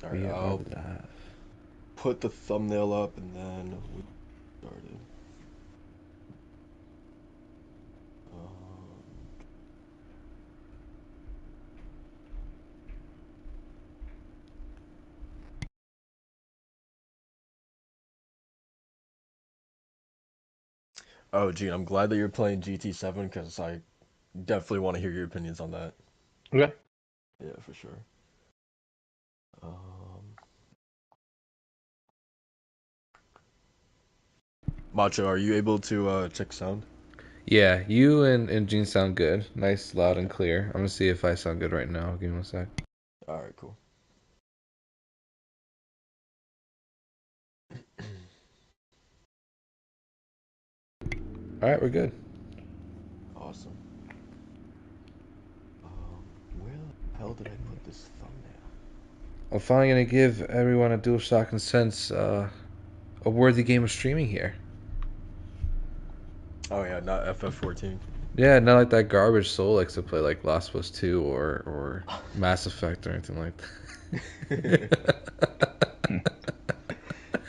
All We right, are I'll live. put the thumbnail up and then we started. Um, oh, Gene, I'm glad that you're playing GT7 because I definitely want to hear your opinions on that. Okay. Yeah, for sure. Um, Macho, are you able to check sound? Yeah, you and Gene sound good. Nice, loud, and Okay. clear. I'm gonna see if I sound good right now. Give me one sec. All right, cool. All right, we're good. Awesome. Where the hell did I put this thumbnail? I'm finally gonna give everyone a DualShock Sense a worthy game of streaming here. Oh yeah, not FF14. Yeah, not like that garbage Soul likes to play like Last of Us 2 or Mass Effect or anything like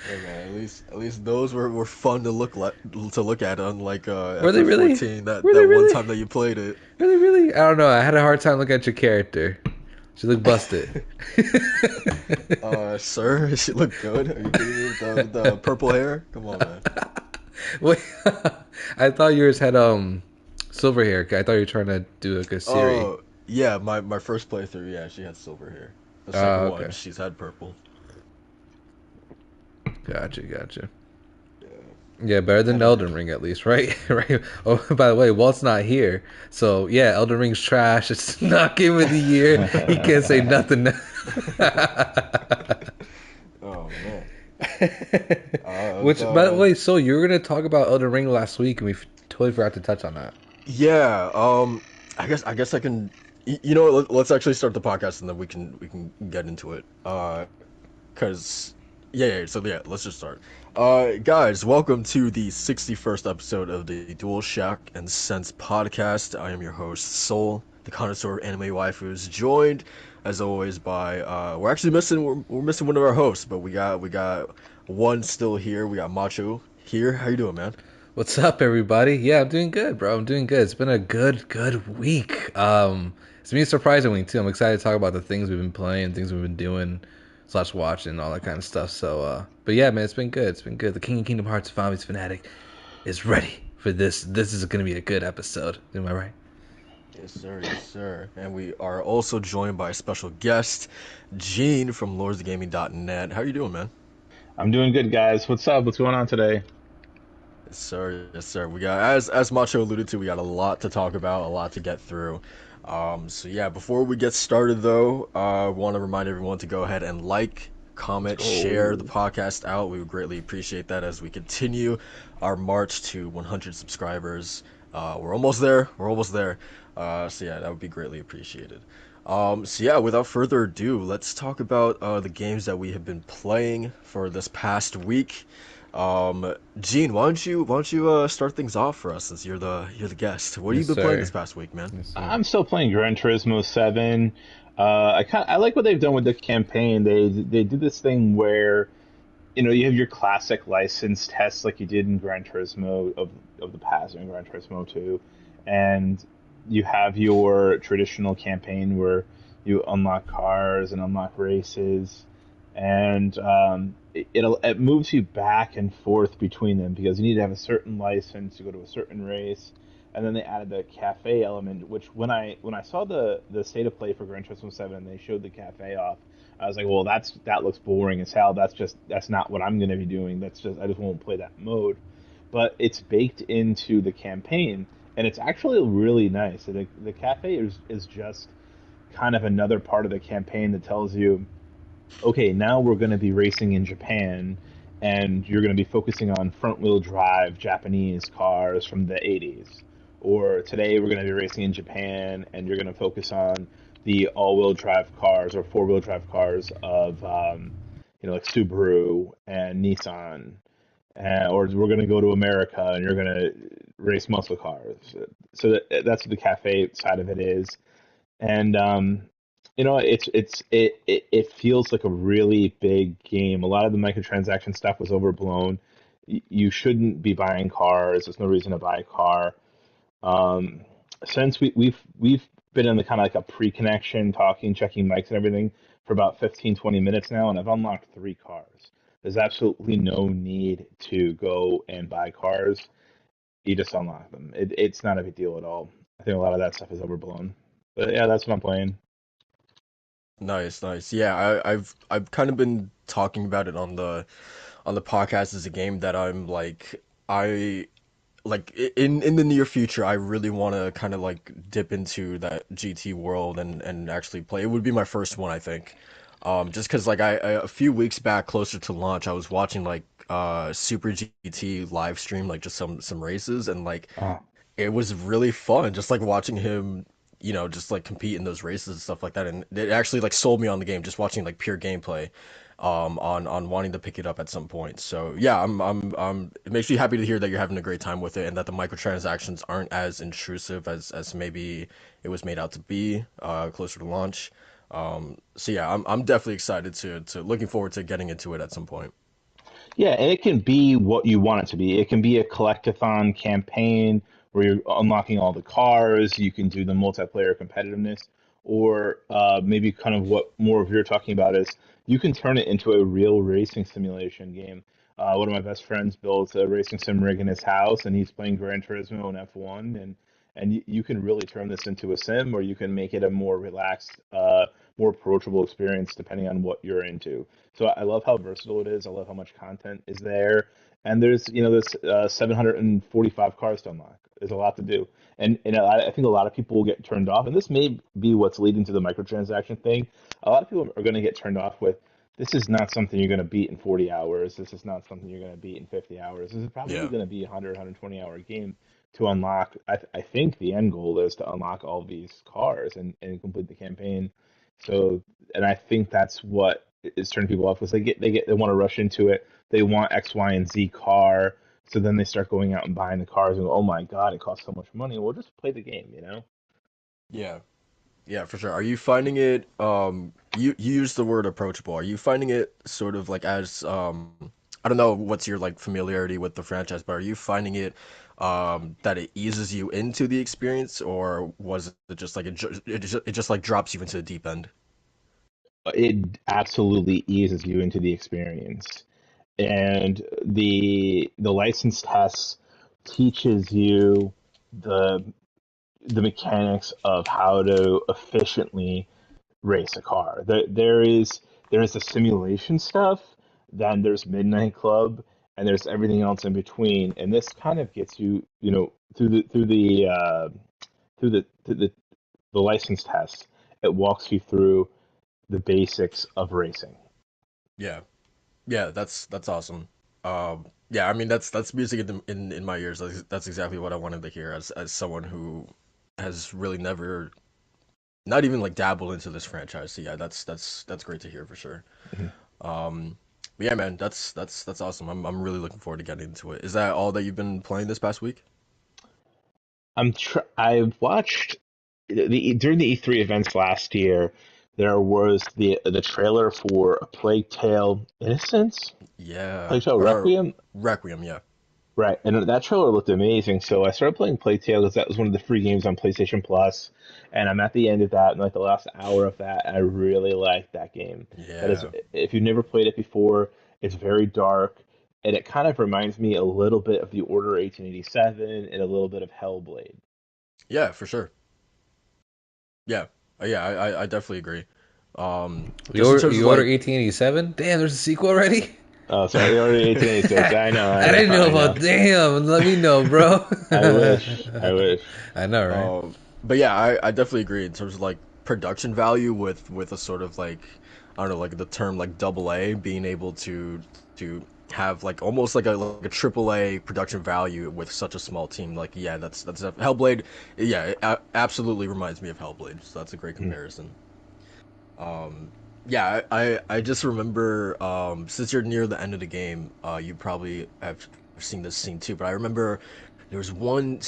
Hey man, at least those were fun to look at, unlike Were they really? FF14. That Were they that one really? time that you played it. Were they really? I don't know. I had a hard time looking at your character. She looked busted. Sir, she look good. Are you kidding me with the purple hair? Come on, man. Wait, I thought yours had silver hair. I thought you were trying to do like a Siri. Oh yeah, my first playthrough, yeah, she had silver hair. The second one, Okay. she's had purple. Gotcha. Yeah, Yeah, better than had to Elden Ring at least, right? Right. Oh, by the way, Walt's not here, so yeah, Elden Ring's trash. It's not game of the year. He can't say nothing. oh man. Which, by the The way, so you were gonna talk about Elden Ring last week, and we totally forgot to touch on that. Yeah, I guess I can. You know what? Let's actually start the podcast and then we can get into it. Cause yeah. So yeah, let's just start. Guys, welcome to the 61st episode of the DualShock and Sense Podcast. I am your host, Soul, the connoisseur of anime waifus, joined as always by we're actually missing we're missing one of our hosts, but we got one still here. We got Macho here. How you doing, man? What's up, everybody? Yeah, I'm doing good, bro. I'm doing good. It's been a good week. It's been a surprising week too. I'm excited to talk about the things we've been playing, things we've been doing, slash watching, all that kind of stuff. So, but yeah, man, it's been good. It's been good. The King of Kingdom Hearts Zombies fanatic is ready for this. This is going to be a good episode. Am I right? Yes, sir. Yes, sir. And we are also joined by a special guest, Gene from LordsGaming.net. How you doing, man? I'm doing good, guys. What's up? What's going on today? Yes, sir. Yes, sir. We got as Macho alluded to, we got a lot to talk about, a lot to get through. So yeah, before we get started though, I want to remind everyone to go ahead and like, Let's comment, share the go. podcast out. We would greatly appreciate that as we continue our march to 100 subscribers. We're almost there. We're almost there. So yeah, that would be greatly appreciated. So yeah, without further ado, let's talk about the games that we have been playing for this past week. Gene, why don't you start things off for us since you're the guest? What have you Yes, been playing this sir. past week, man? Yes, sir. I'm still playing Gran Turismo 7. I like what they've done with the campaign. They did this thing where you have your classic license tests like you did in Gran Turismo of the past in Gran Turismo 2, and you have your traditional campaign where you unlock cars and unlock races, and it moves you back and forth between them because you need to have a certain license to go to a certain race. And then they added the cafe element, which when I saw the state of play for Gran Turismo 7 and they showed the cafe off, I was like, well, that looks boring as hell. That's not what I'm going to be doing. I just won't play that mode. But it's baked into the campaign, and it's actually really nice. The cafe is just kind of another part of the campaign that tells you, okay, now we're going to be racing in Japan, and you're going to be focusing on front wheel drive Japanese cars from the 80s. Or today we're going to be racing in Japan, and you're going to focus on the all wheel drive cars or four wheel drive cars of, like Subaru and Nissan. Or we're going to go to America, and you're going to race muscle cars. So that's what the cafe side of it is. And It feels like a really big game. A lot of the microtransaction stuff was overblown. You shouldn't be buying cars. There's no reason to buy a car. Um, since we've been in the kind of like a pre-connection, talking, checking mics and everything for about 15, 20 minutes now, and I've unlocked 3 cars. There's absolutely no need to go and buy cars. You just unlock them. It's not a big deal at all. I think a lot of that stuff is overblown. But yeah, that's what I'm playing. Nice, nice. Yeah, I've kind of been talking about it on the podcast as a game that I like in the near future I really want to kind of like dip into that GT world and actually play. It would be my first one, I think. Just because like I a few weeks back closer to launch I was watching like Super GT live stream like just some races and like Oh, it was really fun just like watching him, just like compete in those races and stuff like that. And it actually like sold me on the game just watching like pure gameplay, on wanting to pick it up at some point. So yeah, it makes me happy to hear that you're having a great time with it and that the microtransactions aren't as intrusive as maybe it was made out to be, closer to launch. So yeah, I'm definitely excited to looking forward to getting into it at some point. yeah, and it can be what you want it to be. It can be a collectathon campaign where you're unlocking all the cars. You can do the multiplayer competitiveness, or maybe kind of what more of you're talking about is you can turn it into a real racing simulation game. One of my best friends built a racing sim rig in his house, and he's playing Gran Turismo and F1, and you can really turn this into a sim, or you can make it a more relaxed, more approachable experience depending on what you're into. So I love how versatile it is. I love how much content is there, and there's 745 cars to unlock. There's a lot to do, and I think a lot of people will get turned off, and this may be what's leading to the microtransaction thing. A lot of people are going to get turned off with this is not something you're going to beat in 40 hours. This is not something you're going to beat in 50 hours. This is probably Yeah. going to be a 120-hour game to unlock. I think the end goal is to unlock all these cars and complete the campaign. So, and I think that's what is turning people off, because they want to rush into it. They want X, Y, and Z car. So then they start going out and buying the cars and go, oh my God, it costs so much money. Well, just play the game. Yeah. Yeah, for sure. Are you finding it, you use the word approachable. Are you finding it sort of like as, I don't know what's your like familiarity with the franchise, but are you finding it that it eases you into the experience, or was it just like it just like drops you into the deep end? It absolutely eases you into the experience. And the license test teaches you the the mechanics of how to efficiently race a car. There is the simulation stuff, then there's Midnight Club, and there's everything else in between. And this kind of gets you, through the license test. It walks you through the basics of racing. Yeah. Yeah, that's awesome. Yeah, I mean that's music in my ears. That's exactly what I wanted to hear as someone who has really never, not even like dabbled into this franchise. So yeah, that's great to hear for sure. Mhm. But yeah, man, that's awesome. I'm really looking forward to getting into it. Is that all that you've been playing this past week? I've watched during the E3 events last year. There was the trailer for A Plague Tale: Innocence, Yeah, Plague Tale or Requiem. Requiem. Yeah, Right, and that trailer looked amazing. So I started playing Plague Tale because that was one of the free games on PlayStation Plus, and I'm at the end of that, and like the last hour of that, and I really liked that game. That is, yeah, if you've never played it before, it's very dark, and it kind of reminds me a little bit of the Order 1887 and a little bit of Hellblade. yeah, for sure. Yeah, yeah, I definitely agree. Just in terms of You order like, 1887? Damn, there's a sequel already? Oh, sorry, Order 1886. I know, I I know, didn't know I know. about. Damn, let me know, bro. I wish, I wish. I know, right? but yeah, I definitely agree in terms of like production value with a sort of like, I don't know, like the term like double A being able to have like almost like a triple A production value with such a small team. Like yeah, that's Hellblade. Yeah, it absolutely reminds me of Hellblade. So that's a great Mhm. comparison. Yeah, I just remember, since you're near the end of the game, you probably have seen this scene too, but I remember There's one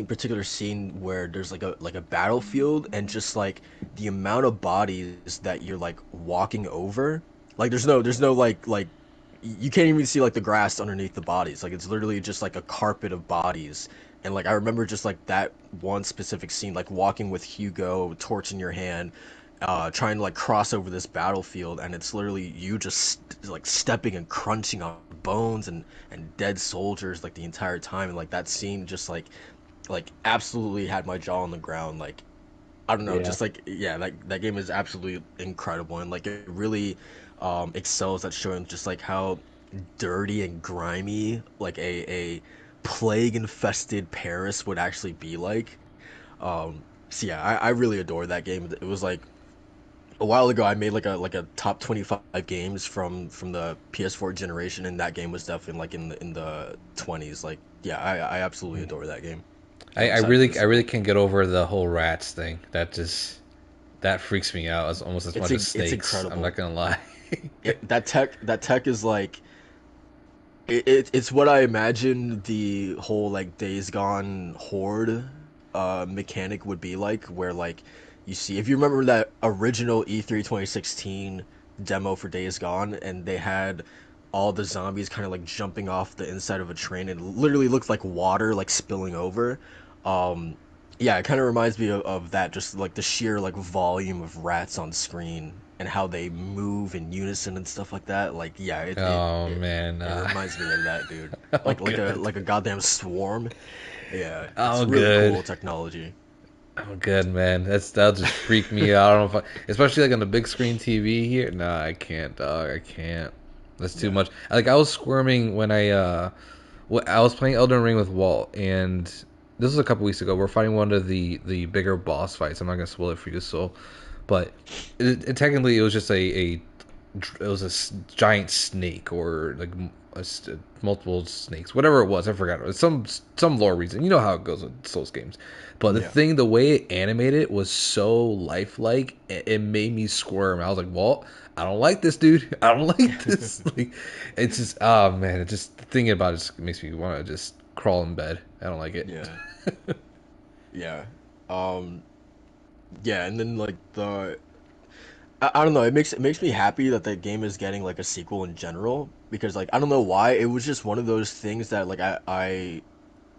particular scene where there's like a battlefield, and just like the amount of bodies that you're like walking over, like there's no like you can't even see like the grass underneath the bodies. Like it's literally just like a carpet of bodies. And like I remember just like that one specific scene, like walking with Hugo, torch in your hand, trying to like cross over this battlefield, and it's literally you just like stepping and crunching on bones and dead soldiers like the entire time. And like that scene just like absolutely had my jaw on the ground. Like I don't know, Yeah. just like yeah, that game is absolutely incredible, and like it really excels at showing just like how dirty and grimy like a plague infested Paris would actually be like. So yeah, I really adore that game. It was like a while ago I made like a top 25 games from the PS4 generation, and that game was definitely like in the 20s. Like yeah, I absolutely adore that game. I'm I excited for the really I really sequel. can't get over the whole rats thing. That freaks me out as almost as much as It's snakes. I'm incredible. not gonna lie. That tech is like it's what I imagine the whole like Days Gone horde mechanic would be like, where like you see, if you remember that original E3 2016 demo for Days Gone, and they had all the zombies kind of like jumping off the inside of a train, and it literally looked like water like spilling over. um yeah, it kind of reminds me of that, just like the sheer like volume of rats on screen and how they move in unison and stuff like that. Like yeah, Oh man, it reminds me of that, dude. I'm Like a good. like a goddamn swarm. Yeah, it's I'm really good. cool technology. I'm good, man. That'll just freak me out. I don't know if especially like on the big screen TV here. Nah, I can't, dog. I can't. That's too Yeah. much. Like I was squirming when I was playing Elden Ring with Walt, and this was a couple weeks ago. We're fighting one of the bigger boss fights. I'm not gonna spoil it for you, so, but technically it was just it was giant snake, or like multiple snakes, whatever it was. I forgot. It was some lore reason. You know how it goes with Souls games. But Yeah. the way it animated was so lifelike. It made me squirm. I was like, Walt, I don't like this, dude. I don't like this. Like, it's just, oh man, it just thinking about it just makes me want to just crawl in bed. I don't like it. Yeah. Yeah. Um yeah, and then like I don't know, it makes me happy that the game is getting like a sequel in general, because like I don't know why, it was just one of those things that like I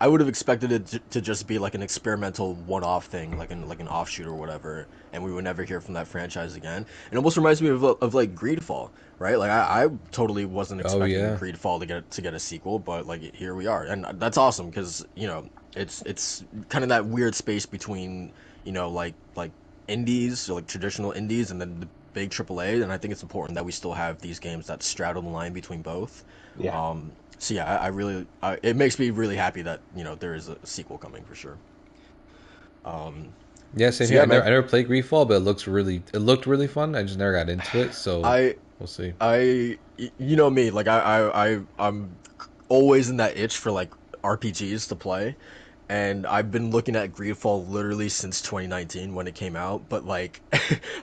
would have expected it to just be like an experimental one-off thing, like an offshoot or whatever, and we would never hear from that franchise again. It almost reminds me of like Greedfall, right? Like I totally wasn't Oh expecting yeah. Greedfall to get a sequel, but like here we are, and that's awesome because it's kind of that weird space between like indies, or like traditional indies, and then the big AAA, and I think it's important that we still have these games that straddle the line between both. Yeah. So yeah, I really, it makes me really happy that there is a sequel coming for sure. Um, Yeah, same so here. yeah, man, I never played Greedfall, but it looked really fun. I just never got into it, so I we'll see. you know me, like I'm always in that itch for like RPGs to play, and I've been looking at Greedfall literally since 2019 when it came out. But like,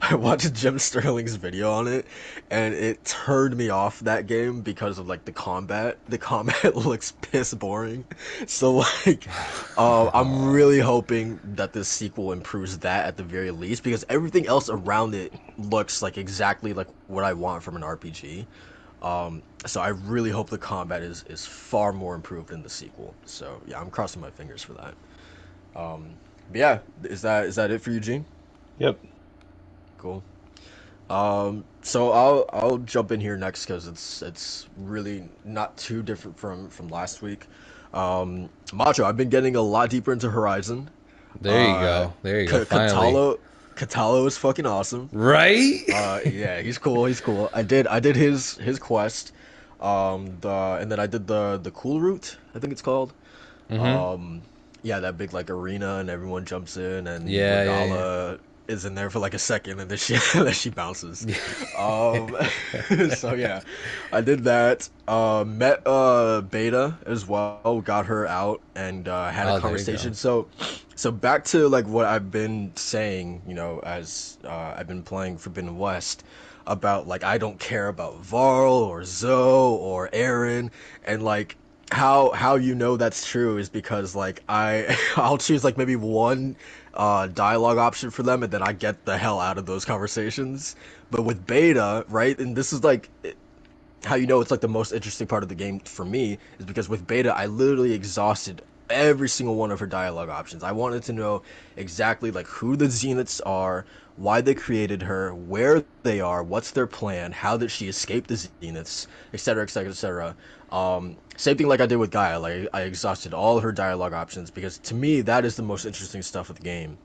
I watched Jim Sterling's video on it, and it turned me off that game because of like the combat. The combat looks piss boring. So like, I'm Oh, really hoping that this sequel improves that at the very least, because everything else around it looks like exactly like what I want from an RPG. So I really hope the combat is far more improved in the sequel. So yeah, I'm crossing my fingers for that. But yeah, is that it for you, Gene? Yep. Cool. So I'll jump in here next because it's really not too different from last week. Macho, I've been getting a lot deeper into Horizon. there you Uh, go. There you go. Finally, Katalo is fucking awesome. right? Yeah, he's cool. He's cool. I did his quest. And then I did the cool route, I think it's called. Mm-hmm. Um, yeah, that big like arena, and everyone jumps in, and Yeah, yeah, Regala is in there for like a second, and then she then she bounces. yeah. Um, so yeah, I did that. Met Beta as well, got her out, and had a Oh, there you conversation. go. So back to like what I've been saying, as I've been playing Forbidden West, about like I don't care about Varl or Zoe or Aaron, and like how you know that's true is because like I'll choose like maybe one dialogue option for them, and then I get the hell out of those conversations. But with beta, right, and this is like how you know it's like the most interesting part of the game for me is because with beta I literally exhausted every single one of her dialogue options. I wanted to know exactly like who the Zeniths are, why they created her, where they are, what's their plan, how did she escape the Zeniths, etc., etc., etc. Same thing like I did with Gaia. Like I exhausted all her dialogue options because to me that is the most interesting stuff of the game.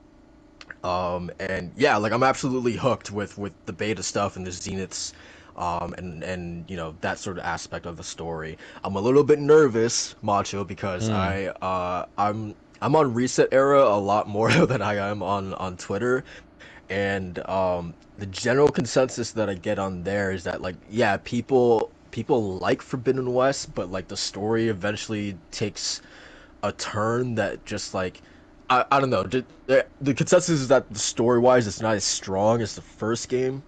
And yeah, like I'm absolutely hooked with the beta stuff and the Zeniths, and you know that sort of aspect of the story. I'm a little bit nervous, Macho, because Hmm. I'm on Reset Era a lot more than I am on Twitter, and the general consensus that I get on there is that like yeah, people like Forbidden West, but like the story eventually takes a turn that just like I don't know. The consensus is that the story wise, it's not as strong as the first game.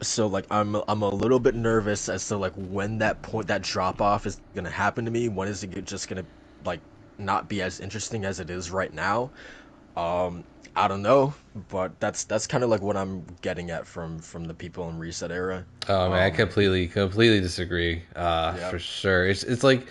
So like I'm a little bit nervous as to like when that point that drop off is gonna happen to me. When is it just gonna like not be as interesting as it is right now? I don't know, but that's kind of like what I'm getting at from the people in Reset Era. Oh man, I Um, completely disagree. yeah, For sure. It's like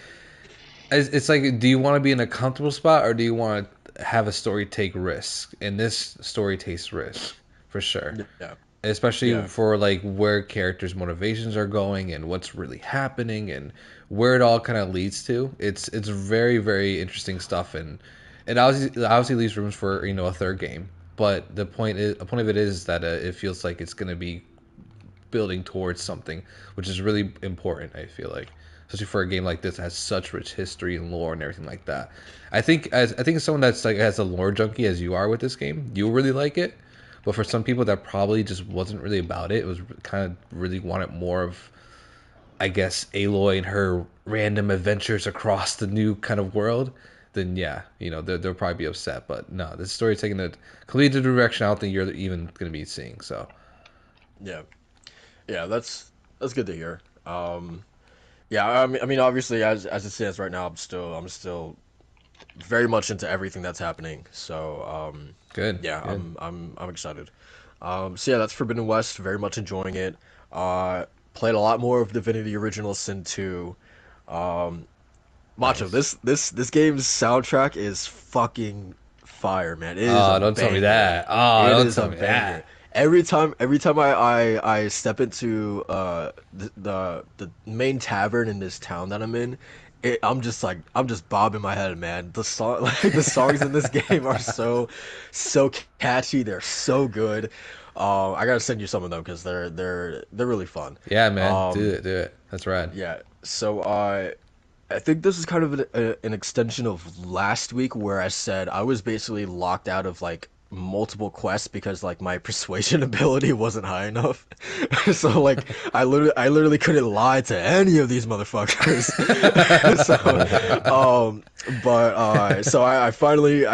it's like, do you want to be in a comfortable spot or do you want to have a story take risk? And this story takes risk for sure, yeah, especially yeah, for like where characters' motivations are going and what's really happening and where it all kind of leads to. It's very interesting stuff, and it obviously leaves rooms for a third game. But the point of it is that it feels like it's going to be building towards something, which is really important. I feel like, especially for a game like this that has such rich history and lore and everything like that. I think as someone that's like as a lore junkie as you are with this game, you'll really like it. But for some people that probably just wasn't really about it, it was kind of really wanted more of, I guess, Aloy and her random adventures across the new kind of world. Then yeah, they'll probably be upset. But no, this story is taking a completely different direction. I don't think you're even going to be seeing. So yeah, yeah. That's good to hear. Yeah, I mean, obviously, as it stands right now, I'm still very much into everything that's happening. So, good, yeah, good. I'm excited. So yeah, that's Forbidden West. Very much enjoying it. Played a lot more of Divinity Original Sin 2. Um, Macho, Nice. this game's soundtrack is fucking fire, man. It is a Oh, don't tell me banger. that. Oh, It don't is tell a me banger. that. Every time I step into the main tavern in this town that I'm in, I'm just bobbing my head, man. The song like the songs in this game are so catchy. They're so good. I gotta send you some of them because they're really fun. Yeah, man, Um, do it. That's rad. yeah. So I think this is kind of an extension of last week where I said I was basically locked out of like multiple quests because like my persuasion ability wasn't high enough. So like I literally couldn't lie to any of these motherfuckers. So but so I finally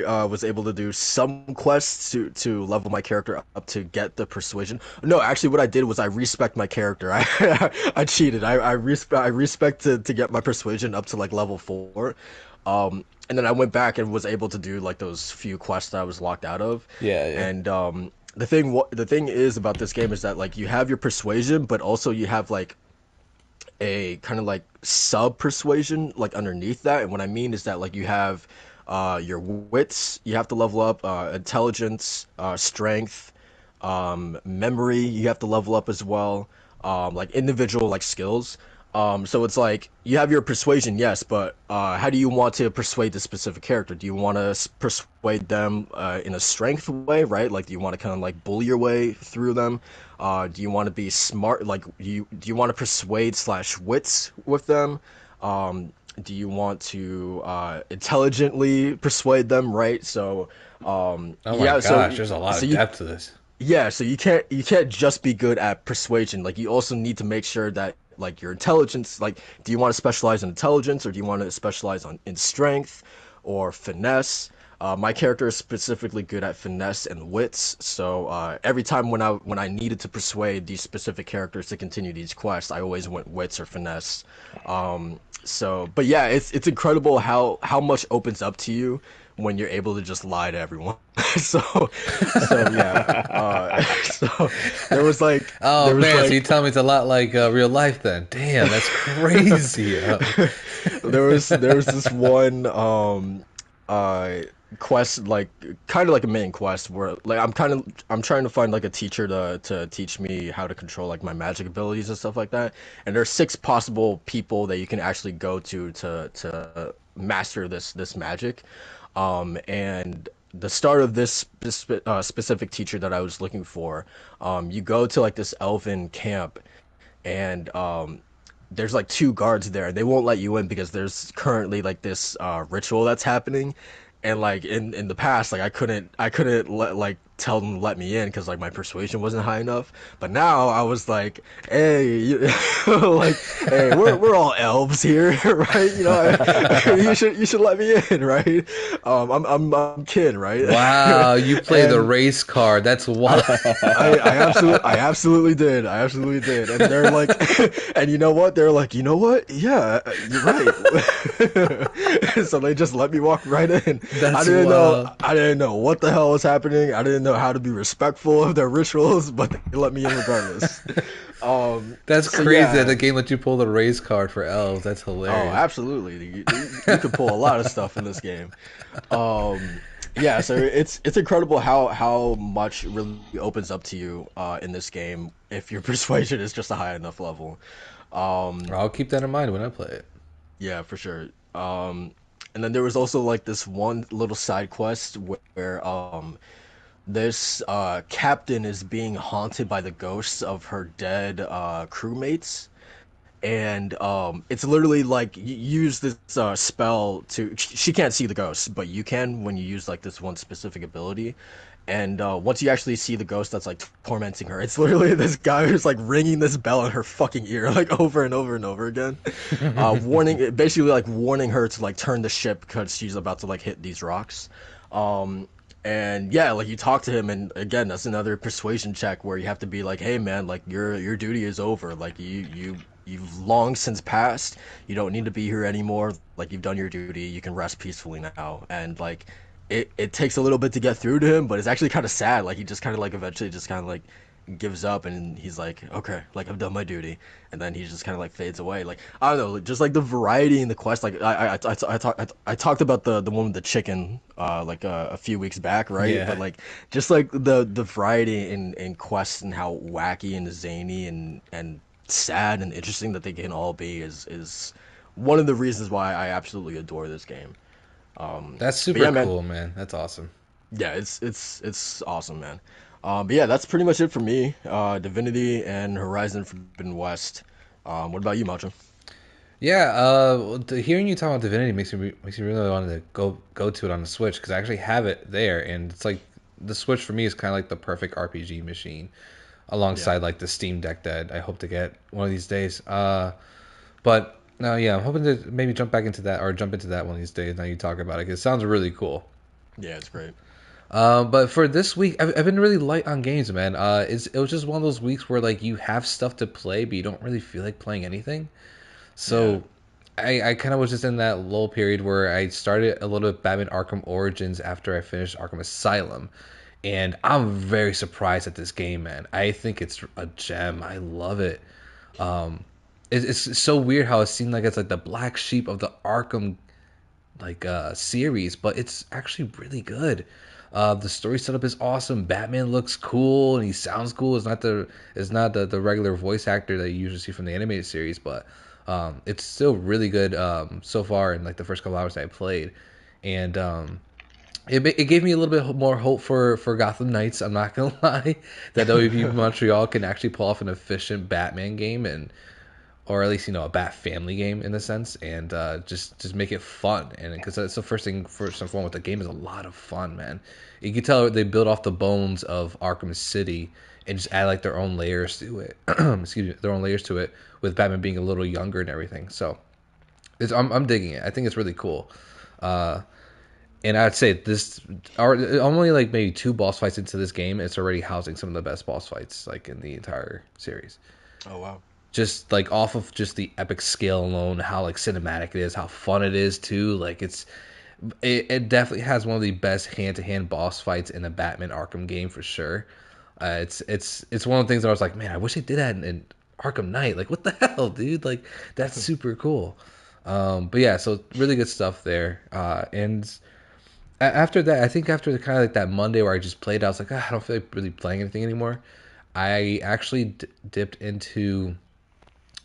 was able to do some quests to level my character up to get the persuasion. No, actually what I did was I respec my character. I cheated. I respec to get my persuasion up to like level 4. And then I went back and was able to do like those few quests that I was locked out of. Yeah, yeah. And the thing is about this game is that like you have your persuasion, but also you have like a kind of like sub persuasion like underneath that. And what I mean is that like you have your wits, you have to level up, intelligence, strength, memory, you have to level up as well, like individual like skills. So it's like you have your persuasion, yes, but how do you want to persuade the specific character? Do you want to persuade them in a strength way, right? Like, do you want to kind of like bully your way through them? Do you want to be smart? Like, do you want to persuade slash wits with them? Do you want to intelligently persuade them, right? So, Oh my yeah, so gosh, there's a lot so of you depth to this. yeah, so you can't just be good at persuasion. Like you also need to make sure that like your intelligence, like do you want to specialize in intelligence or do you want to specialize in strength or finesse? My character is specifically good at finesse and wits, so every time when I needed to persuade these specific characters to continue these quests, I always went wits or finesse. But yeah, it's incredible how much opens up to you when you're able to just lie to everyone. so so yeah, so there was like Oh there was man, so you like tell me it's a lot like real life then? Damn, that's crazy. Yo. there was this one uh quest, like kind of like a main quest where like I'm trying to find like a teacher to teach me how to control like my magic abilities and stuff like that. And there's six possible people that you can actually go to master this magic. And the start of this specific teacher that I was looking for, you go to like this elven camp, and there's like two guards there. They won't let you in because there's currently like this ritual that's happening, and like in the past, like I couldn't tell them to let me in because like my persuasion wasn't high enough. But now I was like, hey, like, hey, we're all elves here, right? You should let me in, right? I'm kid, right? Wow, you play the And race card. That's wild. I absolutely did. I absolutely did. And they're like, and you know what? They're like, you know what? Yeah, you're right. So they just let me walk right in. That's wild. I didn't know what the hell was happening. I didn't know how to be respectful of their rituals, but they let me in regardless. That's So crazy that yeah. the game lets you pull the race card for elves. That's Oh, hilarious. absolutely. You could pull a lot of stuff in this game. Yeah, so it's incredible how much really opens up to you in this game if your persuasion is just a high enough level. Um, I'll keep that in mind when I play it. yeah, for sure. And then there was also like this one little side quest where this captain is being haunted by the ghosts of her dead crewmates. And it's literally like you use this spell to she can't see the ghosts, but you can when you use like this one specific ability. And once you actually see the ghost that's like tormenting her, it's literally this guy who's like ringing this bell in her fucking ear like over and over and over again, basically like warning her to like turn the ship because she's about to like hit these rocks. um and yeah, like you talk to him, and again, that's another persuasion check where you have to be like, hey man, like your duty is over. Like you've long since passed. You don't need to be here anymore. Like you've done your duty. You can rest peacefully now. And like it takes a little bit to get through to him, but it's actually kind of sad. Like he just kind of like eventually just kind of like gives up, and he's like, okay, like I've done my duty. And then he just kind of like fades away. Like I don't know, like, just like the variety in the quest. Like I talked about the one with the chicken like a few weeks back, right? But Yeah. like just like the variety in quests and how wacky and zany and sad and interesting that they can all be is one of the reasons why I absolutely adore this game. That's But super yeah, man, cool, man. That's awesome. yeah, it's awesome, man. But yeah, that's pretty much it for me. Divinity and Horizon Forbidden West. What about you, Macho? Yeah, hearing you talk about Divinity makes me really want to go to it on the Switch because I actually have it there, and it's like the Switch for me is kind of like the perfect RPG machine, Yeah, alongside like the Steam Deck that I hope to get one of these days. But no, yeah, I'm hoping to maybe jump into that one of these days. Now you talk about it, 'cause it sounds really cool. yeah, it's great. But for this week, I've been really light on games, man. It was just one of those weeks where like you have stuff to play, but you don't really feel like playing anything. Yeah, So I kind of was just in that lull period where I started a little bit Batman Arkham Origins after I finished Arkham Asylum. And I'm very surprised at this game, man. I think it's a gem. I love it. Um, it's so weird how it seemed like it's like the black sheep of the Arkham series, but it's actually really good. The story setup is awesome. Batman looks cool and he sounds cool. It's not the regular voice actor that you usually see from the animated series, but it's still really good so far in like the first couple hours that I played, and it gave me a little bit more hope for Gotham Knights. I'm not gonna lie, that WB Montreal can actually pull off an efficient Batman game, and or at least a Bat Family game in a sense, and just make it fun. And because that's the first thing, first and foremost, the game is a lot of fun, man. You can tell they build off the bones of Arkham City and just add like their own layers to it. Excuse me, their own layers to it, with Batman being a little younger and everything. So I'm digging it. I think it's really cool. Uh, And I'd say this are only like maybe 2 boss fights into this game. It's already housing some of the best boss fights like in the entire series. Oh wow. Just like off of just the epic scale alone, how like cinematic it is, how fun it is too. Like it definitely has one of the best hand to hand boss fights in a Batman Arkham game for sure. It's one of the things that I was like, man, I wish they did that in Arkham Knight. Like, what the hell, dude? Like, that's super cool. But yeah, so really good stuff there. And after that, I think after the kind of like that Monday where I just played, I was like, I don't feel like really playing anything anymore. I actually dipped into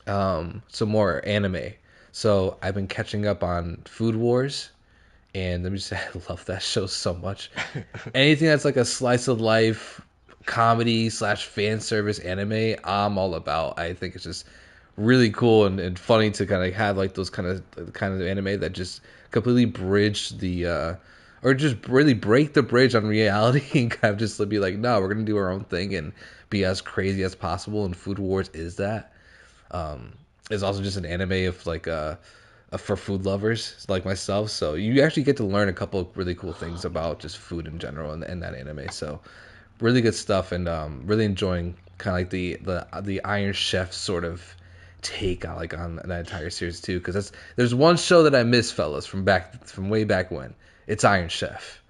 some more anime. So I've been catching up on Food Wars, and let me just say, I love that show so much. Anything that's like a slice of life comedy slash fan service anime, I'm all about. I think it's just really cool and funny to kind of have like those kind of anime that just completely bridge the or just really break the bridge on reality and kind of just be like, no, we're gonna do our own thing and be as crazy as possible. And Food Wars is that. It's also just an anime of like for food lovers like myself. So you actually get to learn a couple of really cool things about just food in general in that anime. So really good stuff, and really enjoying kind of like the Iron Chef sort of take on like on that entire series too. Because there's one show that I miss, fellas, from way back when. It's Iron Chef.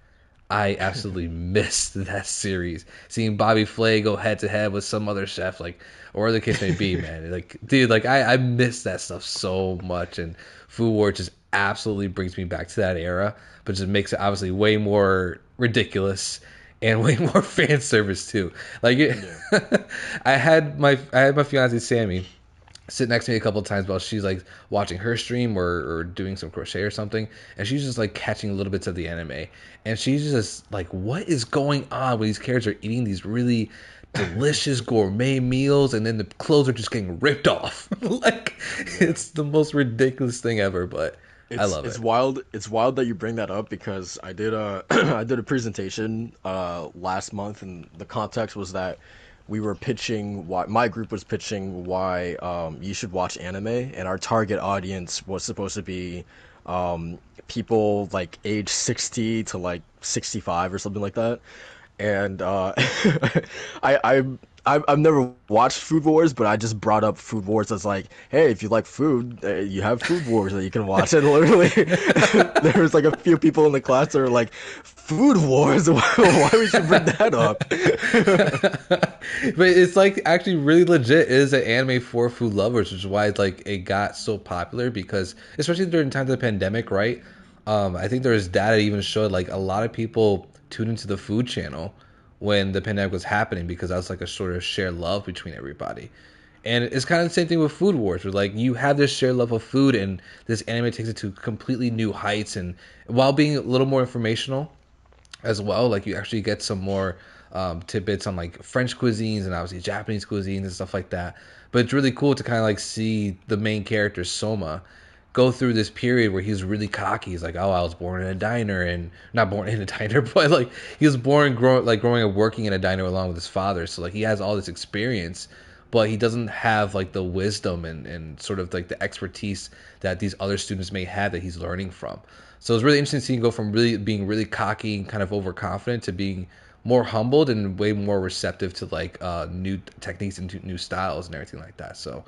I absolutely missed that series. Seeing Bobby Flay go head to head with some other chef, like, or the case may be, man. Like, dude, like I miss that stuff so much, and Food War just absolutely brings me back to that era, but just makes it obviously way more ridiculous and way more fan service too. Like, I had my fiance Sammy sit next to me a couple of times while she's like watching her stream or doing some crochet or something, and she's just like catching little bits of the anime, and she's just like, what is going on when these characters are eating these really delicious gourmet meals and then the clothes are just getting ripped off. Like, it's the most ridiculous thing ever, but I love it. It's wild that you bring that up because I did a I did a presentation last month, and the context was that we were pitching why my group was pitching why you should watch anime, and our target audience was supposed to be people like age 60 to like 65 or something like that. And I I've never watched Food Wars, but I just brought up Food Wars as like, hey, if you like food, you have Food Wars that you can watch. And literally, there was like a few people in the class that were like, Food Wars? Why we should bring that up? But it's like actually really legit. It is an anime for food lovers, which is why like it got so popular, because especially during the time of the pandemic, right? I think there's data even showed like a lot of people tuned into the food channel when the pandemic was happening, because that's like a sort of shared love between everybody. And it's kind of the same thing with Food Wars, where like you have this shared love of food, and this anime takes it to completely new heights, and while being a little more informational as well, like you actually get some more tidbits on like French cuisines and obviously Japanese cuisines and stuff like that. But it's really cool to kind of like see the main character Soma go through this period where he's really cocky. He's like, oh, I was born in a diner, and not born in a diner, but like he was growing up working in a diner along with his father. So like he has all this experience, but he doesn't have like the wisdom and sort of like the expertise that these other students may have that he's learning from. So it's really interesting to see him go from really being really cocky and kind of overconfident to being more humbled and way more receptive to like new techniques and new styles and everything like that. So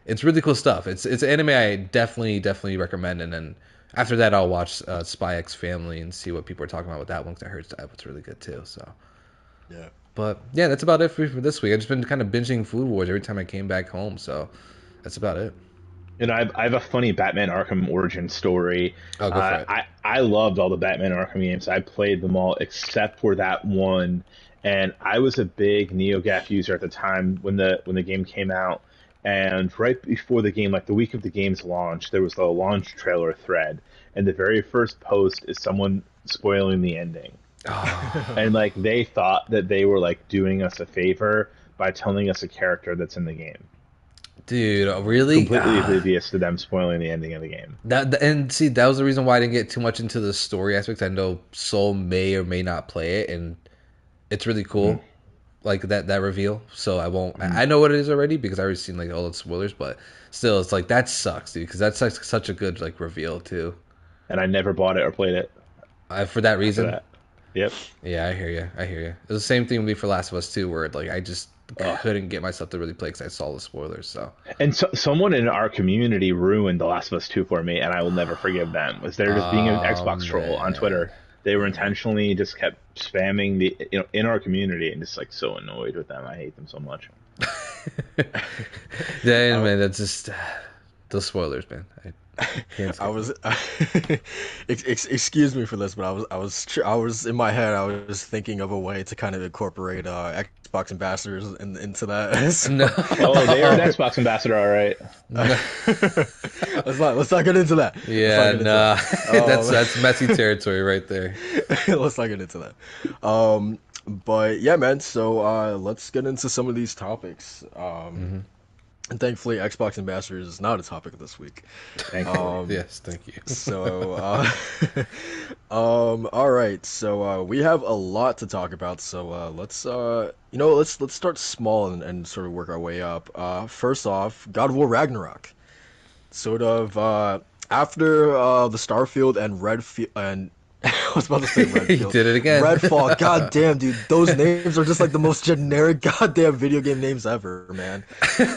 it's really cool stuff. It's an anime I definitely recommend. And then after that, I'll watch Spy X Family and see what people are talking about with that one, because I heard that was really good too. So Yeah. but yeah, that's about it for this week. I've just been kind of binging Food Wars every time I came back home, so that's about it. You know, I have a funny Batman Arkham origin story. Oh, go for it. I loved all the Batman Arkham games. I played them all except for that one, and I was a big NeoGAF user at the time when the game came out. And right before the game, like the week of the game's launch, there was the launch trailer thread, and the very first post is someone spoiling the ending. Oh. And like they thought that they were like doing us a favor by telling us a character that's in the game. Dude, really? Completely oblivious to them spoiling the ending of the game. And see, that was the reason why I didn't get too much into the story aspects. I know Soul may or may not play it, and it's really cool, like that reveal. So I won't. I know what it is already because I already seen like all the spoilers, but still, it's like that sucks, dude, because that's like such a good like reveal too. And I never bought it or played it. For that for reason. that. Yep. Yeah, I hear you. I hear you. It was the same thing with me for Last of Us 2, where like I just Ugh. couldn't get myself to really play because I saw the spoilers. So, And so, someone in our community ruined The Last of Us 2 for me, and I will never forgive them. Was they're just being an oh Xbox troll on man, Twitter. They were intentionally just kept spamming the in our community, and just like so annoyed with them. I hate them so much. damn man, that's just those spoilers, man. I can't I skip was them. excuse me for this, but I was in my head. I was thinking of a way to kind of incorporate Xbox ambassadors into that. So, No, Oh, they are an Xbox ambassador, all right. no. let's not get into that. Let's not Yeah, get into nah. that. That's messy territory right there. Let's not get into that. But yeah, man. So let's get into some of these topics. Hmm. And thankfully, Xbox ambassadors is not a topic this week. Thankfully. Yes, thank you. So, all right. So we have a lot to talk about. So let's start small and sort of work our way up. First off, God of War Ragnarok. Sort of after the Starfield and Redfield and I was about to say You Redfield. did it again. Redfall. God damn, dude. Those names are just like the most generic goddamn video game names ever, man.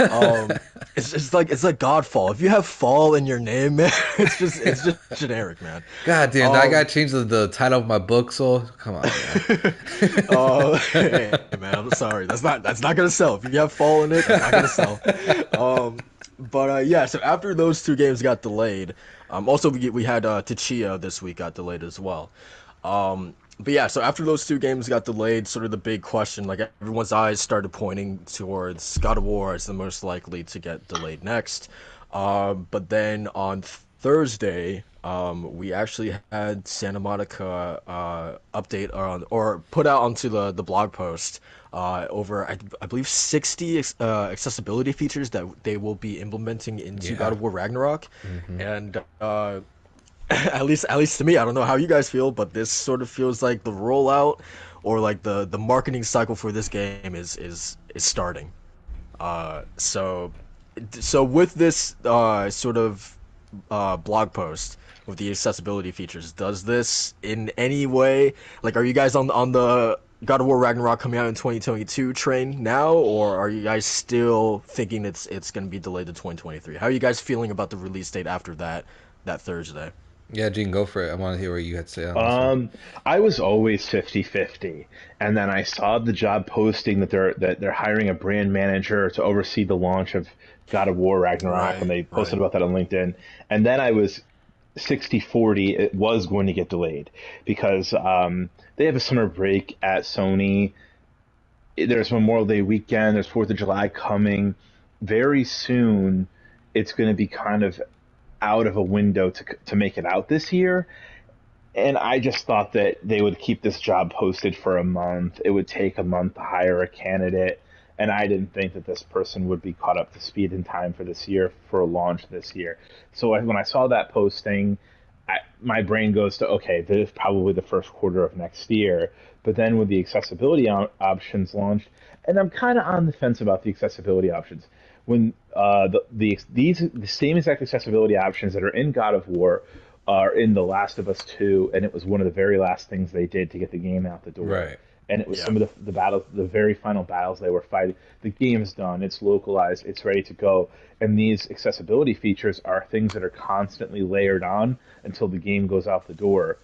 Um, it's like Godfall. If you have fall in your name, man, it's just generic, man. God damn, I Um, gotta change the title of my book, so come on, man. hey, man, I'm sorry. That's not gonna sell. If you have fall in it, that's not gonna sell. But yeah, so after those two games got delayed, also we had Tachia this week got delayed as well. But yeah, so after those two games got delayed, sort of the big question, like everyone's eyes started pointing towards God of War as the most likely to get delayed next. But then on Thursday, we actually had Santa Monica update on or put out onto the blog post over I believe 60 accessibility features that they will be implementing into God Yeah. of War Ragnarok, Hmm. and at least to me, I don't know how you guys feel, but this sort of feels like the rollout or like the marketing cycle for this game is starting. So with this sort of blog post with the accessibility features, does this in any way, like, are you guys on the God of War Ragnarok coming out in 2022 train now, or are you guys still thinking it's going to be delayed to 2023? How are you guys feeling about the release date after that Thursday? Yeah, Gene, go for it. I want to hear what you had to say on this one. Um, I was always 50-50, and then I saw the job posting that they're hiring a brand manager to oversee the launch of God of War Ragnarok, and Right, they posted right. about that on LinkedIn. And then I was 60-40. It was going to get delayed because they have a summer break at Sony. There's Memorial Day weekend. There's Fourth of July coming. Very soon, it's going to be kind of out of a window to make it out this year. And I just thought that they would keep this job posted for a month. It would take a month to hire a candidate. And I didn't think that this person would be caught up to speed in time for this year, for a launch this year. So when I saw that posting, my brain goes to, okay, this is probably the first quarter of next year. But then with the accessibility options launched, and I'm kind of on the fence about the accessibility options. When the same exact accessibility options that are in God of War are in The Last of Us 2, and it was one of the very last things they did to get the game out the door. Right. And it was Yeah. some of the battles, the very final battles they were fighting. The game's done, it's localized, it's ready to go. And these accessibility features are things that are constantly layered on until the game goes out the door.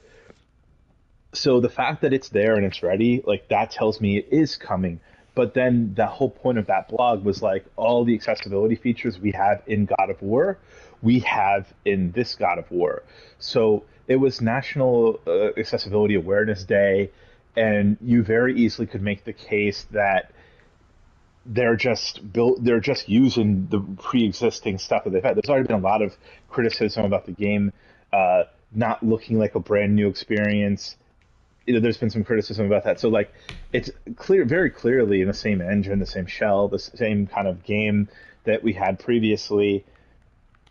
So the fact that it's there and it's ready, like that tells me it is coming. But then the whole point of that blog was like all the accessibility features we have in God of War, we have in this God of War. So it was National Accessibility Awareness Day, and you very easily could make the case that they're just using the pre-existing stuff that they've had. There's already been a lot of criticism about the game not looking like a brand new experience. There's been some criticism about that. So like, it's clear, very clearly in the same engine, the same shell, the same kind of game that we had previously.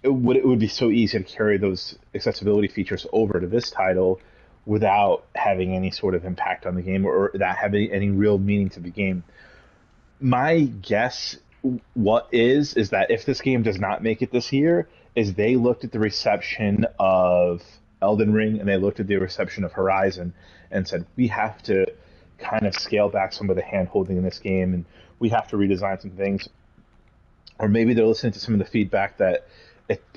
It would be so easy to carry those accessibility features over to this title without having any sort of impact on the game or that having any real meaning to the game. My guess is that if this game does not make it this year, is they looked at the reception of Elden Ring and they looked at the reception of Horizon and said, we have to kind of scale back some of the hand holding in this game and we have to redesign some things. Or maybe they're listening to some of the feedback that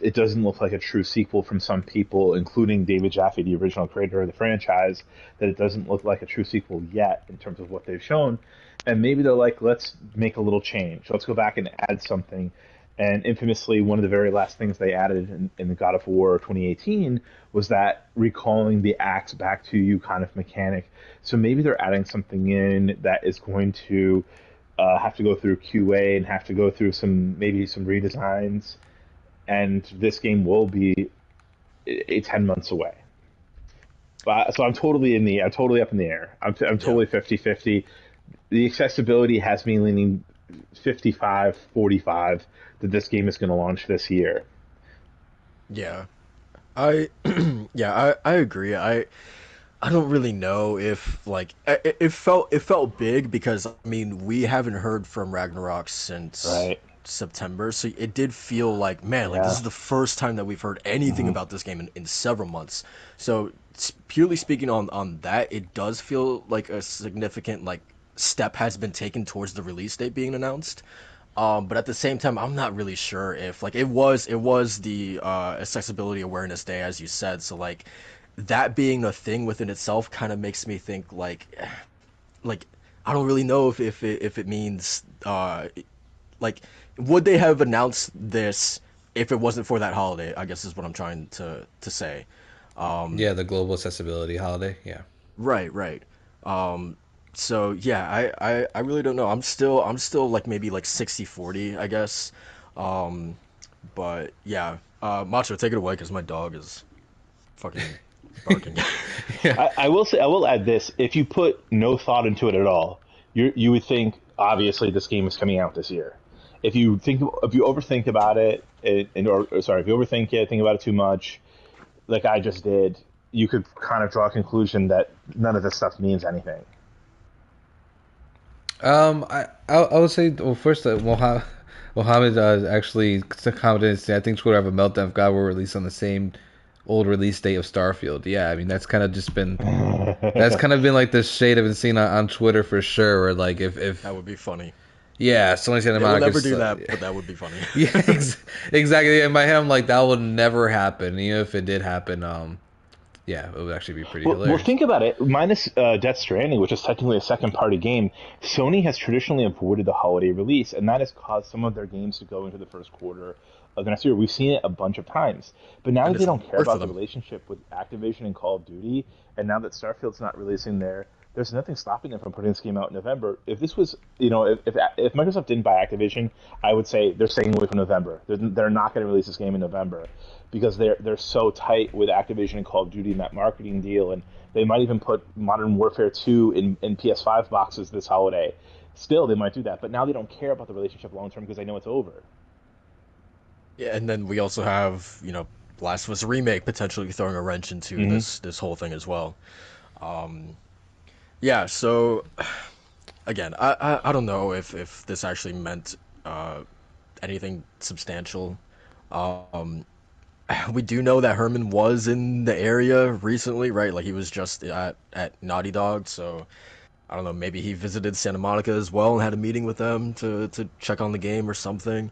it doesn't look like a true sequel from some people, including David Jaffe, the original creator of the franchise, that it doesn't look like a true sequel yet in terms of what they've shown. And maybe they're like, let's make a little change. Let's go back and add something. And infamously, one of the very last things they added in the God of War 2018 was that recalling the axe back to you kind of mechanic. So maybe they're adding something in that is going to have to go through QA and have to go through maybe some redesigns. And this game will be 10 months away. So I'm totally up in the air. I'm totally 50-50. The accessibility has me leaning 55-45 that this game is going to launch this year. Yeah. I agree. I don't really know if like it felt big because I mean we haven't heard from Ragnarok since Right. September, so it did feel like, man, like this is the first time that we've heard anything about this game in several months. So purely speaking on that, it does feel like a significant like step has been taken towards the release date being announced. But at the same time, I'm not really sure if like it was the accessibility awareness day as you said. So like that being a thing within itself kind of makes me think like I don't really know if it means like would they have announced this if it wasn't for that holiday, I guess is what I'm trying to say. Yeah, the global accessibility holiday. Yeah. Right. So yeah, I really don't know. I'm still like maybe like 60-40, I guess. But yeah, Macho, take it away because my dog is fucking barking. Yeah. I will say, I will add this: if you put no thought into it at all, you would think obviously this game is coming out this year. If you overthink about it, if you overthink it, think about it too much, like I just did, you could kind of draw a conclusion that none of this stuff means anything. I would say, well, first, Mohammed actually commented, I think Twitter have a meltdown if God were released on the same old release date of Starfield. Yeah, I mean that's kind of just been that's kind of been like the shade I've been seeing on Twitter for sure. Where like if That would be funny. yeah, Sony Santa They will Monica. never do that, but that would be funny. Yeah, exactly. In my head, I'm like that would never happen. Even if it did happen, yeah, it would actually be pretty Well, hilarious. think about it. Minus Death Stranding, which is technically a second-party game, Sony has traditionally avoided the holiday release, and that has caused some of their games to go into the first quarter of the next year. We've seen it a bunch of times. But now And that they it's don't care worked for about the them. relationship with Activision and Call of Duty, and now that Starfield's not releasing there's nothing stopping them from putting this game out in November. If this was, if Microsoft didn't buy Activision, I would say they're staying away from November. They're not going to release this game in November because they're so tight with Activision and Call of Duty and that marketing deal, and they might even put Modern Warfare 2 in PS5 boxes this holiday. Still, they might do that, but now they don't care about the relationship long term because they know it's over. Yeah, and then we also have, Last of Us Remake potentially throwing a wrench into this whole thing as well. Yeah, so again, I don't know if this actually meant anything substantial. Um, we do know that Herman was in the area recently, right? Like he was just at Naughty Dog, so I don't know, maybe he visited Santa Monica as well and had a meeting with them to check on the game or something.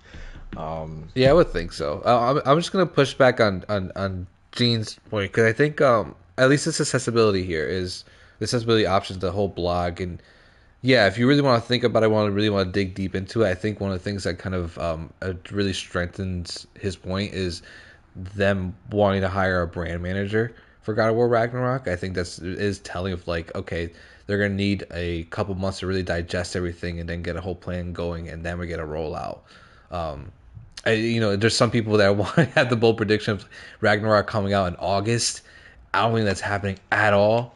Yeah, I would think so. I'm just gonna push back on Gene's point because I think at least this accessibility here is the accessibility options, the whole blog, and yeah, if you really want to think about it, really want to dig deep into it, I think one of the things that kind of really strengthens his point is them wanting to hire a brand manager for God of War Ragnarok. I think is telling of like, okay, they're gonna need a couple months to really digest everything and then get a whole plan going, and then we get a rollout. There's some people that want to have the bold prediction of Ragnarok coming out in August. I don't think that's happening at all.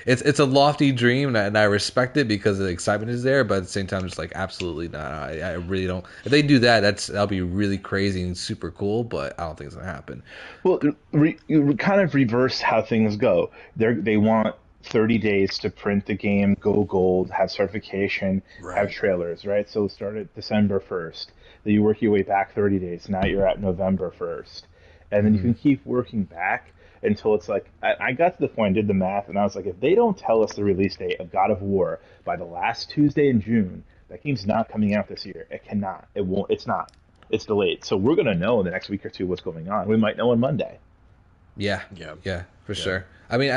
It's a lofty dream, and I respect it because the excitement is there. But at the same time, it's like absolutely not. I really don't. If they do that, that'll be really crazy and super cool. But I don't think it's gonna happen. Well, you kind of reverse how things go. They want 30 days to print the game, go gold, have certification, have Right. trailers, right? So start at December 1st. Then you work your way back 30 days. Now you're at November 1st. and then you Hmm. can keep working back until it's like I got to the point, did the math, and I was like, if they don't tell us the release date of God of War by the last Tuesday in June, that game's not coming out this year. It cannot. It won't. It's not. It's delayed. So we're gonna know in the next week or two what's going on. We might know on Monday. Yeah, Yeah, yeah, for yeah, sure. I mean,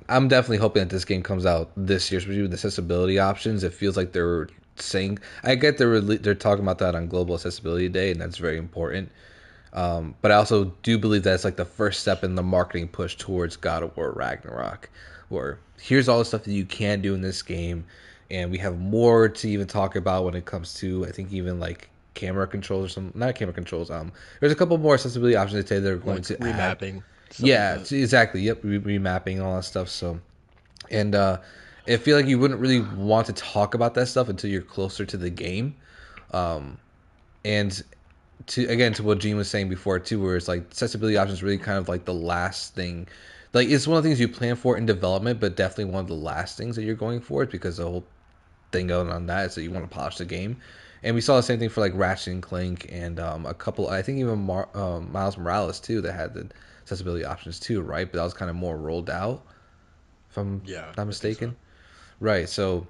I'm definitely hoping that this game comes out this year, especially with accessibility options. It feels like they're saying, I get they're talking about that on Global Accessibility Day, and that's very important. But I also do believe that it's like the first step in the marketing push towards God of War Ragnarok, where here's all the stuff that you can do in this game, and we have more to even talk about when it comes to, I think, even like camera controls or some, not camera controls. There's a couple more accessibility options they say they're going like to add. remapping stuff like Yeah, that. exactly. Yep, remapping all that stuff. So, and I feel like you wouldn't really want to talk about that stuff until you're closer to the game. And to again to what Gene was saying before too, where it's like accessibility options really kind of like the last thing. Like it's one of the things you plan for in development, but definitely one of the last things that you're going for it because the whole thing going on that is that you want to polish the game. And we saw the same thing for like Ratchet and Clank and a couple. I think even Miles Morales too that had the accessibility options too, right? But that was kind of more rolled out, if I'm Yeah, not I think so. mistaken. Right. So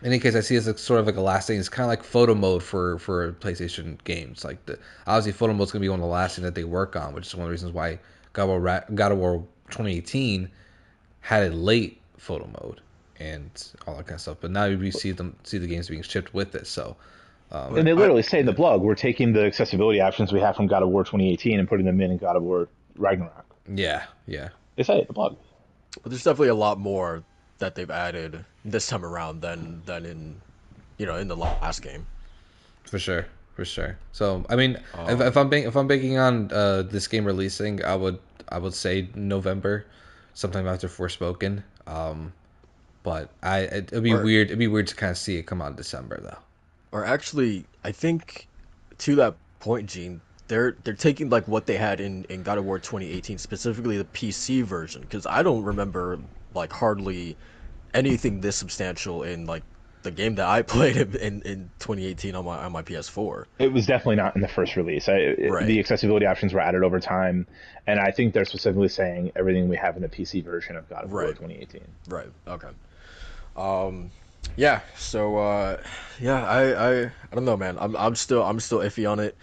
in any case, I see it as like, sort of like a last thing. It's kind of like photo mode for PlayStation games. Like the obviously photo mode is going to be one of the last things that they work on, which is one of the reasons why God of War 2018 had a late photo mode and all that kind of stuff. But now we see the games being shipped with it. So And But they I literally say in the yeah, blog, we're taking the accessibility options we have from God of War 2018 and putting them in God of War Ragnarok. yeah, They say it in the blog. but there's definitely a lot more that they've added this time around than in in the last game. for sure, for sure. So I mean, Um, if I'm banking on this game releasing, I would say November, sometime after Forspoken. But it'd be or weird. It'd be weird to kind of see it come out in December though. or actually, I think to that point, Gene, they're taking like what they had in God of War 2018, specifically the PC version, because I don't remember like hardly anything this substantial in like the game that I played in 2018 on my PS4. It was definitely not in the first release. The Right, accessibility options were added over time, and I think they're specifically saying everything we have in the PC version of God of War right, 2018. right. Okay. Um, yeah. So yeah, I don't know, man. I'm still iffy on it.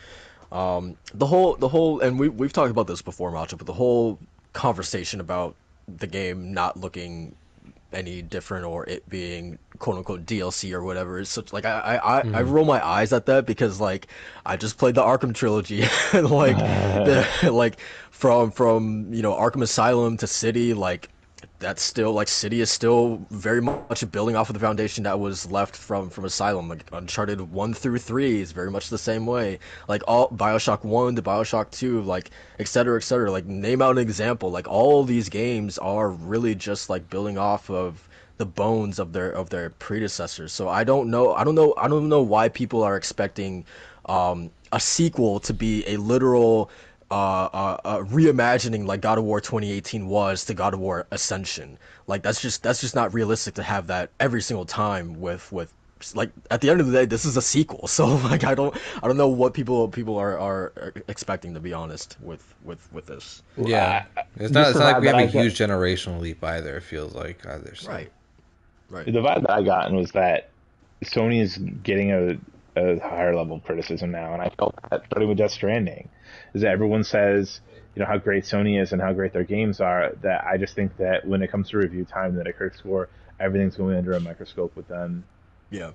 The whole and we've talked about this before, Macho, but the whole conversation about the game not looking any different or it being quote unquote DLC or whatever is such like I Hmm. roll my eyes at that because like I just played the Arkham trilogy and like the like from Arkham Asylum to City, like that's still like City is still very much building off of the foundation that was left from Asylum. Like Uncharted 1 through 3 is very much the same way. Like all BioShock 1 to BioShock 2, like et cetera, et cetera. Like name out an example. Like all these games are really just like building off of the bones of their predecessors. So I don't know why people are expecting a sequel to be a literal reimagining like God of War 2018 was to God of War Ascension. Like that's just not realistic to have that every single time with like at the end of the day this is a sequel. So like I don't know what people are expecting, to be honest with this. Yeah, Just it's the not like vibe we that have a I get. huge generational leap either. It feels like either. So Right. Right. The vibe that I gotten was that Sony is getting a higher level of criticism now, and I felt that starting with Death Stranding, is that everyone says how great Sony is and how great their games are. That I just think that when it comes to review time, that a critic score, everything's going under a microscope with them. Yeah.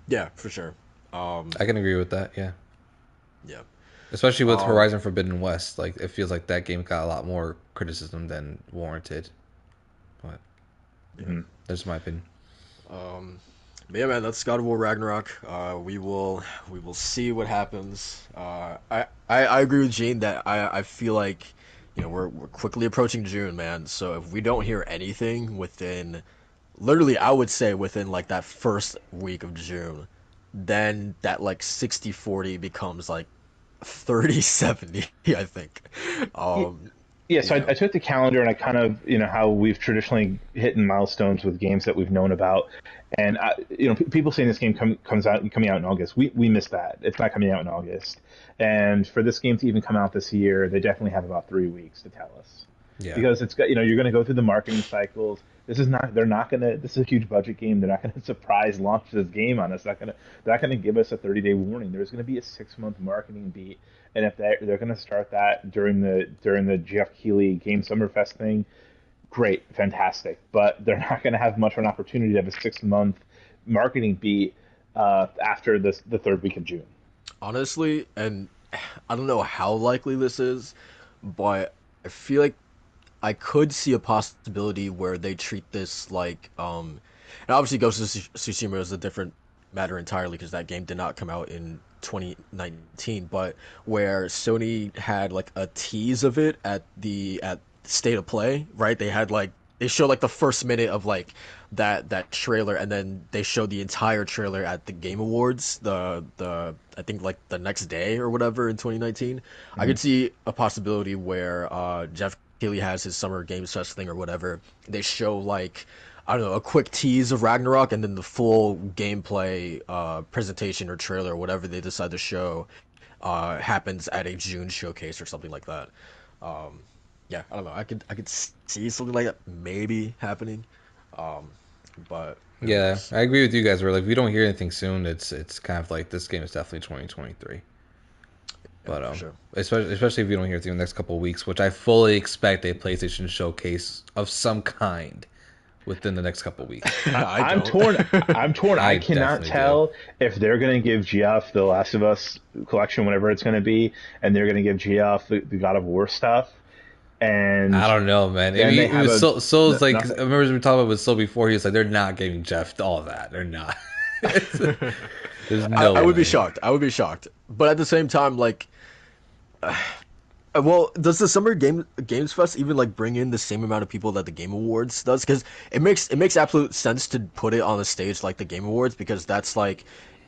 Yeah, for sure. Um I can agree with that. Yeah, yeah. especially with Um Horizon Forbidden West. Like it feels like that game got a lot more criticism than warranted. But yeah. Hmm. that's my opinion. Um but yeah, man, that's God of War Ragnarok. We will see what happens. I agree with Gene that I feel like we're quickly approaching June, man. So if we don't hear anything within literally I would say within like that first week of June, then that like 60-40 becomes like 30-70, I think. Yeah, Um Yeah, you so I know. took the calendar and I kind of, how we've traditionally hit milestones with games that we've known about, and people saying this game coming out in August. We missed that. It's not coming out in August, and for this game to even come out this year, they definitely have about 3 weeks to tell us, Yeah. because it's got you're going to go through the marketing cycles. They're not going to. This is a huge budget game. They're not going to surprise launch this game on us. They're not going to give us a 30-day warning. There's going to be a 6-month marketing beat, and if they're going to start that during the Jeff Keighley Game Summerfest thing, great, fantastic. But they're not going to have much of an opportunity to have a 6-month marketing beat after the third week of June. Honestly, and I don't know how likely this is, but I feel like I could see a possibility where they treat this like and obviously Ghost of Tsushima is a different matter entirely because that game did not come out in 2019, but where Sony had like a tease of it at State of Play, right? They showed like the first minute of like that trailer, and then they showed the entire trailer at the Game Awards, the I think like the next day or whatever in 2019. I Mm-hmm. could see a possibility where Jeff Keighley has his Summer Games Fest thing or whatever. They show like I don't know, a quick tease of Ragnarok, and then the full gameplay presentation or trailer or whatever they decide to show happens at a June showcase or something like that. Um, yeah, I don't know. I could see something like that maybe happening, um, but who Yeah, knows? I agree with you guys. Where like if we don't hear anything soon, it's kind of like this game is definitely 2023. Yeah, But for sure. especially if you don't hear anything in the next couple of weeks, which I fully expect a PlayStation showcase of some kind within the next couple of weeks. I I'm don't. torn. I'm torn. I I cannot definitely do. tell if they're going to give Geoff the Last of Us collection, whatever it's going to be, and they're going to give Geoff the God of War stuff, I and don't know, man. then they It have was a Soul's like I nothing. remember we talking about with Soul before. He was like, they're not giving Jeff all that. They're not. There's I no would be way. shocked. I would be shocked. But at the same time, like, well, does the Games Fest even like bring in the same amount of people that the Game Awards does? Because it makes absolute sense to put it on a stage like the Game Awards because that's like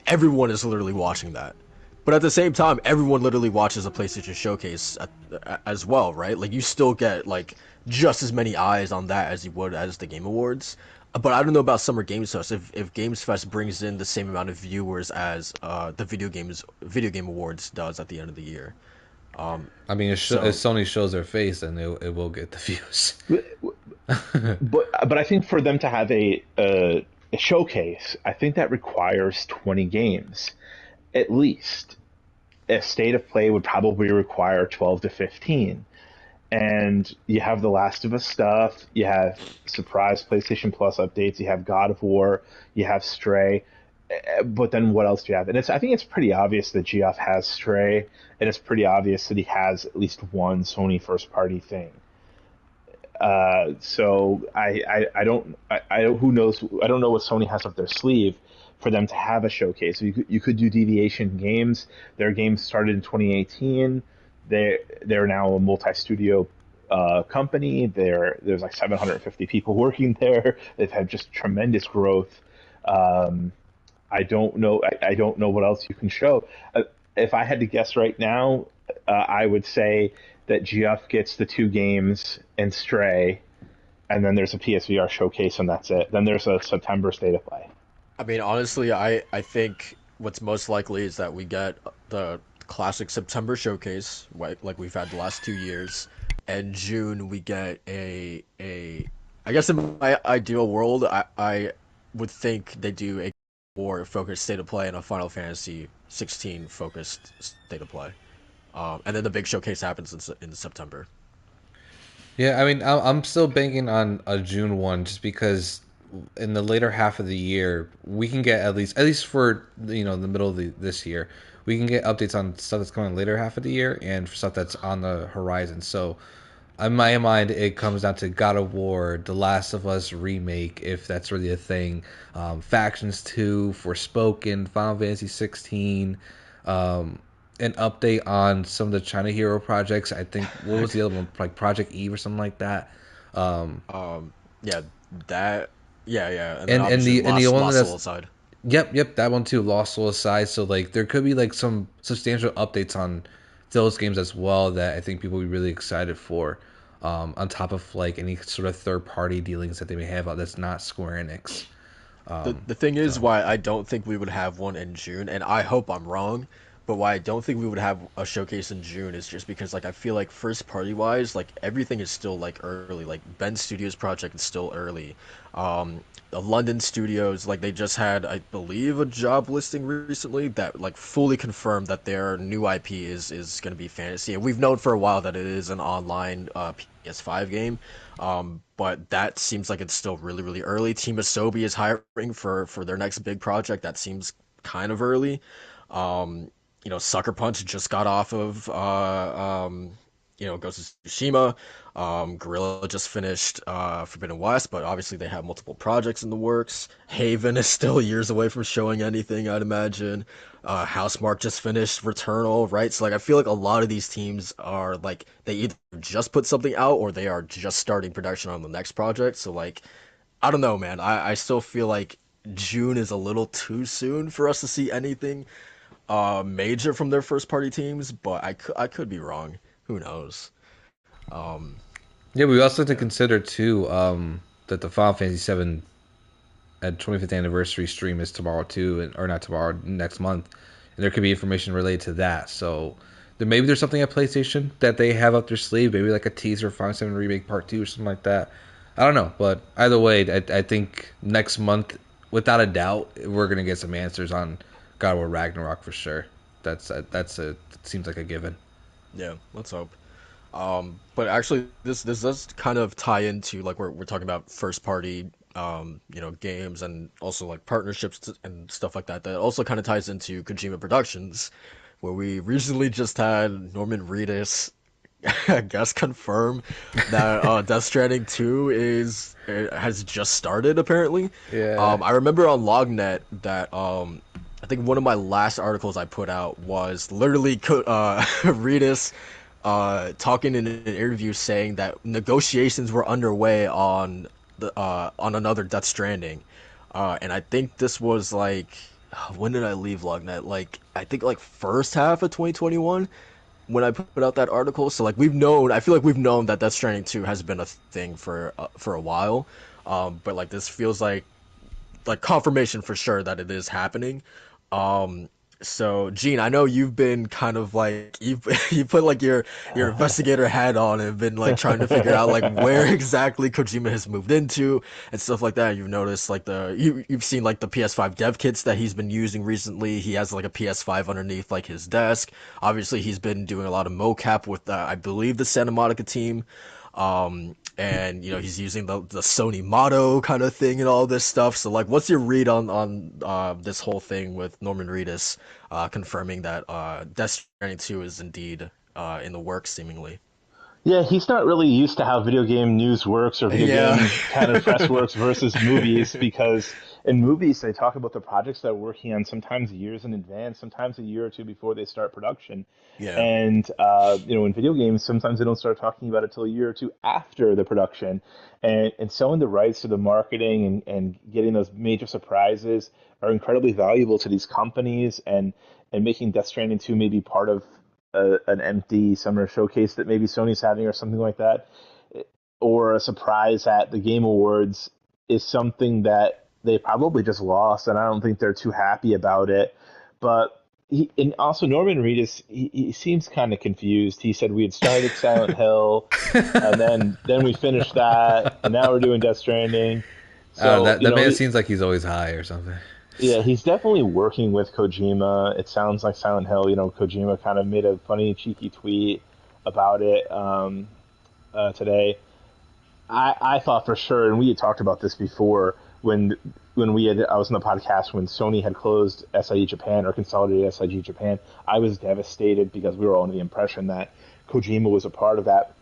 everyone is literally watching that. But at the same time, everyone literally watches a PlayStation Showcase as well, right? Like you still get like just as many eyes on that as you would as the Game Awards. But I don't know about Summer Games Fest. If Games Fest brings in the same amount of viewers as the Video Game Awards does at the end of the year. Um, I mean, if so Sony shows their face, then it will get the views. But I think for them to have a showcase, I think that requires 20 games at least. A state of play would probably require 12 to 15. And you have the Last of Us stuff, you have surprise PlayStation Plus updates, you have God of War, you have Stray, but then what else do you have? And I think it's pretty obvious that Geoff has Stray, and it's pretty obvious that he has at least one Sony first party thing. So who knows? I don't know what Sony has up their sleeve for them to have a showcase. So you could do Deviation Games. Their games started in 2018. They're now a multi-studio company. There's like 750 people working there. They've had just tremendous growth. Um, I don't know. I don't know what else you can show. If I had to guess right now, I would say that Geoff gets the two games and Stray, and then there's a PSVR showcase, and that's it. Then there's a September state of play. I mean, honestly, I think what's most likely is that we get the classic September showcase, like we've had the last 2 years, and June we get a. I guess in my ideal world, I would think they do a war focused state of play and a Final Fantasy 16 focused state of play, and then the big showcase happens in September. Yeah, I mean, I'm still banking on a June one, just because in the later half of the year we can get at least for the middle of this year we can get updates on stuff that's coming later half of the year and for stuff that's on the horizon. So in my mind, it comes down to God of War, The Last of Us remake, if that's really a thing, Factions 2, Forspoken, Final Fantasy 16, an update on some of the China Hero projects. I think what was the other one, like Project Eve or something like that. Um, Yeah, that. Yeah, and then and obviously the one Lost that's Soul aside. yep, that one too. Lost Soul aside, so like there could be like some substantial updates on those games as well that I think people will be really excited for. on top of like any sort of third party dealings that they may have that's not Square Enix. The thing is So why I don't think we would have one in June, and I hope I'm wrong, but why I don't think we would have a showcase in June is just because like I feel like first party wise, like everything is still like early. Like Ben Studios project is still early. The London studios, like they just had, I believe, a job listing recently that like fully confirmed that their new IP is going to be fantasy. And we've known for a while that it is an online PS5 game. But that seems like it's still really, really early. Team Asobi is hiring for their next big project. That seems kind of early. Sucker Punch just got off of Ghost of Tsushima. Guerrilla just finished Forbidden West, but obviously they have multiple projects in the works. Haven is still years away from showing anything, I'd imagine. Housemarque just finished Returnal, right? So like I feel like a lot of these teams are like they either just put something out or they are just starting production on the next project. So like I don't know, man. I still feel like June is a little too soon for us to see anything major from their first party teams, but I could be wrong. Who knows? Um, yeah, we also have to yeah. consider too that the Final Fantasy VII at 25th anniversary stream is tomorrow too, or not tomorrow, next month, and there could be information related to that. So maybe there's something at PlayStation that they have up their sleeve, maybe like a teaser, Final 7 Remake Part 2 or something like that. I don't know, but either way, I think next month, without a doubt, we're gonna get some answers on God of War Ragnarok for sure. It seems like a given. Yeah, let's hope. But actually, this does kind of tie into like we're talking about first party, games and also like partnerships and stuff like that. That also kind of ties into Kojima Productions, where we recently just had Norman Reedus, I guess, confirm that Death Stranding 2 has just started apparently. Yeah. I remember on Lognet that I think one of my last articles I put out was literally Reedus talking in an interview saying that negotiations were underway on another Death Stranding, and I think this was like when did I leave Lognet? Like I think like first half of 2021 when I put out that article. So like I feel like we've known that Death Stranding 2 has been a thing for a while, but like this feels like confirmation for sure that it is happening. Um, so Gene, I know you've been kind of like you put like your investigator hat on and been like trying to figure out like where exactly Kojima has moved into and stuff like that. You've noticed like you've seen like the PS5 dev kits that he's been using recently. He has like a PS5 underneath like his desk. Obviously, he's been doing a lot of mocap with I believe the Santa Monica team. And he's using the Sony motto kind of thing and all this stuff. So like, what's your read on this whole thing with Norman Reedus confirming that Death Stranding 2 is indeed in the works seemingly? Yeah, he's not really used to how video game news works or video Yeah. game kind of press works versus movies because in movies they talk about the projects they're working on sometimes years in advance, sometimes a year or two before they start production. Yeah. And in video games, sometimes they don't start talking about it till a year or two after the production. And selling the rights to the marketing and getting those major surprises are incredibly valuable to these companies and making Death Stranding 2 maybe part of an empty summer showcase that maybe Sony's having or something like that, or a surprise at the Game Awards is something that they probably just lost, and I don't think they're too happy about it. But and also Norman Reedus, he seems kind of confused. He said we had started Silent Hill, and then we finished that, and now we're doing Death Stranding. So That man seems like he's always high or something. yeah, he's definitely working with Kojima. It sounds like Silent Hill. Kojima kind of made a funny, cheeky tweet about it today. I thought for sure, and we had talked about this before when I was on the podcast when Sony had closed SIE Japan or consolidated SIG Japan. I was devastated because we were all under the impression that Kojima was a part of that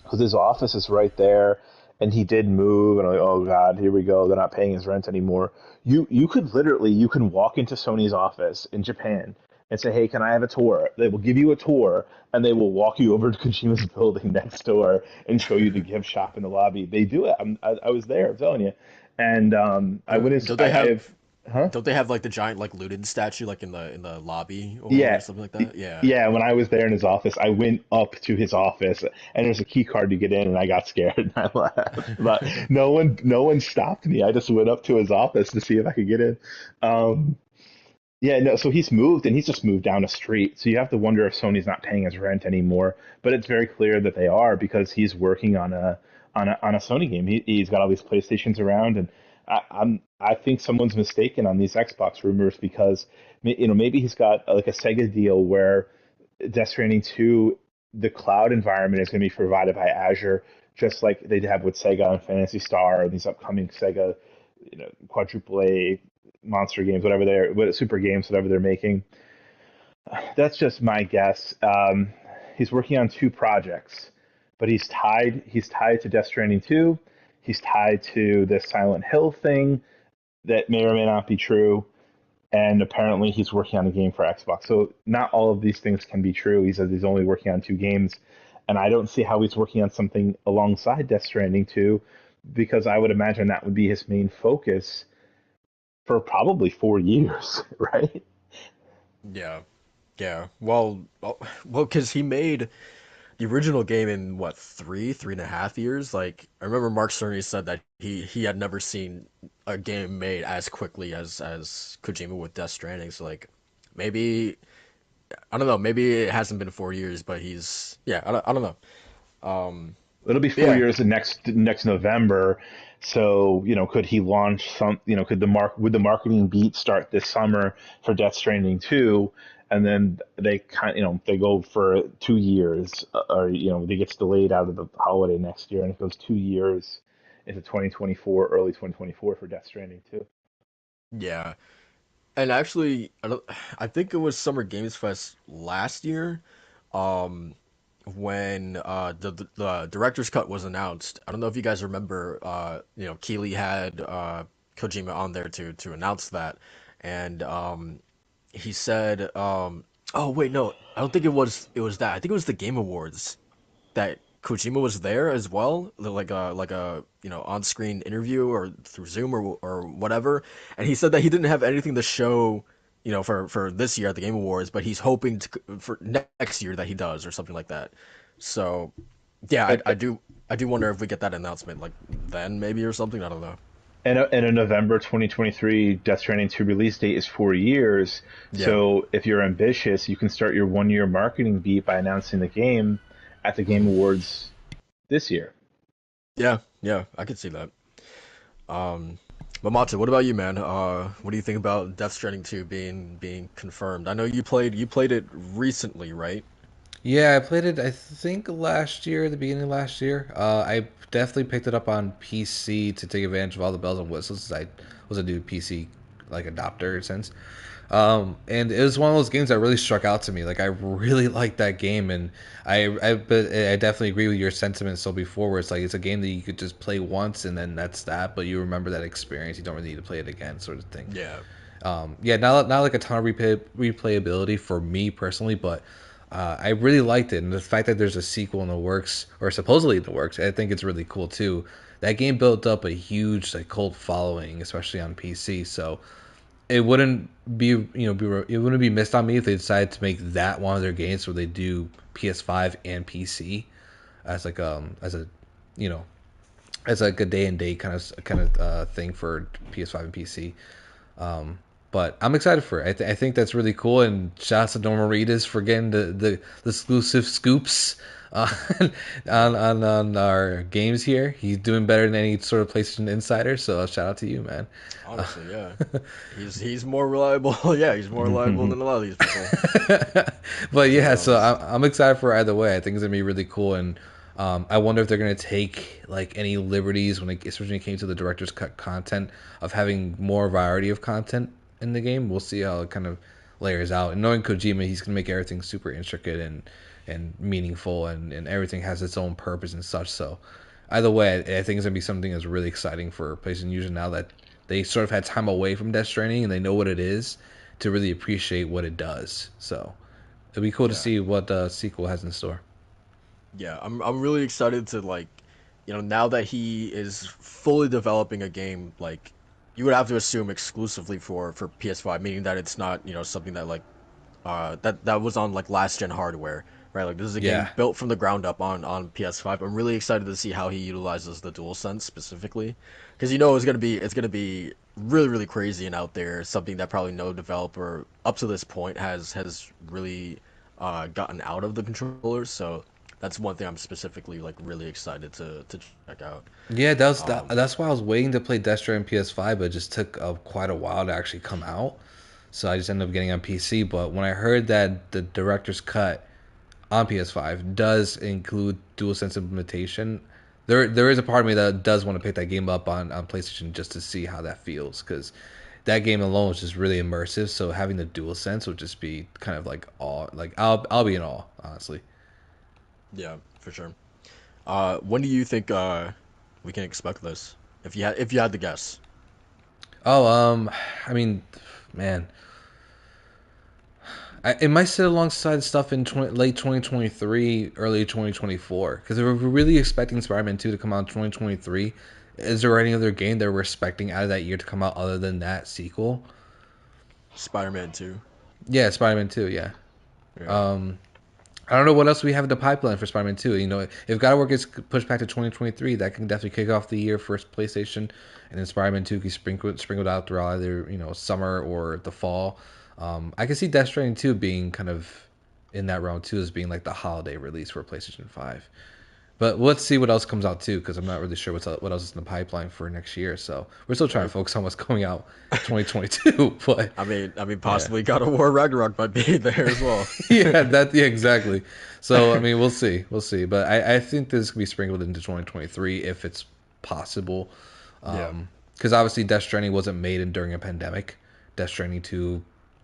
because his office is right there, and he did move, and I'm like, oh god, here we go. They're not paying his rent anymore. You can walk into Sony's office in Japan and say, hey, can I have a tour? They will give you a tour, and they will walk you over to Kojima's building next door and show you the gift shop in the lobby. They do it. I was there, I'm telling you. And I Do, went in. do they have? Huh? don't they have like the giant like looted statue like in the lobby or Yeah, something like that? Yeah. yeah. When I was there in his office, I went up to his office, and there's a key card to get in, and I got scared and I left. But no one stopped me. I just went up to his office to see if I could get in. Um, yeah, no. So he's moved, and he's just moved down the street. So you have to wonder if Sony's not paying his rent anymore. But it's very clear that they are because he's working on a Sony game. He's got all these PlayStations around, and I think someone's mistaken on these Xbox rumors because maybe he's got like a Sega deal where Death Stranding 2, the cloud environment is going to be provided by Azure, just like they have with Sega and Phantasy Star or these upcoming Sega, quadruple A monster games, super games, whatever they're making. That's just my guess. He's working on two projects, but he's tied. He's tied to Death Stranding 2. He's tied to this Silent Hill thing that may or may not be true. And apparently he's working on a game for Xbox. So not all of these things can be true. He says he's only working on two games. And I don't see how he's working on something alongside Death Stranding 2, because I would imagine that would be his main focus for probably 4 years, right? Yeah. Yeah. Well, because he made the original game in what, 3.5 years. Like I remember Mark Cerny said that he had never seen a game made as quickly as Kojima with Death Stranding. So like maybe I don't know. Maybe it hasn't been 4 years, but he's yeah. I don't know. It'll be four Yeah. years in next November. So, could he launch could would the marketing beat start this summer for Death Stranding 2, and then they go for 2 years, or it gets delayed out of the holiday next year, and it goes 2 years into 2024, early 2024 for Death Stranding 2. Yeah. And actually, I think it was Summer Games Fest last year, um, when the director's cut was announced. I don't know if you guys remember. Keeley had Kojima on there to announce that, and he said, "Oh wait, no, I don't think it was that. I think it was the Game Awards that Kojima was there as well, like a on-screen interview or through Zoom or whatever, and he said that he didn't have anything to show, for this year at the Game Awards, but he's hoping for next year that he does or something like that. So, yeah, I do wonder if we get that announcement like then maybe or something. I don't know. And a November 2023 Death Stranding 2 release date is 4 years. Yeah, So if you're ambitious, you can start your 1 year marketing beat by announcing the game at the Game Awards this year. yeah, yeah, I could see that. But Mata, what about you, man? What do you think about Death Stranding 2 being confirmed? I know you played it recently, right? Yeah, I played it, I think, last year, the beginning of last year. I definitely picked it up on PC to take advantage of all the bells and whistles, since I was a new PC like adopter since. And it was one of those games that really struck out to me. Like I really liked that game, and but I definitely agree with your sentiments. So before, where it's like it's a game that you could just play once and then that's that, but you remember that experience. You don't really need to play it again, sort of thing. Yeah, Yeah, not like a ton of replayability for me personally, but I really liked it, and the fact that there's a sequel in the works, or supposedly in the works, I think it's really cool too. That game built up a huge like cult following, especially on PC. So it wouldn't it wouldn't be missed on me if they decided to make that one of their games where they do PS5 and PC as like as a you know as like a day and day kind of thing for PS5 and PC. Um, but I'm excited for it. I think that's really cool. And shouts to Norman Reedus for getting the exclusive scoops uh, on our games here. He's doing better than any sort of PlayStation Insider. So shout out to you, man. honestly, yeah. He's more reliable. Yeah, he's more reliable than a lot of these people, But to be yeah, so honest. I'm excited for either way. I think it's gonna be really cool, and I wonder if they're gonna take like any liberties especially when it came to the director's cut content of having more variety of content in the game. We'll see how it kind of layers out. And knowing Kojima, he's gonna make everything super intricate and meaningful, and everything has its own purpose and such. So either way, I think it's gonna be something that's really exciting for PlayStation users now that they sort of had time away from Death Stranding and they know what it is to really appreciate what it does. So it'll be cool to Yeah, see what the sequel has in store. yeah. I'm really excited to like, now that he is fully developing a game like, you would have to assume exclusively for PS5, meaning that it's not, something that like that was on like last gen hardware, right? Like this is a game Yeah. built from the ground up on PS5. I'm really excited to see how he utilizes the DualSense specifically, because it's gonna be really really crazy and out there. Something that probably no developer up to this point has really gotten out of the controllers. So that's one thing I'm specifically like really excited to check out. Yeah, Um, that's why I was waiting to play Death Stranding PS5, but it just took quite a while to actually come out. So I just ended up getting on PC. But when I heard that the director's cut on PS5 does include DualSense implementation, there is a part of me that does want to pick that game up on PlayStation just to see how that feels, because that game alone is just really immersive. So having the DualSense would just be kind of like awe. Like I'll be in awe, honestly. yeah, for sure. When do you think we can expect this? If you had to guess. Oh, I mean, man, it might sit alongside stuff in late 2023, early 2024. Because if we're really expecting Spider-Man 2 to come out in 2023, is there any other game that we're expecting out of that year to come out other than that sequel? Spider-Man 2. Yeah, Spider-Man 2, yeah. Yeah. Um, I don't know what else we have in the pipeline for Spider-Man 2. If God of War gets pushed back to 2023, that can definitely kick off the year for PlayStation, and then Spider-Man 2 can sprinkled out throughout either summer or the fall. I can see Death Stranding 2 being kind of in that round too, as being like the holiday release for PlayStation 5. But let's see what else comes out too, because I'm not really sure what else is in the pipeline for next year. So we're still trying to Right. focus on what's coming out 2022. But I mean, yeah. possibly God of War Ragnarok might be there as well. Yeah, exactly. So I mean, we'll see. But I think this could be sprinkled into 2023 if it's possible. Yeah. Because obviously Death Stranding wasn't made during a pandemic. Death Stranding 2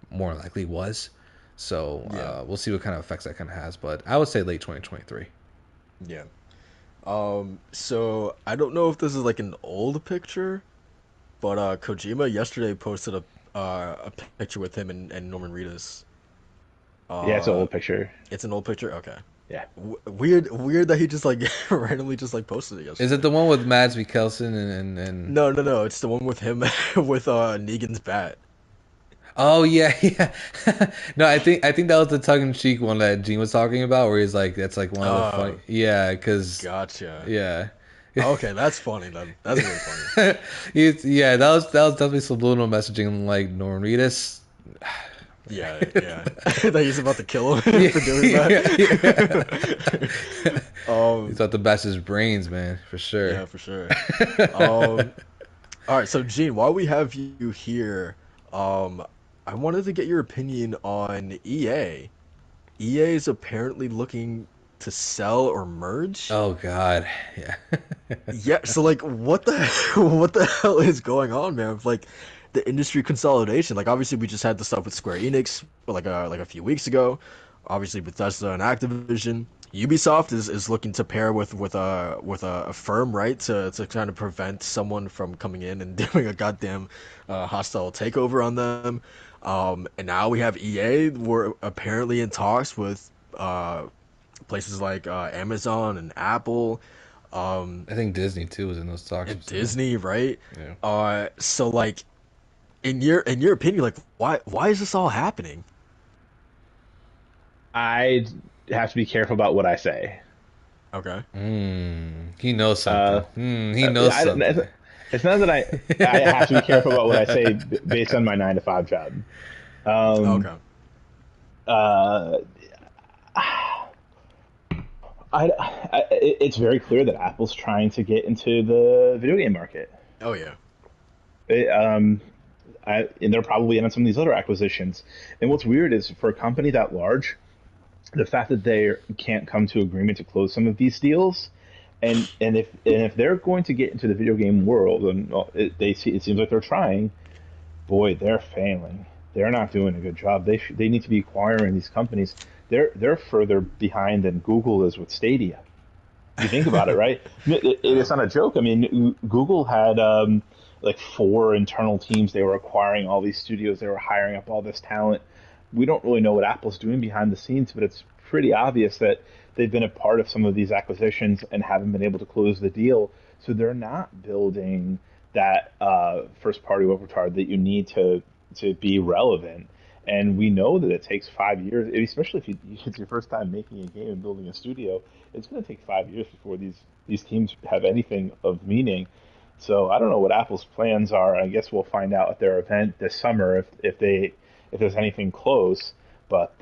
more likely was. So Yeah. we'll see what kind of effects that kind of has. But I would say late 2023. Yeah. So I don't know if this is like an old picture, but Kojima yesterday posted a picture with him and Norman Reedus. Yeah, it's an Uh, old picture. it's an old picture. Okay. Yeah. Weird that he just like randomly just like posted it Is it yesterday. the one with Mads Mikkelsen and No, no, no. It's the one with him with Negan's bat. Oh yeah, yeah. No, I think that was the tongue in cheek one that Gene was talking about, where he's like, that's like one of the funny. Oh, Yeah, because gotcha. yeah. Okay, that's funny then. That's really funny. Yeah, that was definitely subliminal messaging, like Norman Reedus. Yeah, yeah. That he's about to kill him Yeah, for doing that. yeah. Um, He's about to bash his brains, man, for sure. yeah, for sure. Um, all right, so Gene, while we have you here, um, I wanted to get your opinion on EA. EA is apparently looking to sell or merge. Oh God, yeah. Yeah, so like, what the what the hell is going on, man? With, like the industry consolidation. Like, obviously, we just had the stuff with Square Enix, like a few weeks ago. Obviously, Bethesda and Activision. Ubisoft is looking to pair with a firm, right, to kind of prevent someone from coming in and doing a goddamn hostile takeover on them. And now we have EA. We're apparently in talks with places like Amazon and Apple. Um, I think Disney too was in those talks. and Disney, right? Yeah. So like in your opinion, like why is this all happening? I have to be careful about what I say. Okay. He knows Uh, something. He knows something. it's not that I have to be careful about what I say based on my 9 to 5 job. Um, Okay. uh, it's very clear that Apple's trying to get into the video game market. Oh yeah. It, and they're probably in on some of these other acquisitions. And what's weird is for a company that large, the fact that they can't come to agreement to close some of these deals, and if they're going to get into the video game world, and well, it seems like they're trying, boy, they're failing. They're not doing a good job. They need to be acquiring these companies. They're further behind than Google is with Stadia. You think about it, right? Yeah. It's not a joke. I mean, Google had like 4 internal teams. They were acquiring all these studios. They were hiring up all this talent. We don't really know what Apple's doing behind the scenes, but it's pretty obvious that they've been a part of some of these acquisitions and haven't been able to close the deal. So they're not building that first party work hard that you need to be relevant. And we know that it takes 5 years, especially if it's your first time making a game and building a studio. It's going to take 5 years before these teams have anything of meaning. So I don't know what Apple's plans are. I guess we'll find out at their event this summer if there's anything close. But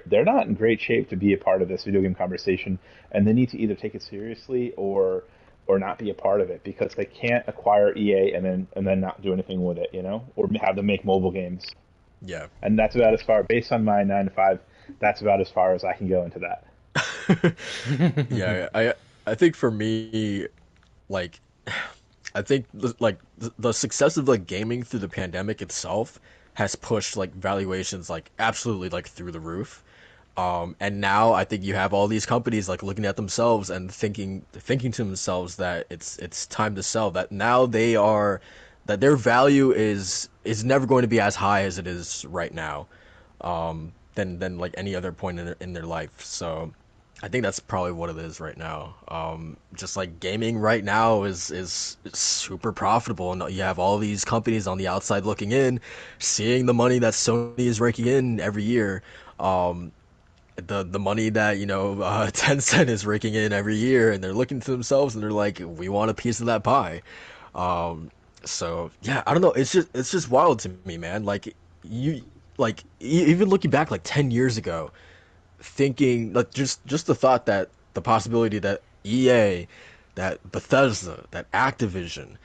they're not in great shape to be a part of this video game conversation, and they need to either take it seriously or not be a part of it, because they can't acquire EA and then not do anything with it, or have them make mobile games. Yeah. And that's about as far, based on my 9 to 5, that's about as far as I can go into that. Yeah, I think for me, like, I think the success of like gaming through the pandemic itself has pushed like valuations like absolutely like through the roof. And now I think you have all these companies like looking at themselves and thinking to themselves that it's time to sell. That now that their value is never going to be as high as it is right now, than like any other point in their life. So I think that's probably what it is right now. Just like gaming right now is super profitable, and you have all these companies on the outside looking in, seeing the money that Sony is raking in every year. The money that Tencent is raking in every year, and they're looking to themselves and they're like, we want a piece of that pie. So yeah, I don't know, it's just wild to me, man. Like even looking back like 10 years ago, thinking like just the thought that the possibility that EA, that Bethesda, that Activision,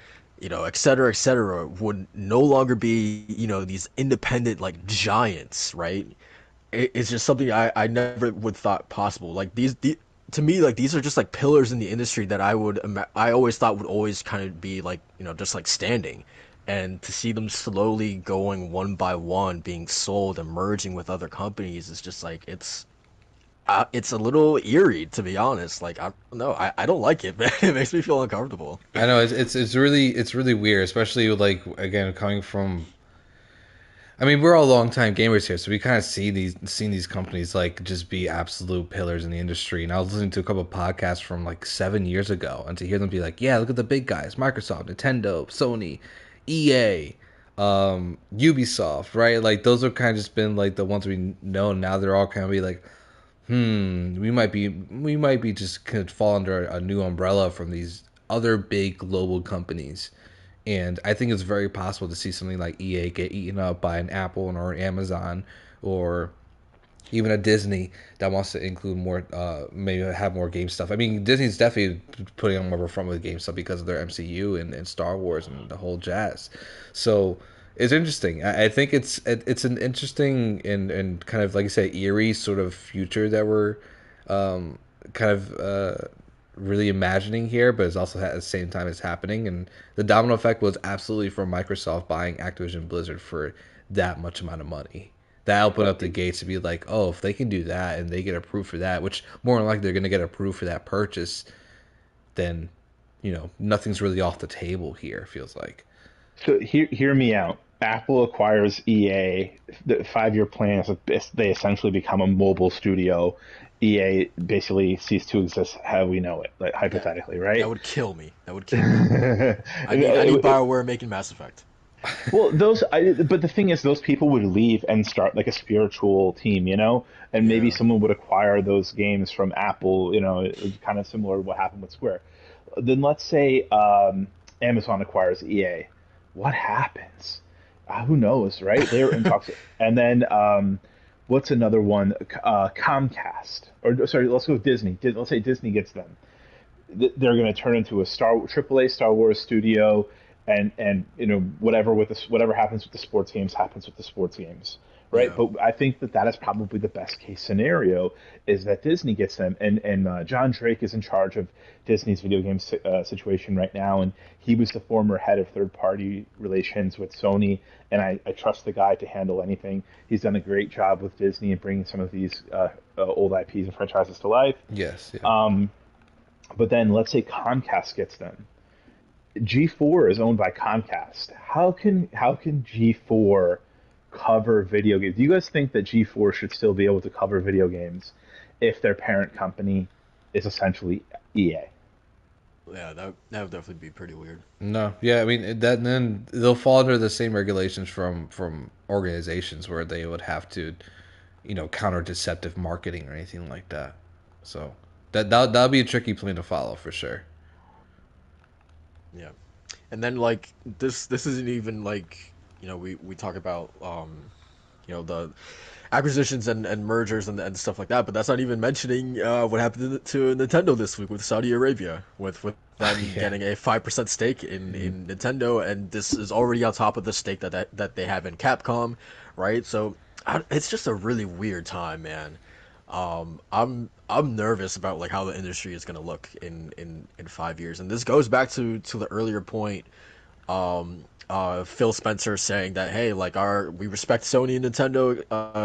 et cetera, would no longer be, these independent like giants, right? It's just something I never would thought possible. Like to me, like these are just like pillars in the industry that I always thought would always kind of be like, just like standing, and to see them slowly going one by one, being sold and merging with other companies is just like it's a little eerie, to be honest. Like, I don't know, I don't like it, man. It makes me feel uncomfortable. I know it's really weird, especially like, again, coming from. I mean, we're all longtime gamers here, so we kind of seen these companies like just be absolute pillars in the industry. And I was listening to a couple of podcasts from like 7 years ago, and to hear them be like, "Yeah, look at the big guys: Microsoft, Nintendo, Sony, EA, Ubisoft," right? Like those have kind of just been like the ones we know. Now they're all kind of be like, we might be just could fall under a new umbrella from these other big global companies. And I think it's very possible to see something like EA get eaten up by an Apple or an Amazon, or even a Disney that wants to include more, maybe have more game stuff. I mean, Disney's definitely putting on more of a front with game stuff because of their MCU and Star Wars and the whole jazz. So it's interesting. I think it's an interesting and kind of, like you say, eerie sort of future that we're kind of really imagining here, but it's also at the same time it's happening. And the domino effect was absolutely from Microsoft buying Activision Blizzard for that much amount of money. That opened up the gates to be like, oh, if they can do that and they get approved for that, which more than likely they're going to get approved for that purchase, then nothing's really off the table here, it feels like. So hear me out. Apple acquires EA. The 5-year plan is they essentially become a mobile studio. EA basically cease to exist how we know it, like hypothetically, right? That would kill me. I need BioWare making Mass Effect. Well, but the thing is, those people would leave and start like a spiritual team, and maybe someone would acquire those games from Apple, kind of similar to what happened with Square. Then let's say Amazon acquires EA. What happens? Who knows, right? They're in talks. And then what's another one? Comcast. Or sorry, let's go with Disney. Let's say Disney gets them. They're going to turn into a AAA Star Wars studio, and whatever happens with the sports games happens with the sports games, right? Yeah. But I think that is probably the best case scenario, is that Disney gets them, and John Drake is in charge of Disney's video game situation right now, and he was the former head of third-party relations with Sony, and I trust the guy to handle anything. He's done a great job with Disney in bringing some of these old IPs and franchises to life. Yes. Yeah. But then let's say Comcast gets them. G4 is owned by Comcast. How can G4 cover video games? Do you guys think that G4 should still be able to cover video games if their parent company is essentially EA? Yeah, that would definitely be pretty weird. No, yeah, I mean that. Then they'll fall under the same regulations from organizations where they would have to, counter deceptive marketing or anything like that. So that'll be a tricky plane to follow for sure. Yeah, and then like this isn't even like we talk about the acquisitions and mergers and stuff like that, but that's not even mentioning what happened to Nintendo this week with Saudi Arabia with them Yeah. getting a 5% stake in Nintendo, and this is already on top of the stake that they have in Capcom, right? So it's just a really weird time, man. I'm nervous about like how the industry is gonna look in 5 years, and this goes back to the earlier point. Phil Spencer saying that, hey, like we respect Sony and Nintendo,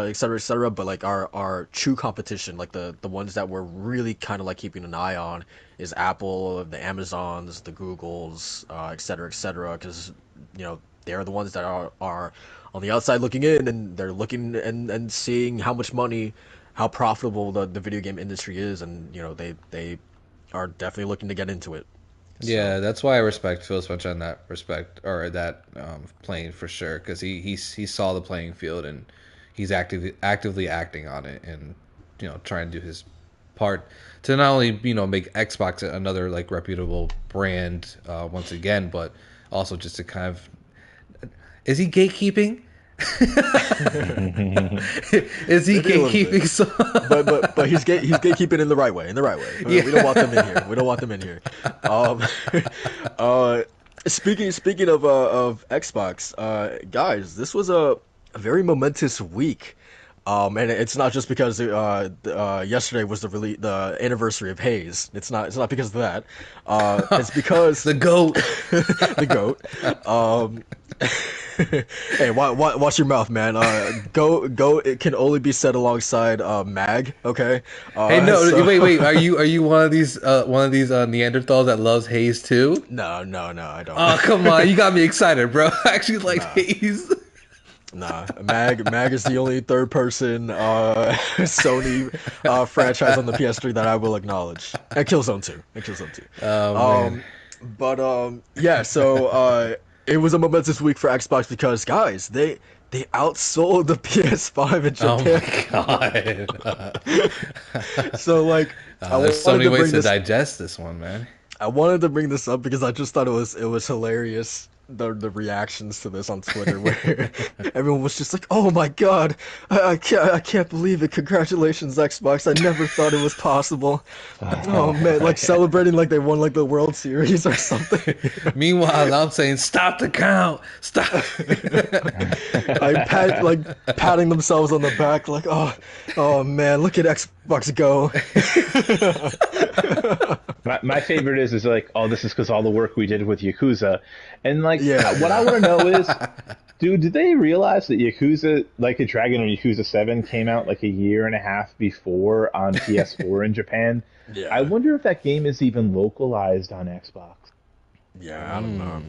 et cetera, but like our true competition, like the ones that we're really kind of like keeping an eye on, is Apple, the Amazons, the Googles, et cetera, because they're the ones that are on the outside looking in, and they're looking and seeing how much money, how profitable the video game industry is, and they are definitely looking to get into it. So Yeah, that's why I respect Phil Spencer on that respect or that playing for sure because he saw the playing field and he's actively acting on it and trying to do his part to not only make Xbox another like reputable brand once again, but also just to kind of is he gatekeeping? Is he maybe a little bit. gatekeeping? So But he's gatekeeping in the right way. In the right way. yeah. We don't want them in here. We don't want them in here. Um, uh, speaking of Xbox, guys, this was a very momentous week. And it's not just because yesterday was the anniversary of Hayes. It's not because of that. It's because The goat. the goat. Um, hey, watch your mouth, man. Go. It can only be said alongside Mag. Okay. Hey, no, So wait. Are you one of these Neanderthals that loves Hayes too? no, I don't. Oh, come on, you got me excited, bro. I actually like Nah, Hayes. nah. Mag is the only third person Sony franchise on the PS3 that I will acknowledge. And Killzone 2. And Killzone 2. Oh man. Um, but yeah. So it was a momentous week for Xbox because guys, they outsold the PS5 in Oh Japan. my god. So like, I There's so wanted many to ways bring to this. digest this one, man. I wanted to bring this up because I just thought it was hilarious, the reactions to this on Twitter where everyone was just like, "Oh my God, I can't believe it! Congratulations, Xbox! I never thought it was possible." Oh man, like celebrating like they won like the World Series or something. Meanwhile, I'm saying stop the count. Stop. Like patting themselves on the back, like, oh man, look at Xbox go. My favorite is like, oh, this is because all the work we did with Yakuza, and like, Yeah, what I yeah, want to know is, dude, did they realize that Yakuza, like a Dragon or Yakuza 7, came out like a year and a half before on PS4 in Japan? I yeah, wonder if that game is even localized on Xbox. yeah. I don't know.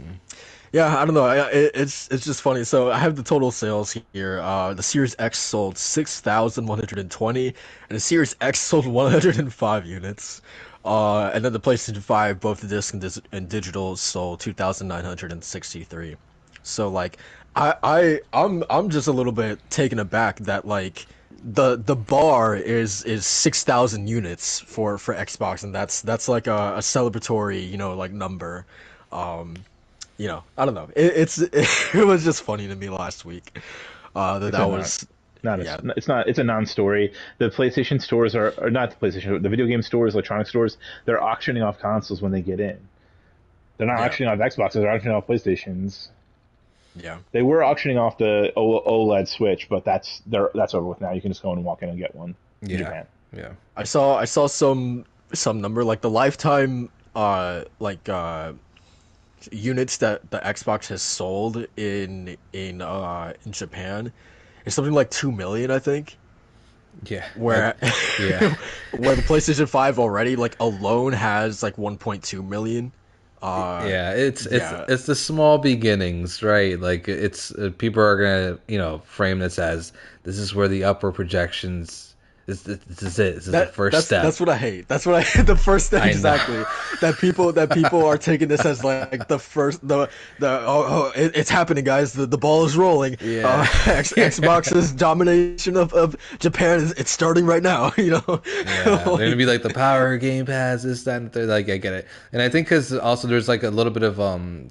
Yeah, I don't know. It's just funny. So I have the total sales here. The Series X sold 6,120, and the Series X sold 105 units. And then the PlayStation 5, both the disc and digital, sold 2,963. So like, I'm just a little bit taken aback that like the bar is 6,000 units for Xbox, and that's like a celebratory like number. Um, I don't know. It was just funny to me last week. That It's that a non, was not a, yeah, it's not, it's a non-story. The PlayStation stores are not the PlayStation, the video game stores, electronic stores. They're auctioning off consoles when they get in. They're not yeah, auctioning off Xboxes. They're auctioning off PlayStations. yeah, They were auctioning off the OLED Switch, but that's over with now. You can just go in and walk in and get one in Yeah. Japan. Yeah. I saw some number like the lifetime units that the Xbox has sold in Japan is something like 2 million, I think. Yeah. Where Yeah. where the PlayStation 5 already like alone has like 1.2 million. Yeah, it's Yeah, it's the small beginnings, right? Like it's people are gonna frame this as this is where the upper projections, This is it. This is the first step. That's what I hate. That's what I hate. The first step, exactly. That people are taking this as like the first it's happening, guys. The ball is rolling. Yeah. Xbox's domination of Japan it's starting right now. You know. Yeah, they're gonna be like the power Game Pass, this, that, and the third. Like, I get it, and I think because also there's like a little bit of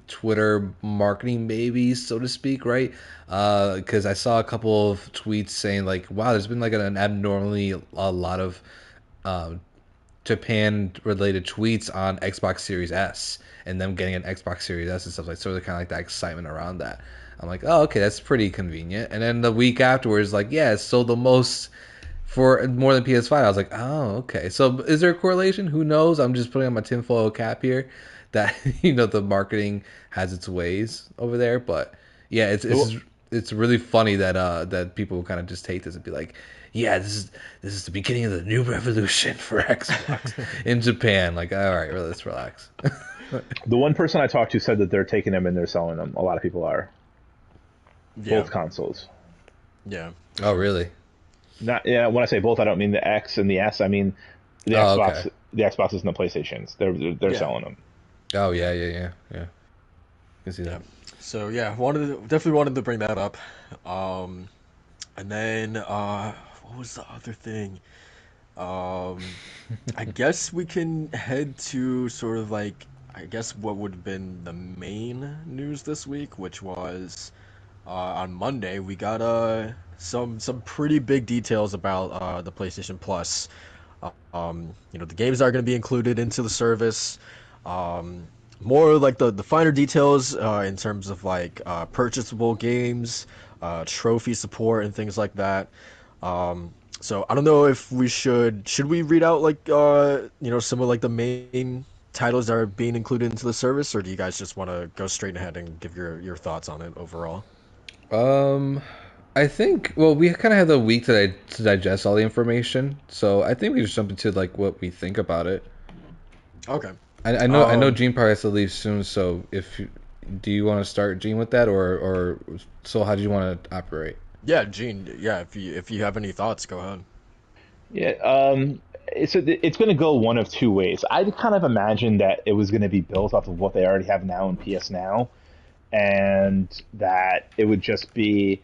Twitter marketing, maybe, so to speak, right? Because I saw a couple of tweets saying like, wow, there's been like an abnormally a lot of Japan related tweets on Xbox Series S and them getting an Xbox Series S and stuff like, so they're kind of like that excitement around that. I'm like, oh, okay, that's pretty convenient. And then the week afterwards, like, yeah, it's sold the most for more than PS5. I was like, oh, okay. So is there a correlation? Who knows? I'm just putting on my tinfoil cap here that, you know, the marketing has its ways over there. But yeah, it's really funny that that people kind of just hate this and be like, yeah, this is the beginning of the new revolution for Xbox in Japan. Like, all right, let's relax. The one person I talked to said that they're taking them and they're selling them. A lot of people are. Yeah. Both consoles. Yeah. Oh, really? Not, yeah. When I say both, I don't mean the X and the S. I mean the Xbox. Okay. The Xboxes and the PlayStations. They're selling them. Oh yeah. You can see that. So yeah, definitely wanted to bring that up. And then what was the other thing? I guess we can head to sort of like, I guess what would have been the main news this week, which was on Monday we got some pretty big details about the PlayStation Plus. You know, the games are going to be included into the service. More like the finer details in terms of like purchasable games, trophy support, and things like that. So I don't know if we should we read out like you know, some of like the main titles that are being included into the service, or do you guys just want to go straight ahead and give your thoughts on it overall? I think, well, we kind of have the week to digest all the information, so I think we just jump into like what we think about it. Okay. I know Gene probably has to leave soon, so do you want to start, Gene, with that, or so how do you want to operate? Yeah, Gene. Yeah, if you have any thoughts, go ahead. Yeah. It's going to go one of two ways. I kind of imagined that it was going to be built off of what they already have now in PS Now, and that it would just be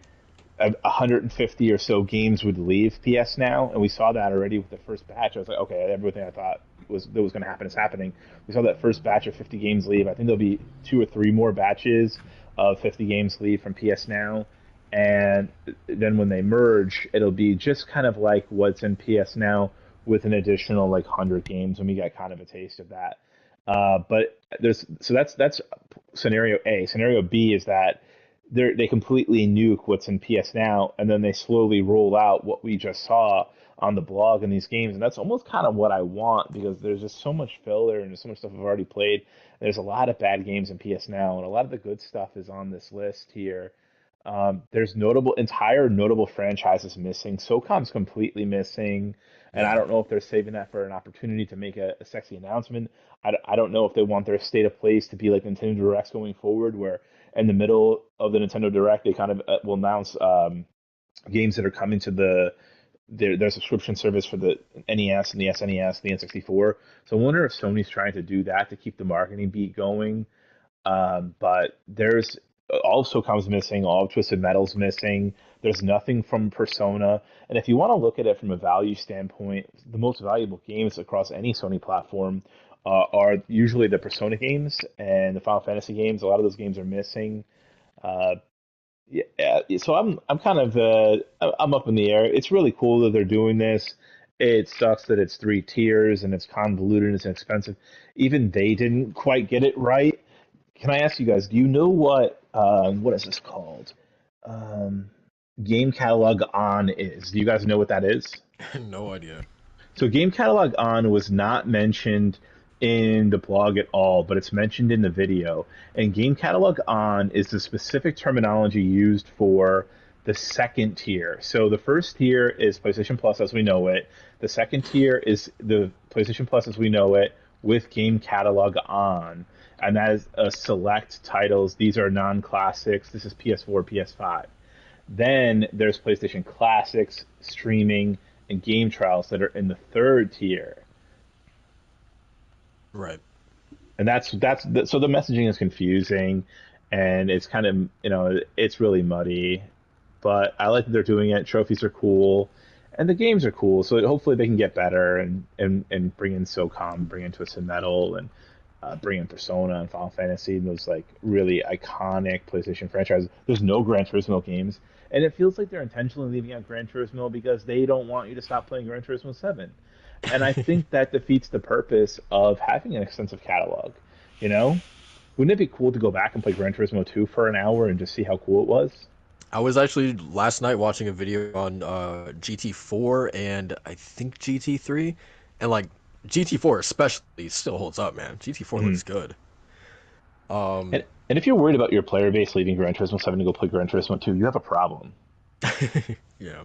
150 or so games would leave PS Now, and we saw that already with the first batch. I was like, okay, everything I thought was going to happen is happening. We saw that first batch of 50 games leave. I think there'll be 2 or 3 more batches of 50 games leave from PS Now, and then when they merge, it'll be just kind of like what's in PS Now with an additional like 100 games, and we got kind of a taste of that. But that's scenario A. Scenario B is that they completely nuke what's in PS Now, and then they slowly roll out what we just saw on the blog in these games, and that's almost kind of what I want, because there's just so much filler and there's so much stuff I've already played. There's a lot of bad games in PS Now, and a lot of the good stuff is on this list here. There's entire notable franchises missing. SOCOM's completely missing, and I don't know if they're saving that for an opportunity to make a sexy announcement. I don't know if they want their state of plays to be like Nintendo Directs going forward, where in the middle of the Nintendo Direct they kind of will announce games that are coming to their subscription service for the NES and the SNES, the N64. So I wonder if Sony's trying to do that to keep the marketing beat going. But there's also comes missing, all of Twisted Metal's missing. There's nothing from Persona. And if you want to look at it from a value standpoint, the most valuable games across any Sony platform are usually the Persona games and the Final Fantasy games. A lot of those games are missing. Yeah, so I'm kind of I'm up in the air. It's really cool that they're doing this. It sucks that it's 3 tiers and it's convoluted and it's expensive. Even they didn't quite get it right. Can I ask you guys, do you know what is this called? Game Catalog On is. Do you guys know what that is? No idea. So Game Catalog On was not mentioned in the blog at all, but it's mentioned in the video. And Game Catalog On is the specific terminology used for the second tier. So the first tier is PlayStation Plus as we know it. The second tier is the PlayStation Plus as we know it with Game Catalog On. And that is select titles. These are non-classics. This is PS4, PS5. Then there's PlayStation Classics, streaming, and game trials that are in the third tier. Right. And so the messaging is confusing, and it's kind of, it's really muddy. But I like that they're doing it. Trophies are cool, and the games are cool. So hopefully they can get better and bring in SOCOM, bring in Twisted Metal, and bring in Persona and Final Fantasy, and those like really iconic PlayStation franchises. There's no Gran Turismo games, and it feels like they're intentionally leaving out Gran Turismo because they don't want you to stop playing Gran Turismo 7. And I think that defeats the purpose of having an extensive catalog. You know, wouldn't it be cool to go back and play Gran Turismo 2 for an hour and just see how cool it was? I was actually last night watching a video on GT4 and I think GT3, and like GT4 especially still holds up, man. GT4 looks good. And if you're worried about your player base leaving Gran Turismo 7 to go play Gran Turismo 2, you have a problem. Yeah.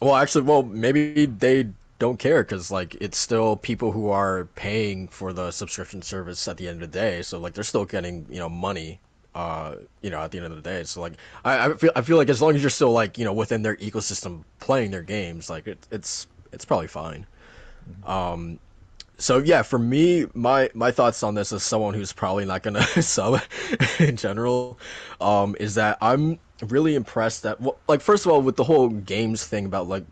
Well, actually, maybe they don't care because like it's still people who are paying for the subscription service at the end of the day. So like they're still getting money, at the end of the day. So like I feel like as long as you're still like within their ecosystem playing their games, like it's probably fine. So yeah, for me, my thoughts on this as someone who's probably not gonna sub in general, is that I'm really impressed that, well, like, first of all, with the whole games thing about like,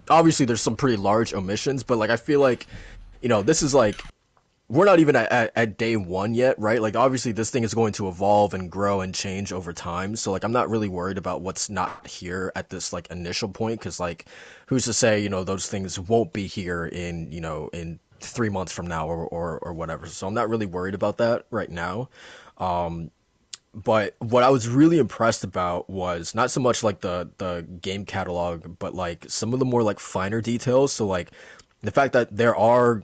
obviously there's some pretty large omissions, but like I feel like, this is like we're not even at day one yet, right? Like obviously this thing is going to evolve and grow and change over time. So like I'm not really worried about what's not here at this like initial point, because like who's to say those things won't be here in 3 months from now or whatever. So I'm not really worried about that right now. But what I was really impressed about was not so much like the game catalog, but like some of the more like finer details. So like the fact that there are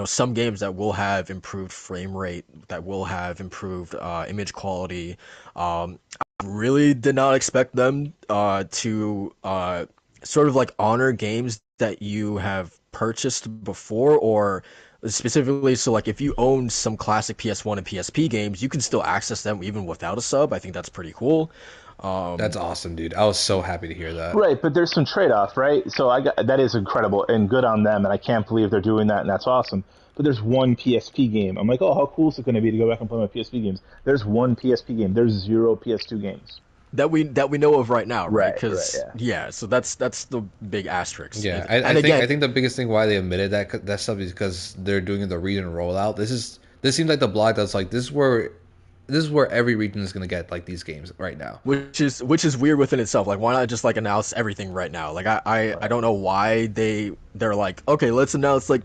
some games that will have improved frame rate, that will have improved image quality. I really did not expect them to sort of like honor games that you have purchased before, or specifically, so like if you own some classic PS1 and PSP games, you can still access them even without a sub. I think that's pretty cool. That's awesome, dude. I was so happy to hear that. Right, but there's some trade-off, right? So that is incredible and good on them, and I can't believe they're doing that, and that's awesome. But there's one PSP game. I'm like, oh, how cool is it going to be to go back and play my PSP games? There's one PSP game. There's 0 PS2 games that we know of right now, right? Because yeah, so that's the big asterisk. Yeah, I think the biggest thing why they omitted that stuff is because they're doing the region rollout. This seems like the block that's like this is where every region is going to get like these games right now, which is weird within itself. Like, why not just like announce everything right now? Like I don't know why they're like, okay, let's announce like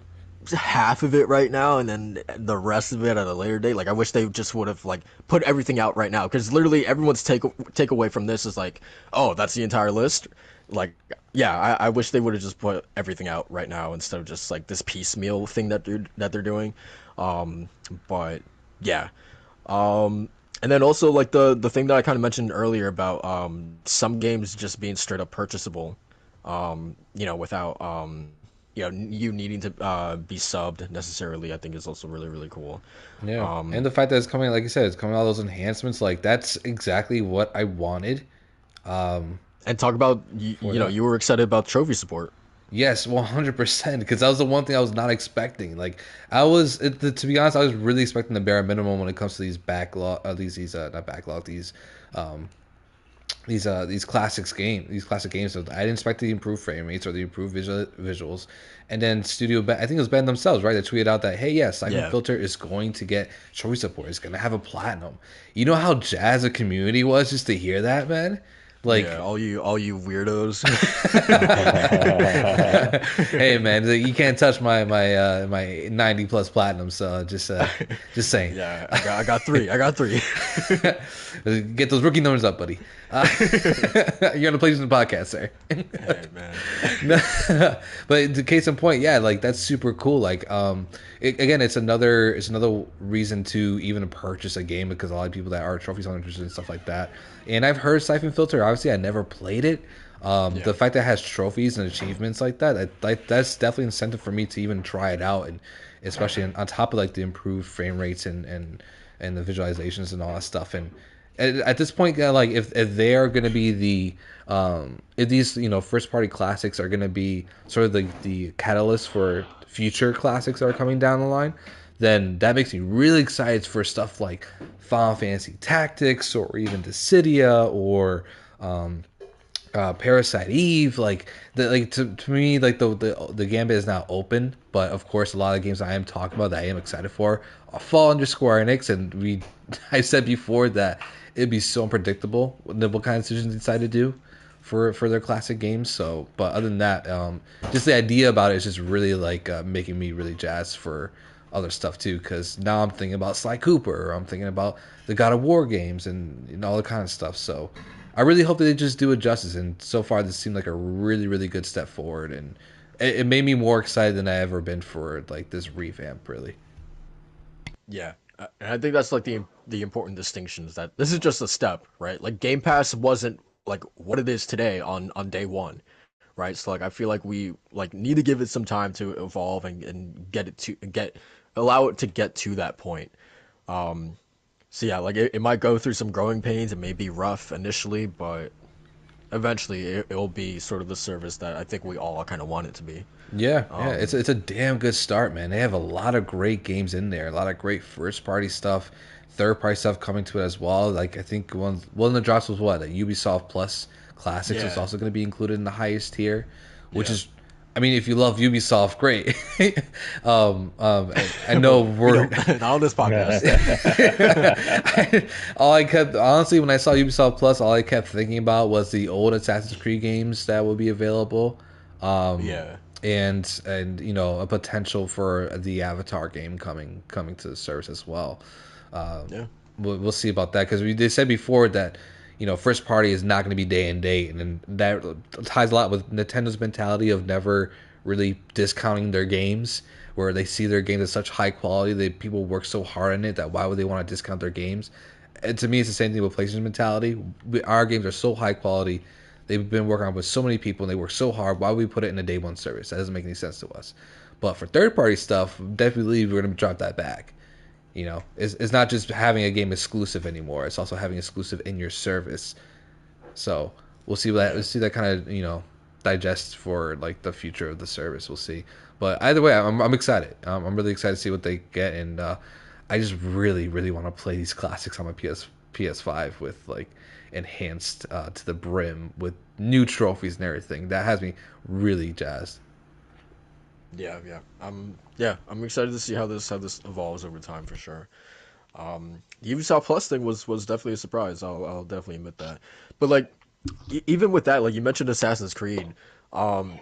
half of it right now and then the rest of it at a later date. Like I wish they just would have like put everything out right now, because literally everyone's takeaway from this is like, oh, that's the entire list. Like, yeah, I wish they would have just put everything out right now instead of just like this piecemeal thing that they're doing. But yeah. And then also like the thing that I kind of mentioned earlier about some games just being straight up purchasable, without you needing to be subbed necessarily, I think is also really, really cool. Yeah. And the fact that it's coming, like you said, it's coming all those enhancements, like that's exactly what I wanted. And talk about you were excited about trophy support. Yes, 100%. Because that was the one thing I was not expecting. Like, to be honest, I was really expecting the bare minimum when it comes to these these classic games. So I didn't expect the improved frame rates or the improved visuals. And then I think it was Ben themselves, right? That tweeted out that, hey, yes, Siphon Filter is going to get trophy support. It's going to have a platinum. You know how jazzed the community was just to hear that, man? Like, yeah, all you weirdos. Hey man, you can't touch my 90 plus platinum. So just saying. Yeah, I got three. Get those rookie numbers up, buddy. You're on the PlayStation podcast, sir. Hey man. But the case in point, yeah, like that's super cool. Like, again, it's another reason to even purchase a game, because a lot of people that are trophies hunters and stuff like that. And I've heard Siphon Filter. Obviously, I never played it. The fact that it has trophies and achievements like that, that's definitely incentive for me to even try it out, and especially on top of like the improved frame rates and the visualizations and all that stuff. And At this point, like if they are going to be the if these first party classics are going to be sort of the catalyst for future classics that are coming down the line, then that makes me really excited for stuff like Final Fantasy Tactics or even Dissidia or Parasite Eve. To me, like the gambit is now open, but of course a lot of games I am talking about that I am excited for fall under Square Enix, and I said before that it'd be so unpredictable what kind of decisions they decide to do for their classic games. So, but other than that, just the idea about it is just really like making me really jazzed for other stuff too. Because now I'm thinking about Sly Cooper, or I'm thinking about the God of War games, and all that kind of stuff. So, I really hope that they just do it justice. And so far, this seemed like a really, really good step forward, and it made me more excited than I ever been for like this revamp. Really. Yeah, and I think that's like the important distinction is that this is just a step, right? Like Game Pass wasn't like what it is today on day one, right? So like I feel like we like need to give it some time to evolve and get allow it to get to that point. Um, so yeah, like it might go through some growing pains. It may be rough initially, but eventually it'll be sort of the service that I think we all kind of want it to be. Yeah, yeah, Um, it's a damn good start, man. They have a lot of great games in there, a lot of great first party stuff, third party stuff coming to it as well. Like I think one of the drops was what, like Ubisoft Plus Classics is yeah, also going to be included in the highest tier, which yeah. is, I mean, if you love Ubisoft, great. I know Well, we we're don't not on this podcast. all I kept honestly when I saw Ubisoft Plus, all I kept thinking about was the old Assassin's Creed games that will be available. Um, Yeah, and a potential for the Avatar game coming to the service as well. Um, yeah, we'll see about that because they said before that first party is not going to be day and date, and then that ties a lot with Nintendo's mentality of never really discounting their games, where they see their games as such high quality, they people work so hard on it that why would they want to discount their games? And to me, it's the same thing with PlayStation's mentality. Our games are so high quality. They've been working on with so many people and they work so hard. Why would we put it in a day one service? That doesn't make any sense to us. But for third party stuff, definitely we're going to drop that back. It's not just having a game exclusive anymore. It's also having exclusive in your service. So we'll see that. yeah. We'll see that kind of digest for like the future of the service. We'll see. But either way, I'm excited. I'm really excited to see what they get, and I just really really want to play these classics on my PS5 with like enhanced to the brim with new trophies and everything. That has me really jazzed. I'm excited to see how this evolves over time for sure. The Ubisoft Plus thing was definitely a surprise. I'll definitely admit that. But like even with that, like you mentioned Assassin's Creed, um,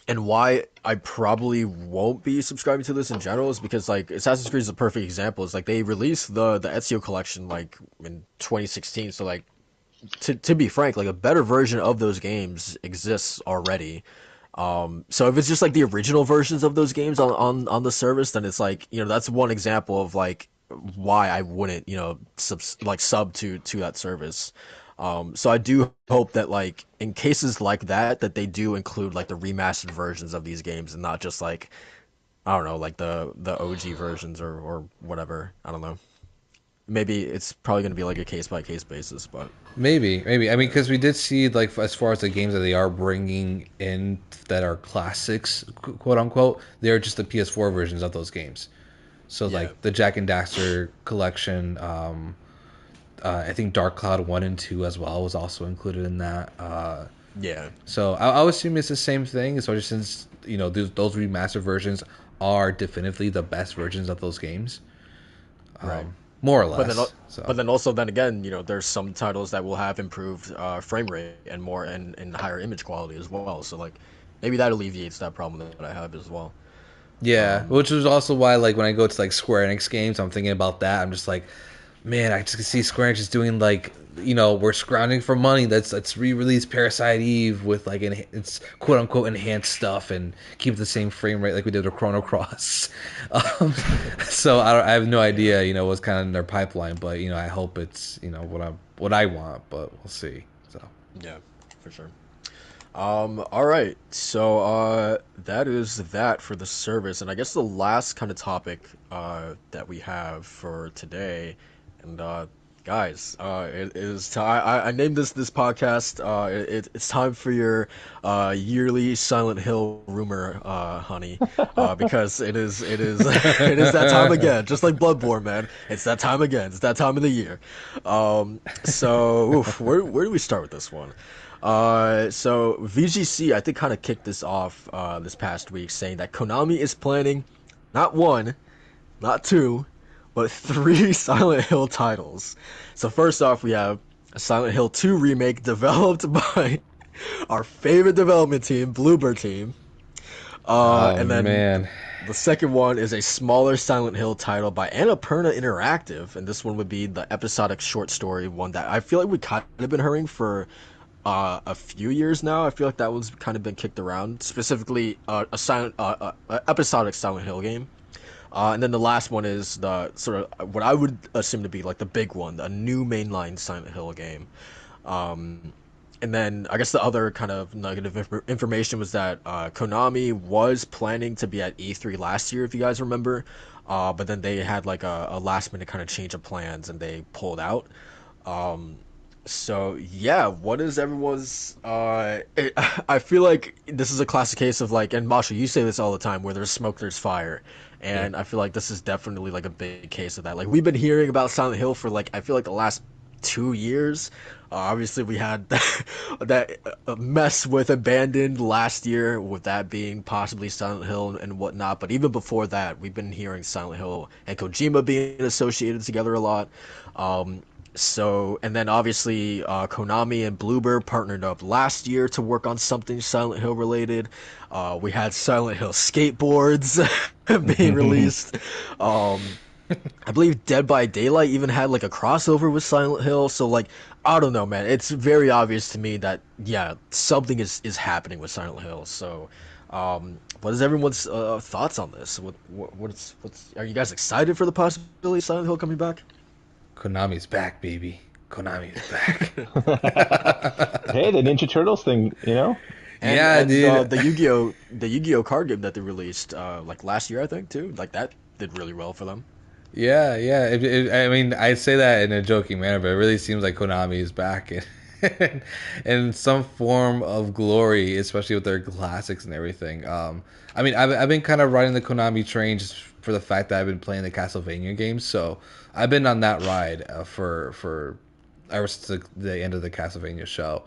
and why I probably won't be subscribing to this in general is because like Assassin's Creed is a perfect example. It's like they released the Ezio collection like in 2016, so like to be frank, like a better version of those games exists already. So if it's just like the original versions of those games on the service, then it's like, that's one example of like why I wouldn't, sub to that service. So I do hope that like in cases like that they do include like the remastered versions of these games and not just like I don't know, like the OG versions or whatever. I don't know. Maybe it's probably going to be like a case by case basis, but Maybe. I mean, because we did see like as far as the games that they are bringing in that are classics, quote unquote, they're just the PS4 versions of those games. So yeah. like the Jack and Daxter collection, I think Dark Cloud 1 and 2 as well was also included in that. Yeah. So I would assume it's the same thing, especially since those remastered versions are definitively the best versions of those games, Right. more or But then, less. So also then again, there's some titles that will have improved frame rate and more and higher image quality as well. So like, maybe that alleviates that problem that I have as well. yeah, Um, which is also why like when I go to like Square Enix games, I'm thinking about that. I'm just like, man, I just see Square Enix is doing like we're scrounging for money. Let's re-release Parasite Eve with like it's quote unquote enhanced stuff and keep the same frame rate like we did with Chrono Cross. Um, so I have no idea what's kind of in their pipeline, but I hope it's what I want, but we'll see. So yeah, for sure. All right. So that is that for the service, and I guess the last kind of topic that we have for today, and Guys, it is time. I named this podcast. It's time for your yearly Silent Hill rumor, honey, because it is it is that time again. Just like Bloodborne, man. It's that time again. It's that time of the year. So oof, where do we start with this one? So VGC I think kind of kicked this off this past week, saying that Konami is planning not one, not two, but three Silent Hill titles. So first off, we have a Silent Hill 2 remake developed by our favorite development team, Bloober Team. And then Man. the second one is a smaller Silent Hill title by Annapurna Interactive, and this one would be the episodic short story one that I feel like we kind of been hurrying for a few years now. I feel like that one's kind of been kicked around, specifically a episodic Silent Hill game. And then the last one is the sort of what I would assume to be like the big one, a new mainline Silent Hill game. And then I guess the other kind of negative information was that Konami was planning to be at E3 last year, if you guys remember. But then they had like a last minute kind of change of plans and they pulled out. So yeah, what is everyone's? I feel like this is a classic case of like, and Masha, you say this all the time, where there's smoke, there's fire, and I feel like this is definitely like a big case of that. Like we've been hearing about Silent Hill for like I feel like the last 2 years. Obviously, we had that mess with Abandoned last year, with that being possibly Silent Hill and whatnot. But even before that, we've been hearing Silent Hill and Kojima being associated together a lot. So, and then obviously Konami and Bloober partnered up last year to work on something Silent Hill related. We had Silent Hill skateboards being released. I believe Dead by Daylight even had like a crossover with Silent Hill. So like, I don't know, man. It's very obvious to me that yeah, something is happening with Silent Hill. So, what is everyone's thoughts on this? What's are you guys excited for the possibility of Silent Hill coming back? Konami's back, baby. Konami's back. Hey, the Ninja Turtles thing, you know? And, dude. The Yu-Gi-Oh card game that they released like last year, I think too. Like that did really well for them. Yeah. I mean, I say that in a joking manner, but it really seems like Konami is back in some form of glory, especially with their classics and everything. I mean, I've been kind of riding the Konami train just for the fact that I've been playing the Castlevania games, so I've been on that ride for ever since the end of the Castlevania show.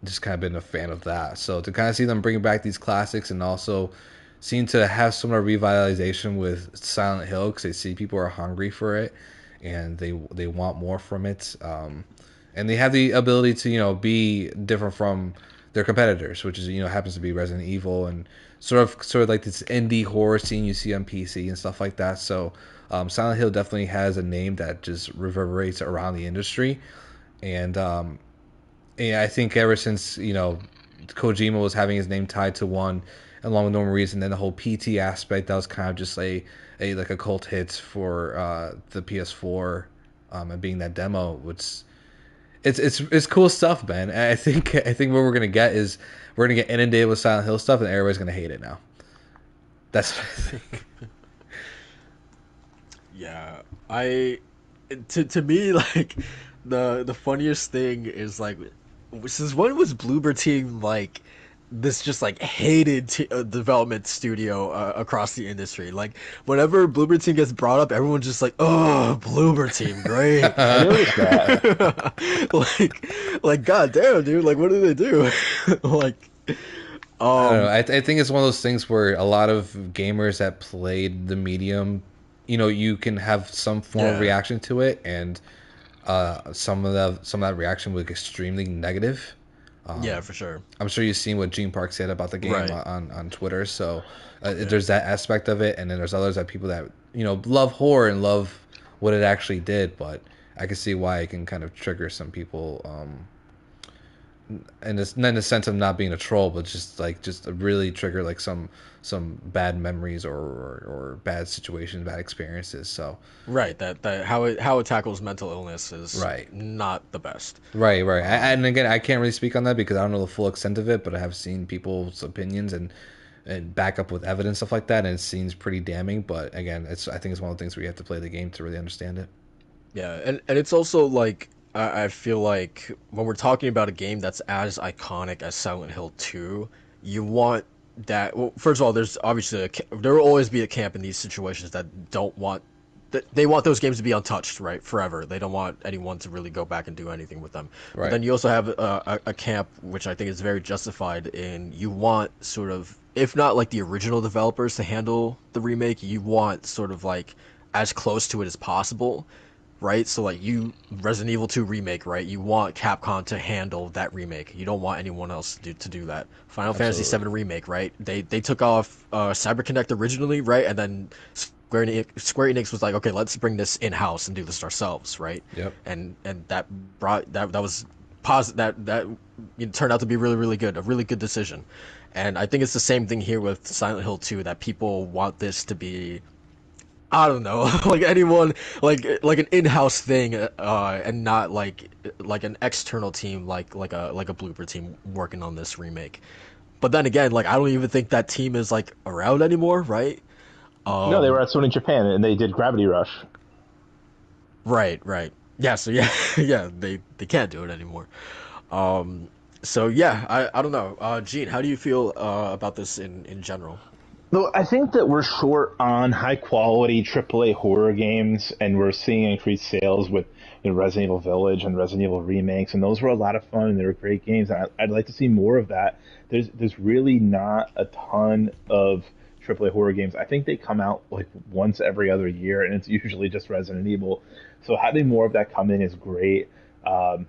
Just kind of been a fan of that. So to kind of see them bring back these classics and also seem to have some of revitalization with Silent Hill because they see people are hungry for it and they want more from it. And they have the ability to be different from their competitors, which is happens to be Resident Evil and sort of like this indie horror scene you see on PC and stuff like that. So Silent Hill definitely has a name that just reverberates around the industry, and I think ever since Kojima was having his name tied to one, along with Norman Reedus, and then the whole PT aspect, that was kind of just a cult hit for the PS4, and being that demo, which it's cool stuff, man. I think what we're gonna get is we're gonna get inundated with Silent Hill stuff, and everybody's gonna hate it now. That's what I think. Yeah, to me like the funniest thing is like since when was Bloober Team like this just like hated development studio across the industry? Like whenever Bloober Team gets brought up, everyone's just like, oh, Bloober Team, great. I noticed that. like god damn, dude, like what do they do? Like I don't know. I think it's one of those things where a lot of gamers that played the medium, you can have some form of reaction to it, and some of that reaction was extremely negative. Yeah, for sure. I'm sure you've seen what Gene Park said about the game Right. on Twitter. So there's that aspect of it, and then there's others that people that love horror and love what it actually did. But I can see why it can kind of trigger some people, and it's not in the sense of not being a troll, but just really trigger like some bad memories or bad situations, bad experiences. So Right, that how it tackles mental illness is Right. not the best. right. And again, I can't really speak on that because I don't know the full extent of it, but I have seen people's opinions and back up with evidence, stuff like that, and it seems pretty damning. But again, I think it's one of the things where you have to play the game to really understand it. Yeah, and it's also like I feel like when we're talking about a game that's as iconic as Silent Hill 2, you want that. Well, first of all, there's obviously there will always be a camp in these situations that don't want that they want those games to be untouched, right, forever. They don't want anyone to really go back and do anything with them. But Right. then you also have a camp which I think is very justified in you want sort of if not like the original developers to handle the remake, you want sort of like as close to it as possible, right? So like you Resident Evil 2 remake, right? You want Capcom to handle that remake. You don't want anyone else to do that. Final Fantasy Absolutely. 7 remake, right? They took off CyberConnect originally, right? And then Square Enix was like, okay, let's bring this in house and do this ourselves, right? Yep. And that brought that was that turned out to be really good, a really good decision. And I think it's the same thing here with Silent Hill 2 that people want this to be I don't know, like anyone, like an in-house thing, and not like an external team, like a blooper team working on this remake. But then again, like I don't even think that team is like around anymore, right? No, they were Um, at Sony Japan and they did Gravity Rush. right. Yeah, so yeah, yeah, they can't do it anymore. Um, so yeah, I don't know. Gene, how do you feel about this in general? No, I think that we're short on high quality AAA horror games, and we're seeing increased sales with Resident Evil Village and Resident Evil remakes, and those were a lot of fun and they were great games. And I'd like to see more of that. There's really not a ton of AAA horror games. I think they come out like once every other year, and it's usually just Resident Evil. So having more of that come in is great. Um,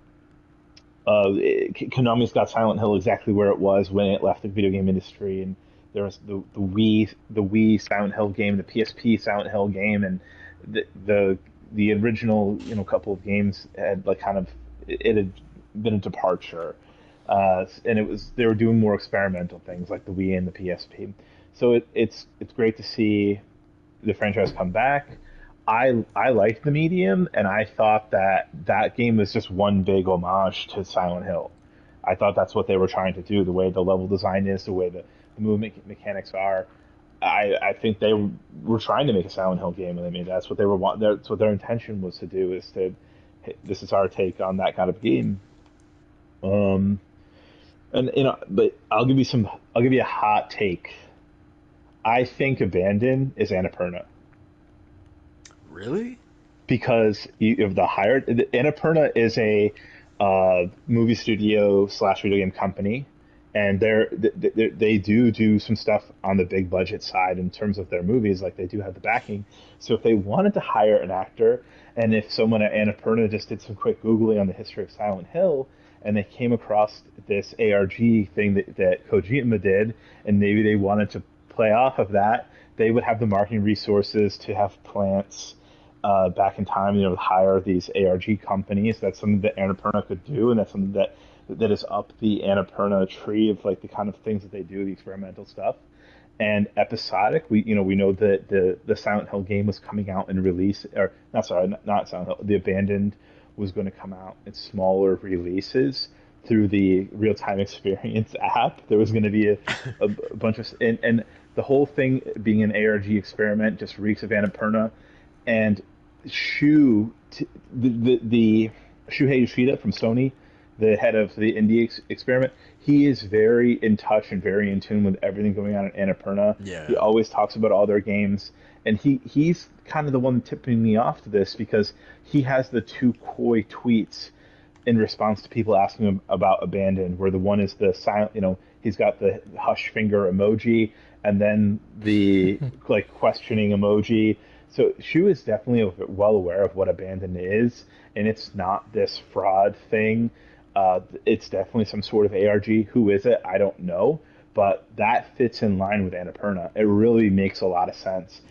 Konami's got Silent Hill exactly where it was when it left the video game industry, and there was the Wii Silent Hill game, the PSP Silent Hill game, and the original couple of games had like kind of it had been a departure, and it was they were doing more experimental things like the Wii and the PSP. So it's great to see the franchise come back. I liked the medium, and I thought that that game was just one big homage to Silent Hill. I thought that's what they were trying to do. The way the level design is, the way the movement mechanics are. I think they were trying to make a Silent Hill game, and I mean that's what they were want. That's what their intention was to do. Is to hey, this is our take on that kind of game. Um, and but I'll give you a hot take. I think Abandon is Annapurna Really? because you have the hired Annapurna is a movie studio slash video game company, and they do some stuff on the big budget side in terms of their movies. Like they do have the backing. So if they wanted to hire an actor, and if someone at Annapurna just did some quick googling on the history of Silent Hill, and they came across this ARG thing that Kojima did, and maybe they wanted to play off of that, they would have the marketing resources to have plants back in time, hire these ARG companies. That's something that Annapurna could do, and that's something that is up the Annapurna tree of like the kind of things that they do, the experimental stuff. And episodic, we know that the Silent Hill game was coming out and release, or not sorry, not Silent Hill, the Abandoned was going to come out in smaller releases through the real time experience app. There was going to be a bunch of and the whole thing being an ARG experiment just reeks of Annapurna. And the Shuhei Yoshida from Sony, the head of the indie experiment, he is very in touch and very in tune with everything going on in Annapurna. He Yeah. always talks about all their games, and he's kind of the one tipping me off to this because he has the two coy tweets in response to people asking him about Abandoned, where the one is the silent, he's got the hush finger emoji, and then the like questioning emoji. So Shu is definitely well aware of what Abandoned is, and it's not this fraud thing. It's definitely some sort of ARG. Who is it? I don't know, but that fits in line with Annapurna. It really makes a lot of sense.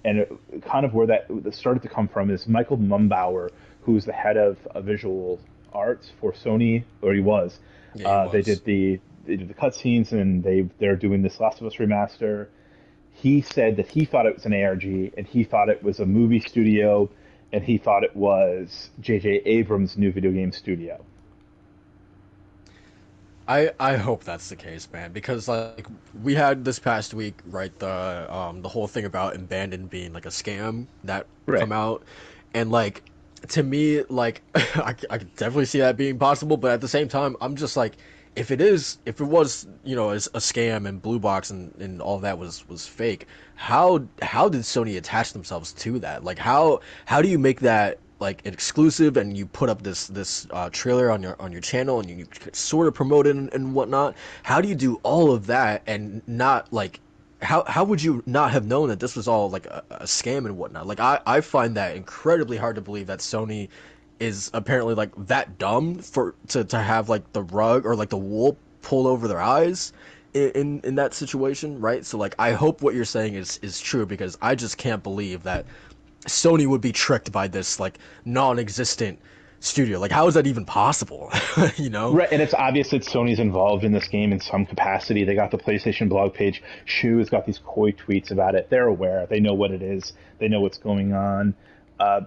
And kind of where that started to come from is Michael Mumbauer, who's the head of visual arts for Sony, or he was. Yeah, he They was. did the cutscenes, and they're doing this Last of Us remaster. He said that he thought it was an ARG, and he thought it was a movie studio, and he thought it was J.J. Abrams' new video game studio. I hope that's the case, man, because like we had this past week, right, the whole thing about Abandon being like a scam that Right. come out, and like to me, like, I could definitely see that being possible, but at the same time, I'm just like, if it was, as a scam and Blue Box and all that was fake, how did Sony attach themselves to that? Like, how do you make that like exclusive and you put up this trailer on your channel and you sort of promote it and whatnot? How do you do all of that and not like how would you not have known that this was all like a scam and whatnot? Like I find that incredibly hard to believe that Sony is apparently like that dumb to have like the rug or like the wool pulled over their eyes in that situation, right? So like I hope what you're saying is true because I just can't believe that Sony would be tricked by this like non-existent studio. Like how is that even possible? you know? Right, and it's obvious that Sony's involved in this game in some capacity. They got the PlayStation blog page. Shu has got these coy tweets about it. They're aware. They know what it is. They know what's going on. Uh,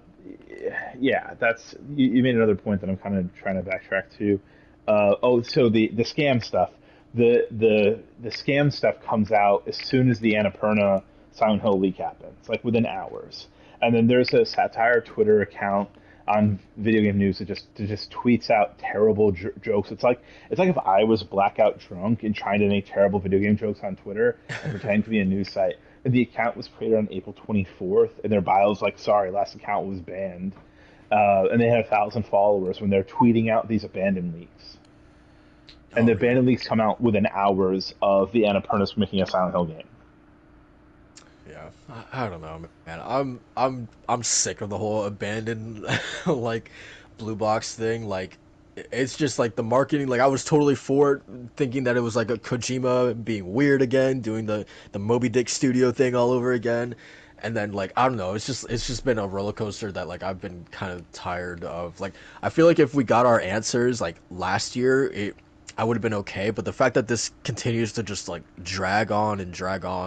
yeah, that's you made another point that I'm kind of trying to backtrack to. So the scam stuff. The scam stuff comes out as soon as the Annapurna Silent Hill leak happens, like within hours. And then there's a satire Twitter account on video game news that just tweets out terrible jokes. It's like if I was blackout drunk and trying to make terrible video game jokes on Twitter and pretend to be a news site. And the account was created on April 24th, and their bio's like, "Sorry, last account was banned," and they had 1,000 followers when they're tweeting out these abandoned leaks. And the abandoned leaks come out within hours of the Annapurna's making a Silent Hill game. Yeah, I don't know, man. I'm sick of the whole abandoned like blue box thing. Like it's just like the marketing. Like I was totally for it, thinking that it was like a Kojima being weird again, doing the Moby Dick studio thing all over again. And then like I don't know, it's just been a roller coaster that like I've been kind of tired of. Like I feel like if we got our answers like last year, I would have been okay, but the fact that this continues to just like drag on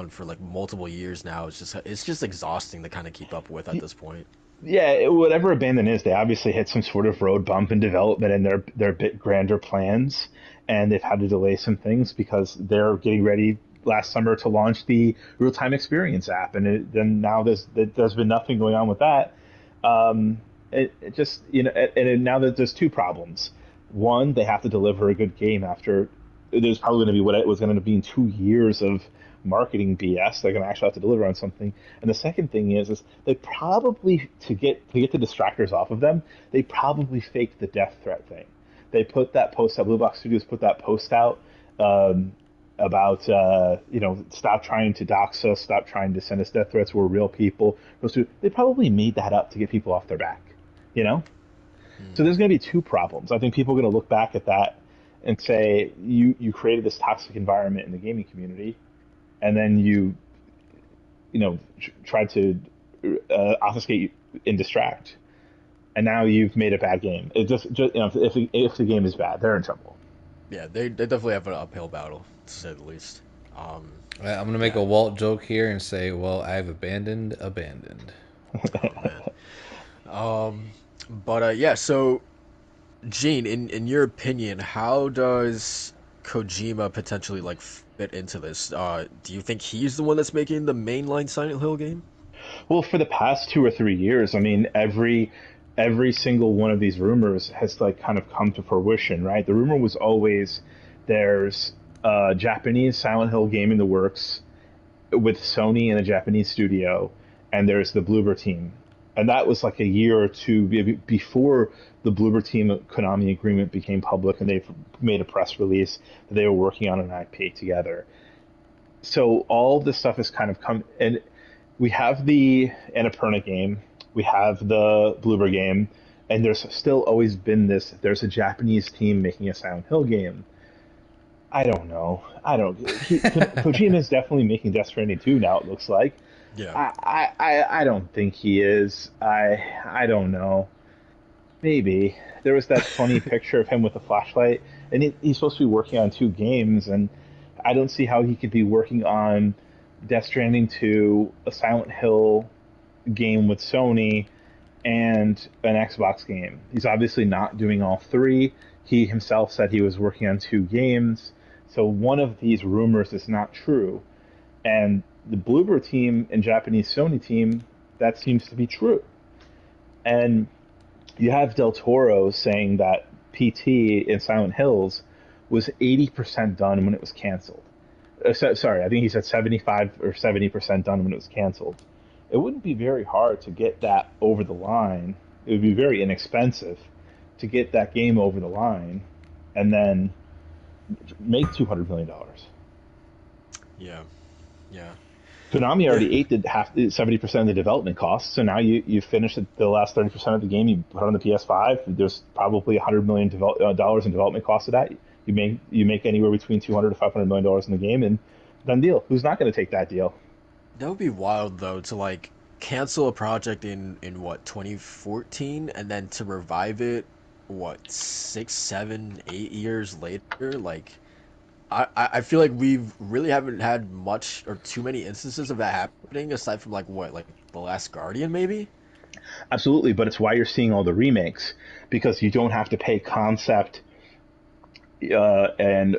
for like multiple years now, it's just exhausting to kind of keep up with at this point. Yeah, whatever Abandon is, they obviously hit some sort of road bump in development and their bit grander plans, and they've had to delay some things because they're getting ready last summer to launch the real time experience app, and then now there's been nothing going on with that. It just now that there's two problems. One, they have to deliver a good game after there's probably going to be what it was going to be in 2 years of marketing BS. They're going to actually have to deliver on something. And the second thing is they probably to get the distractors off of them, they probably faked the death threat thing. They put that post out. Blue Box Studios put that post out about stop trying to dox us, stop trying to send us death threats. We're real people. They probably made that up to get people off their back. You know. So there's going to be two problems. I think people are going to look back at that and say, you created this toxic environment in the gaming community, and then you tried to obfuscate and distract, and now you've made a bad game. It just if the game is bad, they're in trouble. Yeah, they definitely have an uphill battle, to say the least. I'm going to make a Walt joke here and say, well, I've abandoned. Oh, man. But yeah, so Gene, in your opinion, how does Kojima potentially like fit into this? Do you think he's the one that's making the mainline Silent Hill game? Well, for the past 2 or 3 years, I mean, every single one of these rumors has like kind of come to fruition, right? The rumor was always there's a Japanese Silent Hill game in the works with Sony and a Japanese studio, and there's the Bloober team. And that was like a year or two before the Bloober Team Konami agreement became public, and they made a press release that they were working on an IP together. So all this stuff has kind of come, and we have the Annapurna game, we have the Bloober game, and there's still always been this. There's a Japanese team making a Silent Hill game. I don't know. Kojima is definitely making Death Stranding 2 now. It looks like. Yeah. I don't think he is. I don't know. Maybe. There was that funny picture of him with a flashlight, and he's supposed to be working on 2 games, and I don't see how he could be working on Death Stranding 2, a Silent Hill game with Sony, and an Xbox game. He's obviously not doing all 3. He himself said he was working on 2 games, so one of these rumors is not true. And the Bloober team and Japanese Sony team, that seems to be true. And You have Del Toro saying that PT in Silent Hills was 80% done when it was canceled. Sorry, I think he said 75 or 70% done when it was canceled. It wouldn't be very hard to get that over the line. It would be very inexpensive to get that game over the line and then make $200 million. Yeah, yeah. Konami already ate the 70% of the development costs, so now you finish the last 30% of the game. You put on the PS5. There's probably $100 million dollars in development costs of that. You make anywhere between $200 to $500 million in the game, and done deal. Who's not going to take that deal? That would be wild though, to like cancel a project in what, 2014, and then to revive it what, 6, 7, 8 years later. Like I feel like we've really haven't had much or too many instances of that happening, aside from like what, like The Last Guardian maybe. Absolutely, but it's why you're seeing all the remakes, because you don't have to pay concept and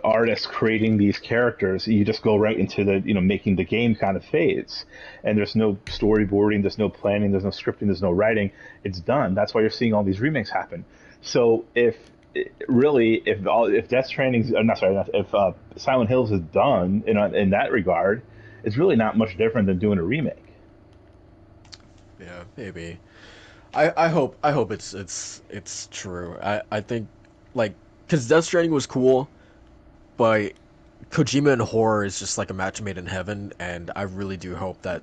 artists creating these characters. You just go right into the making the game kind of phase, and there's no storyboarding, there's no planning, there's no scripting, there's no writing. It's done. That's why you're seeing all these remakes happen. So if Death Stranding, if Silent Hills is done in that regard, it's really not much different than doing a remake. Yeah, maybe. I hope it's true. I think, like, because Death Stranding was cool, but Kojima and horror is just like a match made in heaven, and I really do hope that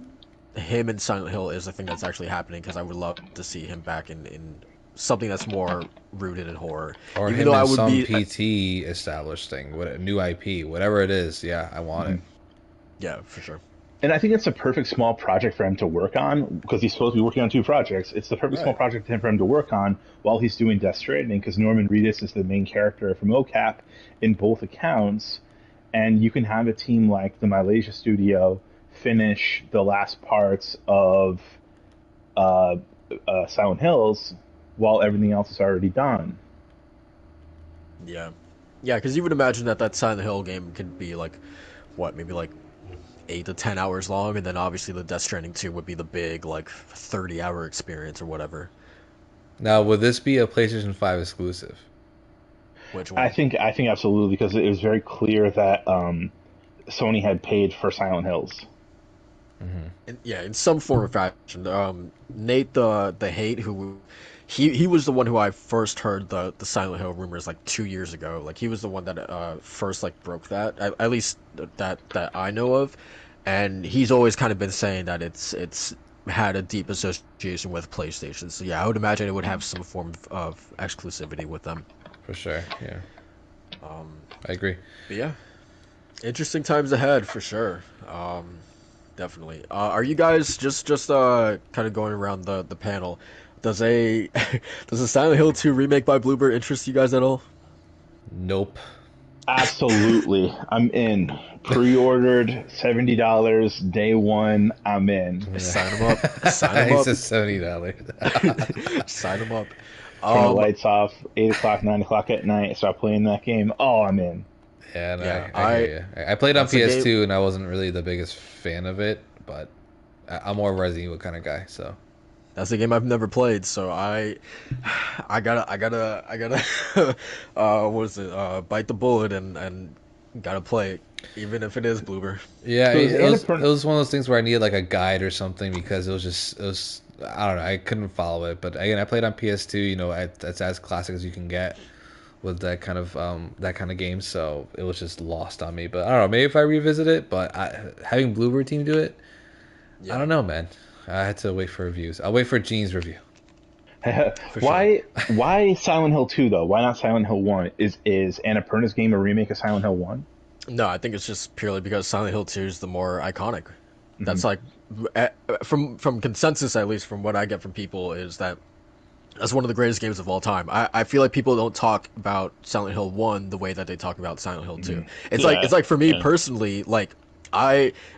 him and Silent Hill is the thing that's actually happening, because I would love to see him back in something that's more rooted in horror. Or Even him though I in would some be, PT established thing, what new IP, whatever it is. Yeah, I want it. yeah, for sure. And I think it's a perfect small project for him to work on, because he's supposed to be working on 2 projects. It's the perfect small project for him to work on while he's doing Death Stranding, because Norman Reedus is the main character from OCAP in both accounts, and you can have a team like the Malaysia studio finish the last parts of Silent Hills while everything else is already done. Yeah, yeah, because you would imagine that Silent Hill game could be like, what, maybe like 8 to 10 hours long, and then obviously the Death Stranding 2 would be the big like 30-hour experience or whatever. Now, would this be a PlayStation 5 exclusive? Which one? I think absolutely, because it was very clear that Sony had paid for Silent Hills. Yeah, in some form or fashion. Nate the Hate, who he was the one who I first heard the Silent Hill rumors like 2 years ago. Like he was the one that first like broke that, at least that I know of, and he's always kind of been saying that it's had a deep association with PlayStation. So yeah, I would imagine it would have some form of exclusivity with them. For sure, yeah. I agree. But yeah, interesting times ahead for sure. Definitely. Are you guys just kind of going around the panel? Does a does a Silent Hill 2 remake by Bloober interest you guys at all? Nope. Absolutely. I'm in. Pre-ordered, $70, day one, I'm in. Sign them up. Sign them It's up. a $70. Sign them up. Turn the lights off, 8 o'clock, 9 o'clock at night, start playing that game. Oh, I'm in. Yeah, no, Yeah, I hear you. I played on that's a PS2 game- and I wasn't really the biggest fan of it, but I'm more a Resident Evil kind of guy, so. That's a game I've never played, so I gotta what is it? Bite the bullet and gotta play it, even if it is Bloober. Yeah, So it was Annapurna- one of those things where I needed like a guide or something, because it was I don't know, I couldn't follow it. But again, I played on PS2, it's as classic as you can get with that kind of game, so it was just lost on me. But I don't know, maybe if I revisit it, but having Bloober Team do it, Yeah, I don't know, man. I had to wait for reviews. I'll wait for Gene's review. Why Silent Hill 2 though? Why not Silent Hill 1? Is Annapurna's game a remake of Silent Hill 1? No, I think it's just purely because Silent Hill 2 is the more iconic. That's like, from consensus, at least from what I get from people, is that that's one of the greatest games of all time. I feel like people don't talk about Silent Hill 1 the way that they talk about Silent Hill 2. It's like for me personally, like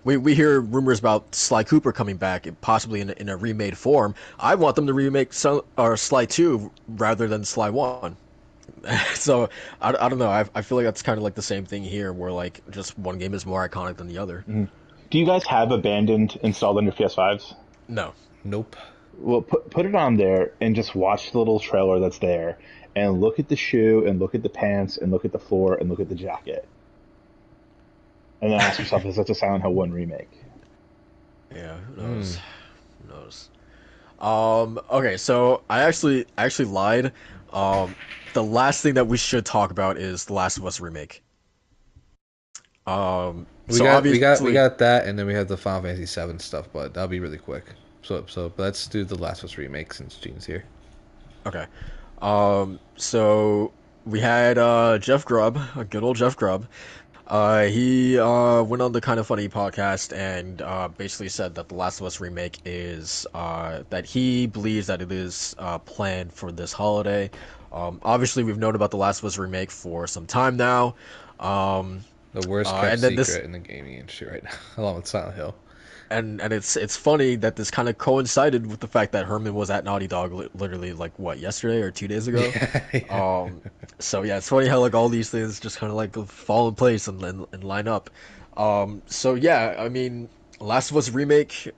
we hear rumors about Sly Cooper coming back, possibly in a remade form. I want them to remake Sly 2 rather than Sly 1. So I don't know. I feel like that's kind of like the same thing here, where like just one game is more iconic than the other. Do you guys have Abandoned installed on your PS5s? No. Nope. Well, put it on there and just watch the little trailer that's there, and look at the shoe, and look at the pants, and look at the floor, and look at the jacket, and then ask yourself, is that a Silent Hill 1 remake? Yeah, who Hmm. knows? Who knows? Okay, so I actually lied. Um, the last thing that we should talk about is the Last of Us remake. We So got we got we obviously, got that, and then we have the Final Fantasy VII stuff, but that'll be really quick. So let's do the Last of Us remake since Gene's here. okay. So we had Jeff Grubb, a good old Jeff Grubb. He went on the Kind of Funny podcast and basically said that the Last of Us remake is that he believes that it is planned for this holiday. Obviously, we've known about the Last of Us remake for some time now. Um, The worst kept and then this secret in the gaming industry right now, along with Silent Hill. and it's funny that this kind of coincided with the fact that Herman was at Naughty Dog literally like what, yesterday or 2 days ago. Yeah, yeah. Um, so yeah, it's funny how like all these things just kind of like fall in place and line up. So yeah, I mean, Last of Us remake.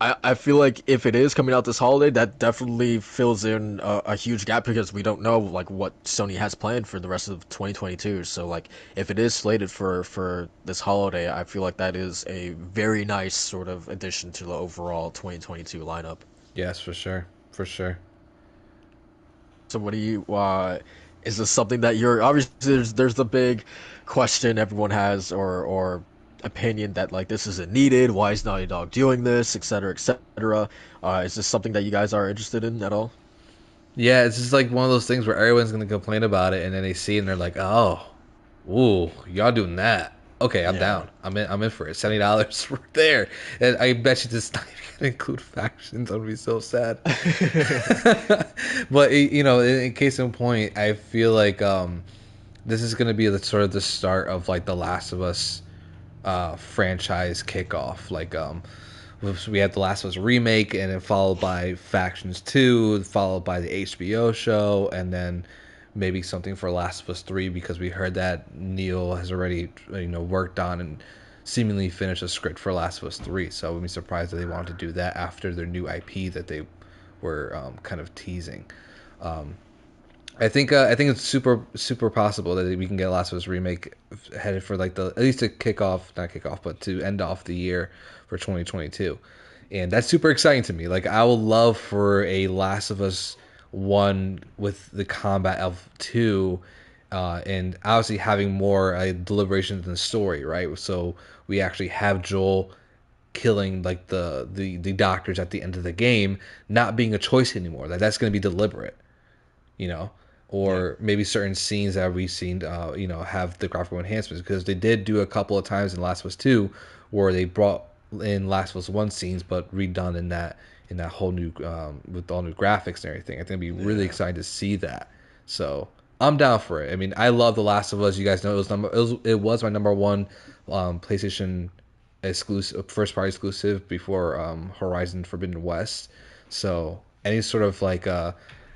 I feel like if it is coming out this holiday, that definitely fills in a huge gap because we don't know like what Sony has planned for the rest of 2022. So like if it is slated for this holiday, I feel like that is a very nice sort of addition to the overall 2022 lineup. Yes, for sure, for sure. So what do you is this something that you're obviously there's the big question everyone has or opinion that like this isn't needed, why is Naughty Dog doing this, etc., etc. Is this something that you guys are interested in at all? Yeah, it's just like one of those things where everyone's gonna complain about it, and then they see it and they're like, "Oh, ooh, y'all doing that? Okay, I'm Yeah. down. I'm in for it. $70 right there." And I bet you this not even gonna include factions. I'm gonna be so sad. But in case in point, I feel like this is gonna be the sort of the start of like the Last of Us franchise kickoff. Like we had the Last of Us remake, and then followed by Factions 2, followed by the HBO show, and then maybe something for Last of Us 3 because we heard that Neil has already worked on and seemingly finished a script for Last of Us 3. So I wouldn't be surprised that they wanted to do that after their new IP that they were kind of teasing. Um, I think it's super possible that we can get a Last of Us remake headed for like the at least to kick off, not kick off, but to end off the year for 2022, and that's super exciting to me. Like I would love for a Last of Us one with the combat of two, and obviously having more deliberations in the story, right? So we actually have Joel killing like the doctors at the end of the game not being a choice anymore. That's going to be deliberate, you know, Yeah. or maybe certain scenes that we've seen, have the graphical enhancements because they did do a couple of times in Last of Us 2 where they brought in Last of Us 1 scenes but redone in that whole new with all new graphics and everything. I think it'd be really Yeah. exciting to see that. So I'm down for it. I mean, I love The Last of Us. You guys know it was my number one PlayStation exclusive, first party exclusive before Horizon Forbidden West. So any sort of like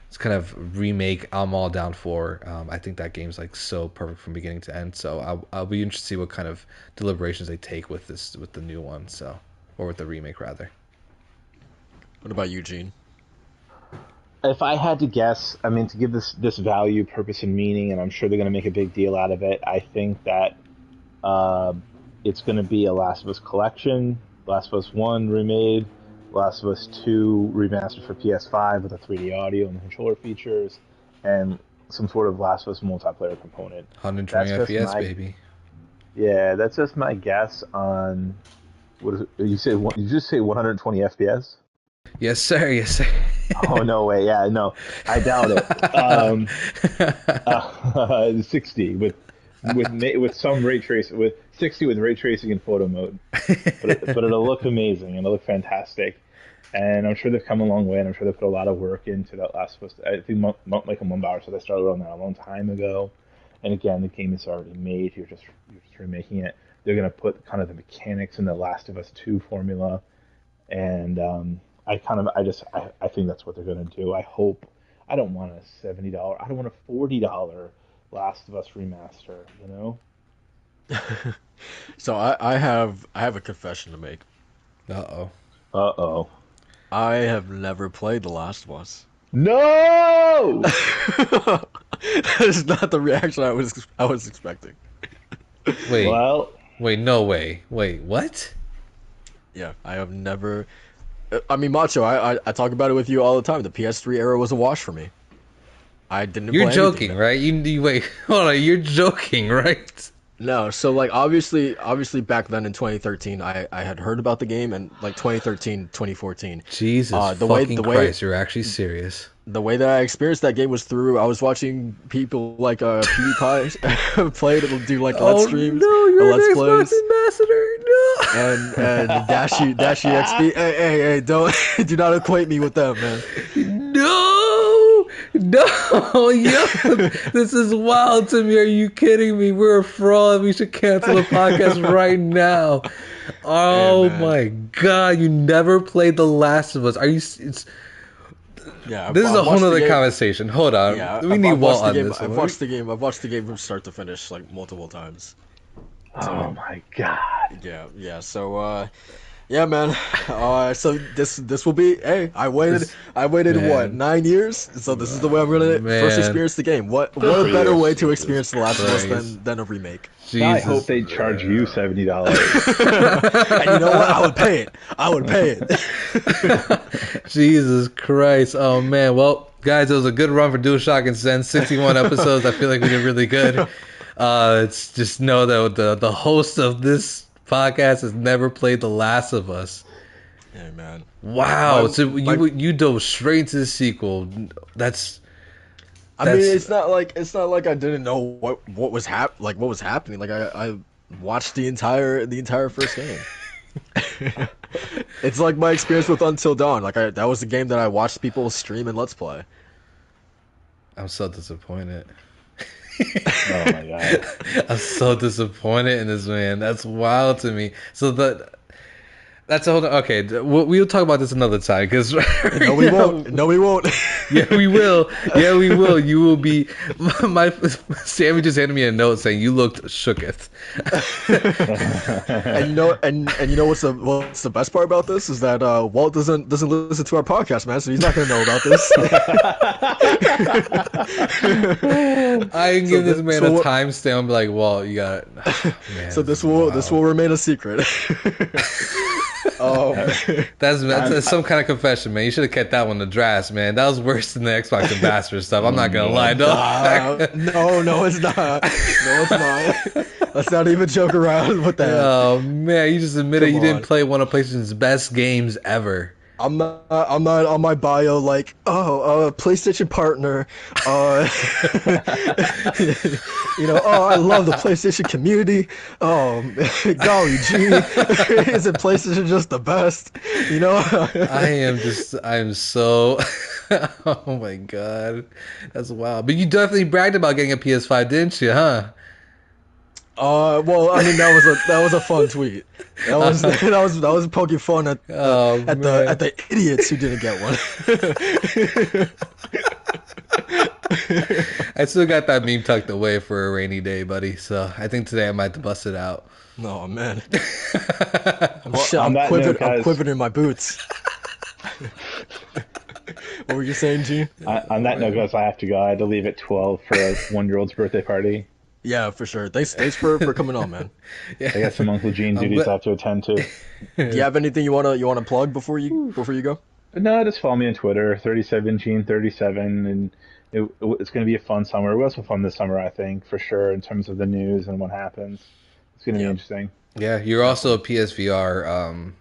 it's kind of remake I'm all down for. I think that game's like so perfect from beginning to end. So I'll be interested to see what kind of deliberations they take with the new one. So or with the remake rather. What about Eugene? If I had to guess, I mean, to give this value, purpose, and meaning, and I'm sure they're going to make a big deal out of it. I think that uh, it's going to be a Last of Us collection, Last of Us One remade, Last of Us Two remastered for PS5 with a 3D audio and the controller features, and some sort of Last of Us multiplayer component. 120 That's just FPS my baby. Yeah, that's just my guess on what is it? You say you just say 120 FPS? Yes sir. Yes sir. Oh no way! Yeah, no, I doubt it. 60 with some ray tracing, with 60 with ray tracing and photo mode, but it'll look amazing and it'll look fantastic. And I'm sure they've come a long way, and I'm sure they put a lot of work into that Last of Us. I think Michael Mumbauer said they started on that a long time ago. And again, the game is already made. You're just remaking it. They're gonna put kind of the mechanics in the Last of Us 2 formula, and I think that's what they're gonna do. I hope. I don't want a $70. I don't want a $40 Last of Us remaster. You know. So I have a confession to make. Uh oh. Uh oh. I have never played The Last of Us. No. That is not the reaction I was expecting. Wait, Well, wait, no way. Wait, what? Yeah, I have never. I mean, Macho, I talk about it with you all the time. The PS3 era was a wash for me. I didn't You're play joking, anything. right? You wait, hold on. You're joking, right? No, so like obviously back then in 2013, I had heard about the game, and like 2013, 2014. Jesus The way fucking the way Christ, you're actually serious. the way that I experienced that game was through I was watching people like PewDiePie play it, do like let's Oh streams no, or you're let's an plays, Xbox ambassador. and Dashi XP. Hey, don't do not equate me with them, man. No, no, yo, this is wild to me. Are you kidding me? We're a fraud. We should cancel the podcast right now. Oh man. my god, you never played The Last of Us. Are you? Yeah, This is a I've whole watched the other game. conversation. Hold on, Yeah, we I've, need I've Walt watched the on game. this I've one. watched the game. I've watched the game from start to finish like multiple times. oh my God. Yeah. So, yeah, man. So this will be. Hey, I waited what, Man. 9 years? So this is the way I'm gonna first Man. experience the game. What for a better you. way to experience The Last of Us Christ. than a remake? Now I Jesus. hope they charge you $70. And you know what? I would pay it. I would pay it. Jesus Christ. Oh man. Well, guys, it was a good run for DualShock and Sense. 61 episodes. I feel like we did really good. It's just know that the host of this podcast has never played The Last of Us. Hey, man. Wow. So My- you dove straight into the sequel. That's I mean, That's- it's not like I didn't know what was happening. Like I watched the entire first game. It's like my experience with Until Dawn. Like that was the game that I watched people stream and let's play. I'm so disappointed. Oh my God. I'm so disappointed in this man. That's wild to me. So that's a whole. Okay, we'll talk about this another time because No, we won't. No, we won't. Yeah, we will. Yeah, we will. You will be. My Sammy just handed me a note saying you looked shooketh. And you know what's the best part about this is that Walt doesn't listen to our podcast, man. So he's not gonna know about this. I can give this man a what- timestamp. I'm like, well, you got. Man, So this will remain a secret. That's some kind of confession, man. You should have kept that one to Dras, man. That was worse than the Xbox ambassador stuff. I'm not gonna lie, though. No, it's not. No, it's not. Let's not even joke around with that. Oh man, you just admitted Come you didn't on. play one of PlayStation's best games ever. I'm not on my bio like, PlayStation partner. I love the PlayStation community. Golly gee, isn't PlayStation just the best? I am so. Oh my god, that's wild. But you definitely bragged about getting a PS5, didn't you? Huh? Well, I mean that was a fun tweet. That was poking fun at Man. the idiots who didn't get one. I still got that meme tucked away for a rainy day, buddy. So I think today I might have to bust it out. Oh man, on I'm that note, guys- quivering in my boots. What were you saying, G? On that note, guys, I have to go. I had to leave at 12 for a 1-year-old's birthday party. Yeah, for sure. Thanks for coming on, man. I got some Uncle Gene duties I have to attend to. Do you have anything you wanna plug before you go? But no, just follow me on Twitter, 37Gene37, and it's going to be a fun summer. It was also fun this summer, I think, for sure, in terms of the news and what happens. It's going to be interesting. Yeah, you're also a PSVR.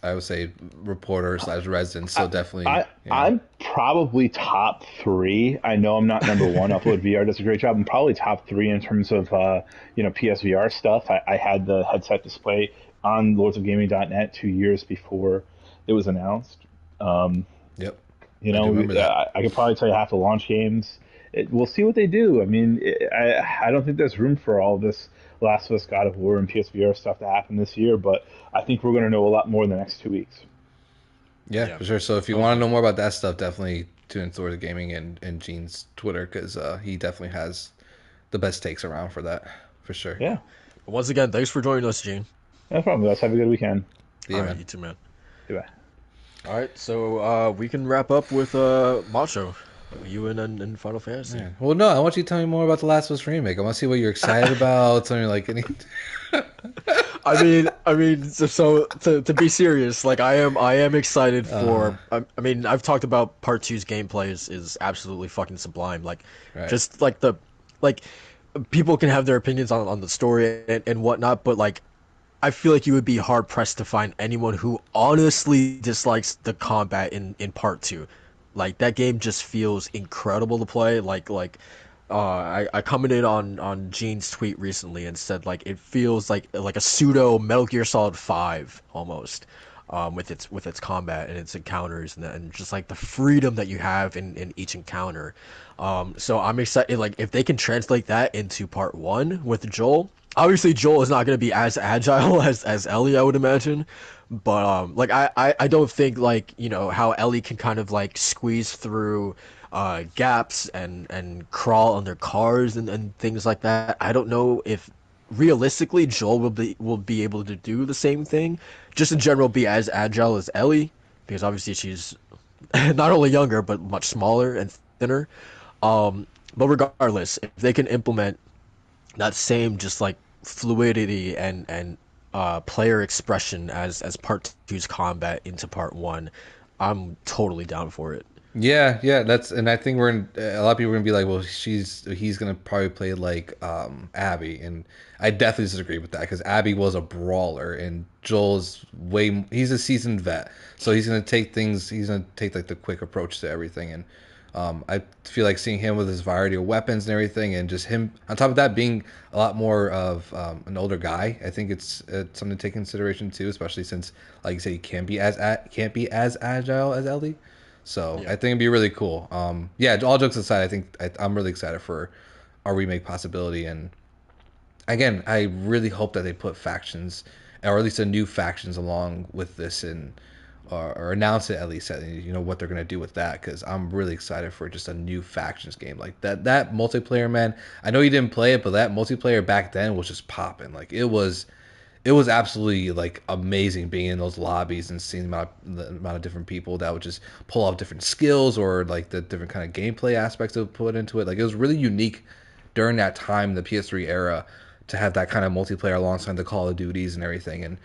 I would say reporter / resident. So definitely, I'm probably top 3. I know I'm not number 1. Upload VR does a great job. I'm probably top 3 in terms of PSVR stuff. I had the headset display on lordsofgaming.net 2 years before it was announced. Yep. I could probably tell you half the launch games. We'll see what they do. I mean, I don't think there's room for all this Last of Us, God of War, and PSVR stuff to happen this year, but I think we're going to know a lot more in the next 2 weeks. Yeah, for sure. So if you want to know more about that stuff, definitely tune into Lord of Gaming and Gene's Twitter because he definitely has the best takes around for that, for sure. Yeah. Once again, thanks for joining us, Gene. No problem. Let's have a good weekend. Yeah, All right, man. you too, man. Goodbye. All right, so we can wrap up with Macho, you and Final Fantasy. Man. Well, no, I want you to tell me more about the Last of Us remake. I want to see what you're excited about. Tell me like any. To be serious, like I am excited Uh, for. I mean, I've talked about Part Two's gameplay is absolutely fucking sublime. Like, right. just like people can have their opinions on the story and whatnot, but like I feel like you would be hard pressed to find anyone who honestly dislikes the combat in part two. Like that game just feels incredible to play. I commented on Gene's tweet recently and said like it feels like a pseudo Metal Gear Solid 5 almost. With its combat and its encounters and just like the freedom that you have in each encounter. So I'm excited. Like if they can translate that into part one with Joel, obviously Joel is not going to be as agile as Ellie, I would imagine. But like I don't think like how Ellie can kind of like squeeze through gaps and crawl under cars and things like that. I don't know if realistically Joel will be able to do the same thing. Just in general, be as agile as Ellie, because obviously she's not only younger but much smaller and thinner. But regardless, if they can implement that same just like fluidity and player expression as part two's combat into part one, I'm totally down for it. Yeah, yeah, that's and I think we're in, a lot of people are gonna be like, well, he's gonna probably play like Abby, and I definitely disagree with that because Abby was a brawler and Joel's he's a seasoned vet, so he's gonna take like the quick approach to everything, and I feel like seeing him with his variety of weapons and everything, and just him on top of that being a lot more of an older guy, I think it's something to take into consideration too, especially since like you say he can't be as agile as Ellie. So I Yeah. think it'd be really cool. Yeah, all jokes aside, I'm really excited for our remake possibility. And again, I really hope that they put factions, or at least a new factions, along with this, and or announce it at least. What they're gonna do with that, because I'm really excited for just a new factions game like that. That multiplayer, man. I know you didn't play it, but that multiplayer back then was just popping. Like it was absolutely like amazing being in those lobbies and seeing the amount of different people that would just pull off different skills or like the different kind of gameplay aspects to put into it. Like it was really unique during that time, the PS3 era, to have that kind of multiplayer alongside the Call of Duties and everything. And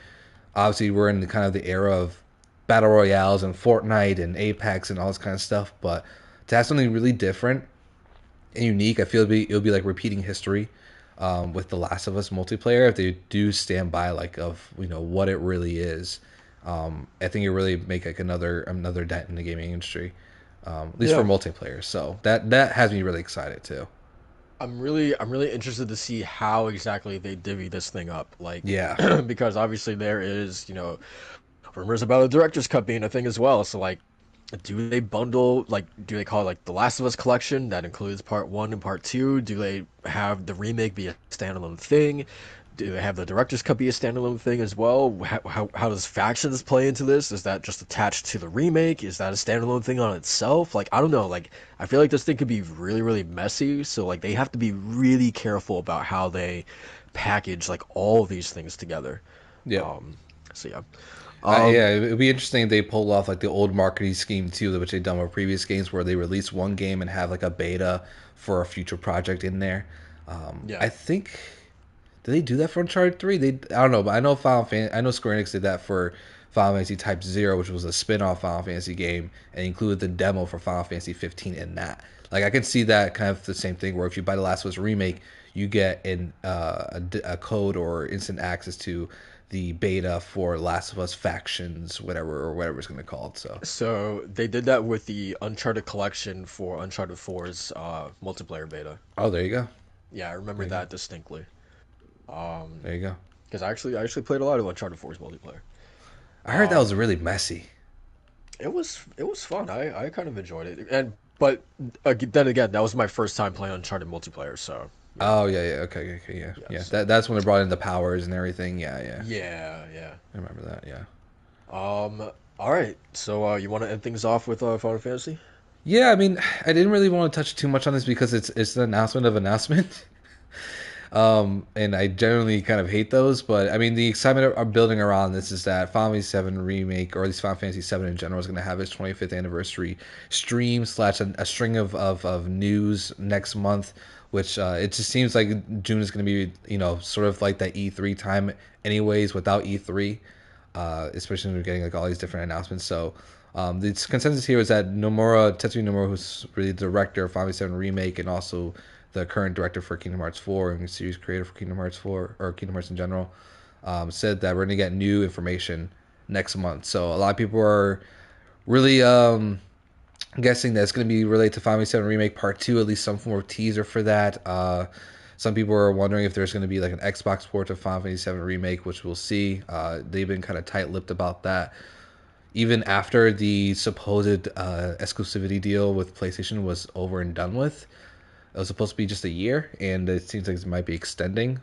obviously, we're in the kind of the era of battle royales and Fortnite and Apex and all this kind of stuff. But to have something really different and unique, I feel it'll be like repeating history with The Last of Us multiplayer if they do stand by like of what it really is. I think it really make like another dent in the gaming industry, at least for Yeah. multiplayer. So that has me really excited too. I'm really interested to see how exactly they divvy this thing up. Like, Yeah. because obviously there is, rumors about a director's cut being a thing as well. So like, do they call it like the Last of Us collection that includes part one and part two? Do they have the remake be a standalone thing? Do they have the director's cut be a standalone thing as well? How does factions play into this? Is that just attached to the remake? Is that a standalone thing on itself? Like, I don't know. Like, I feel like this thing could be really, really messy. So like, they have to be really careful about how they package like all of these things together. Yep. Um, so yeah. Um, Yeah, it'd be interesting if they pulled off like the old marketing scheme too, which they've done with previous games, where they release one game and have like a beta for a future project in there. yeah. I think did they do that for Uncharted 3? I don't know, but I know Square Enix did that for Final Fantasy Type Zero, which was a spin-off Final Fantasy game, and included the demo for Final Fantasy 15 in that. Like I can see that kind of the same thing where if you buy the Last of Us remake, you get a code or instant access to the beta for Last of Us factions, whatever it's gonna be called. So So they did that with the Uncharted collection for Uncharted 4's multiplayer beta. oh, there you go, Yeah, I remember there you go, that distinctly. Um, there you go. because I actually played a lot of Uncharted 4's multiplayer. I heard that was Um, really messy. it was fun. I kind of enjoyed it. But then again, that was my first time playing Uncharted multiplayer. So Oh yeah, yeah, okay, yeah, yeah. yes, That's when they brought in the powers and everything. Yeah, yeah, yeah, yeah. I remember that. Yeah. All right. So you want to end things off with Final Fantasy? Yeah, I mean, I didn't really want to touch too much on this because it's an announcement of announcement. And I generally kind of hate those. But I mean, the excitement I'm building around this is that Final Fantasy VII Remake, or at least Final Fantasy VII in general, is going to have its 25th anniversary stream slash a string of news next month. Which it just seems like June is going to be, sort of like that E3 time, anyways, without E3, especially when we're getting like all these different announcements. So the consensus here is that Tetsuya Nomura, who's really the director of Final Fantasy VII Remake and also the current director for Kingdom Hearts 4 and series creator for Kingdom Hearts 4 or Kingdom Hearts in general, said that we're going to get new information next month. So a lot of people are really guessing that it's going to be related to Final Fantasy VII Remake Part 2, at least some form of teaser for that. Some people are wondering if there's going to be like an Xbox port of Final Fantasy VII Remake, which we'll see. They've been kind of tight-lipped about that. Even after the supposed exclusivity deal with PlayStation was over and done with, it was supposed to be just a year, and it seems like it might be extending.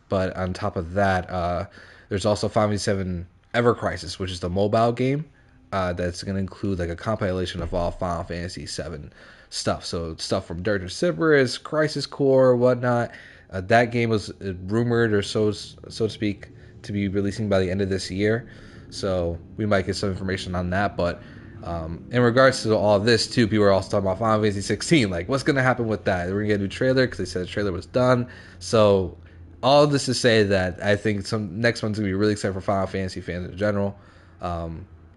But on top of that, there's also Final Fantasy VII Ever Crisis, which is the mobile game that's going to include like a compilation of all Final Fantasy VII stuff. So stuff from Dirge of Cerberus, Crisis Core, whatnot. That game was rumored, or so to speak, to be releasing by the end of this year. So we might get some information on that. But in regards to all of this too, people are also talking about Final Fantasy 16. Like, what's going to happen with that? We're going to get a new trailer because they said the trailer was done. So all of this to say that I think some next one's going to be really excited for Final Fantasy fans in general.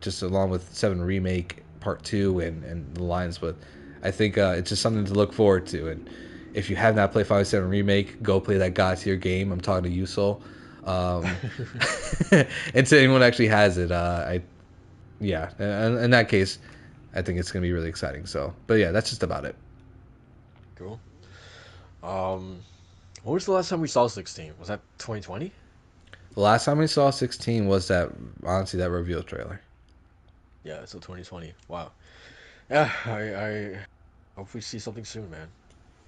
Just along with 7 Remake Part 2 and the lines. But I think it's just something to look forward to. And if you have not played Final Fantasy 7 Remake, go play that God tier game. I'm talking to you, Soul. And to anyone who actually has it, in that case, I think it's going to be really exciting. So, but yeah, that's just about it. Cool. When was the last time we saw 16? Was that 2020? The last time we saw 16 was that reveal trailer. Yeah, so 2020. Wow. Yeah, I hope we see something soon, man.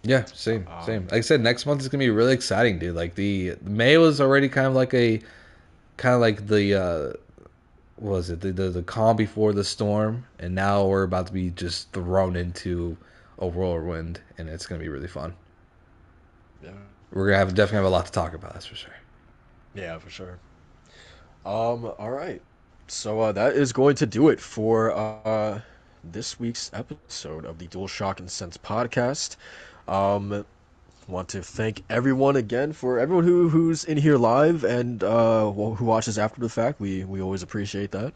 Yeah, same. Like I said, next month is gonna be really exciting, dude. Like the May was already kind of like the what was it, the calm before the storm, and now we're about to be just thrown into a whirlwind, and it's gonna be really fun. Yeah. We're gonna definitely have a lot to talk about, that's for sure. Yeah, for sure. All right. So that is going to do it for this week's episode of the DualShock Sense Podcast. Want to thank everyone again, for everyone who's in here live and who watches after the fact. We always appreciate that.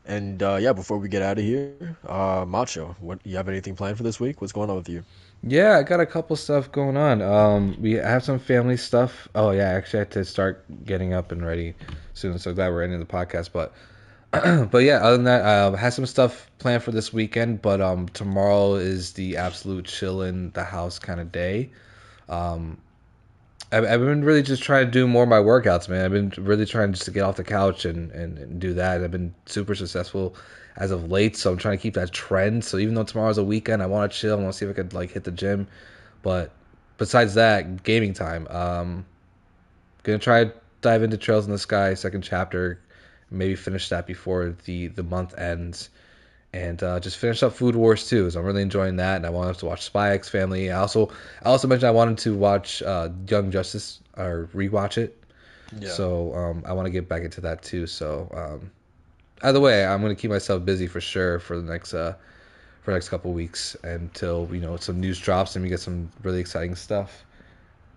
And yeah, before we get out of here, Macho, what, you have anything planned for this week? What's going on with you? Yeah, I got a couple stuff going on. We have some family stuff. Oh yeah, actually I have to start getting up and ready soon, so glad we're ending the podcast. But but yeah, other than that, I have some stuff planned for this weekend. But tomorrow is the absolute chill in the house kind of day. Um, I've been really just trying to do more of my workouts, man. I've been really trying just to get off the couch and do that. I've been super successful as of late, so I'm trying to keep that trend. So even though tomorrow's a weekend, I want to chill. I want to see if I could like hit the gym. But besides that, gaming time. Gonna try to dive into Trails in the Sky second chapter. Maybe finish that before the month ends. And just finish up Food Wars 2. So I'm really enjoying that, and I wanted to watch Spy X Family. I also mentioned I wanted to watch Young Justice, or rewatch it. Yeah. So I want to get back into that too. So either way, I'm going to keep myself busy for sure for the next couple weeks until some news drops and we get some really exciting stuff.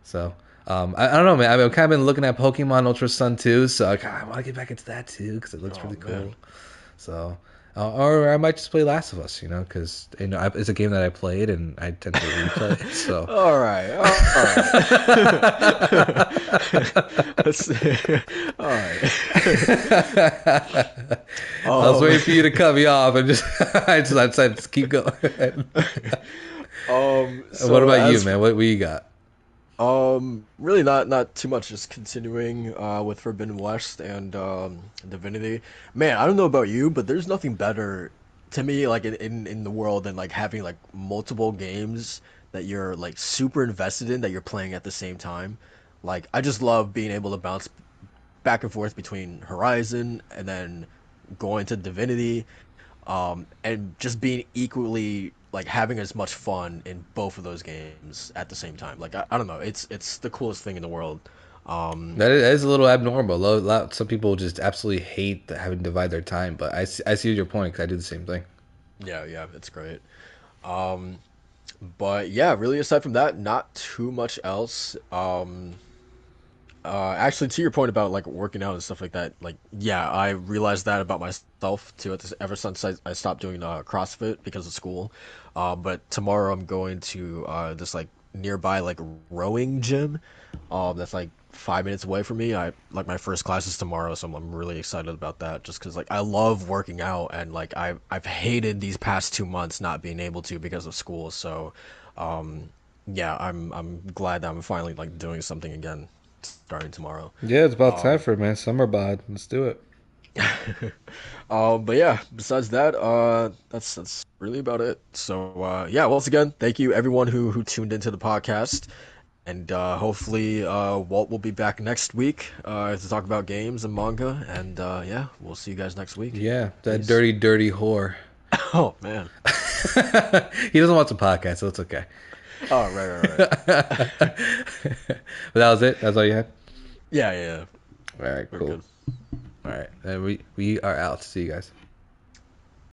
So I don't know, man. I've kind of been looking at Pokemon Ultra Sun 2, so I want to get back into that too because it looks really cool. Man. So. Or I might just play Last of Us, because it's a game that I played and I tend to replay it. So all right. Let's all right. I was waiting for you to cut me off and I decided to keep going. So what about you, man? What you got? Really not too much. Just continuing with Forbidden West and Divinity. Man, I don't know about you, but there's nothing better to me, like in the world, than like having like multiple games that you're like super invested in that you're playing at the same time. Like I just love being able to bounce back and forth between Horizon and then going to Divinity, and just being equally like having as much fun in both of those games at the same time. Like I don't know, it's the coolest thing in the world. Um, That is a little abnormal. Some people just absolutely hate having to divide their time, but I see your point because I do the same thing. yeah, yeah, it's great. Um, but yeah, really aside from that, not too much else. Actually, to your point about like working out and stuff like that, like yeah, I realized that about myself too. Ever since I stopped doing CrossFit because of school, but tomorrow I'm going to this like nearby like rowing gym, that's like 5 minutes away from me. I like my first class is tomorrow, so I'm really excited about that. Just because like I love working out and like I've hated these past 2 months not being able to because of school. So, um, yeah, I'm glad that I'm finally like doing something again starting tomorrow. Yeah, it's about time Um, for it, man. Summer bod. Let's do it. but yeah, besides that, that's really about it. So yeah, once again, thank you everyone who tuned into the podcast, and hopefully Walt will be back next week to talk about games and manga, and yeah, we'll see you guys next week. Yeah, that Peace. dirty, dirty whore. Oh man. He doesn't watch the podcast, so it's okay. Oh right. But that was it. That's all you had. Yeah, yeah, yeah. All right, We're cool. good. All right, we are out. See you guys.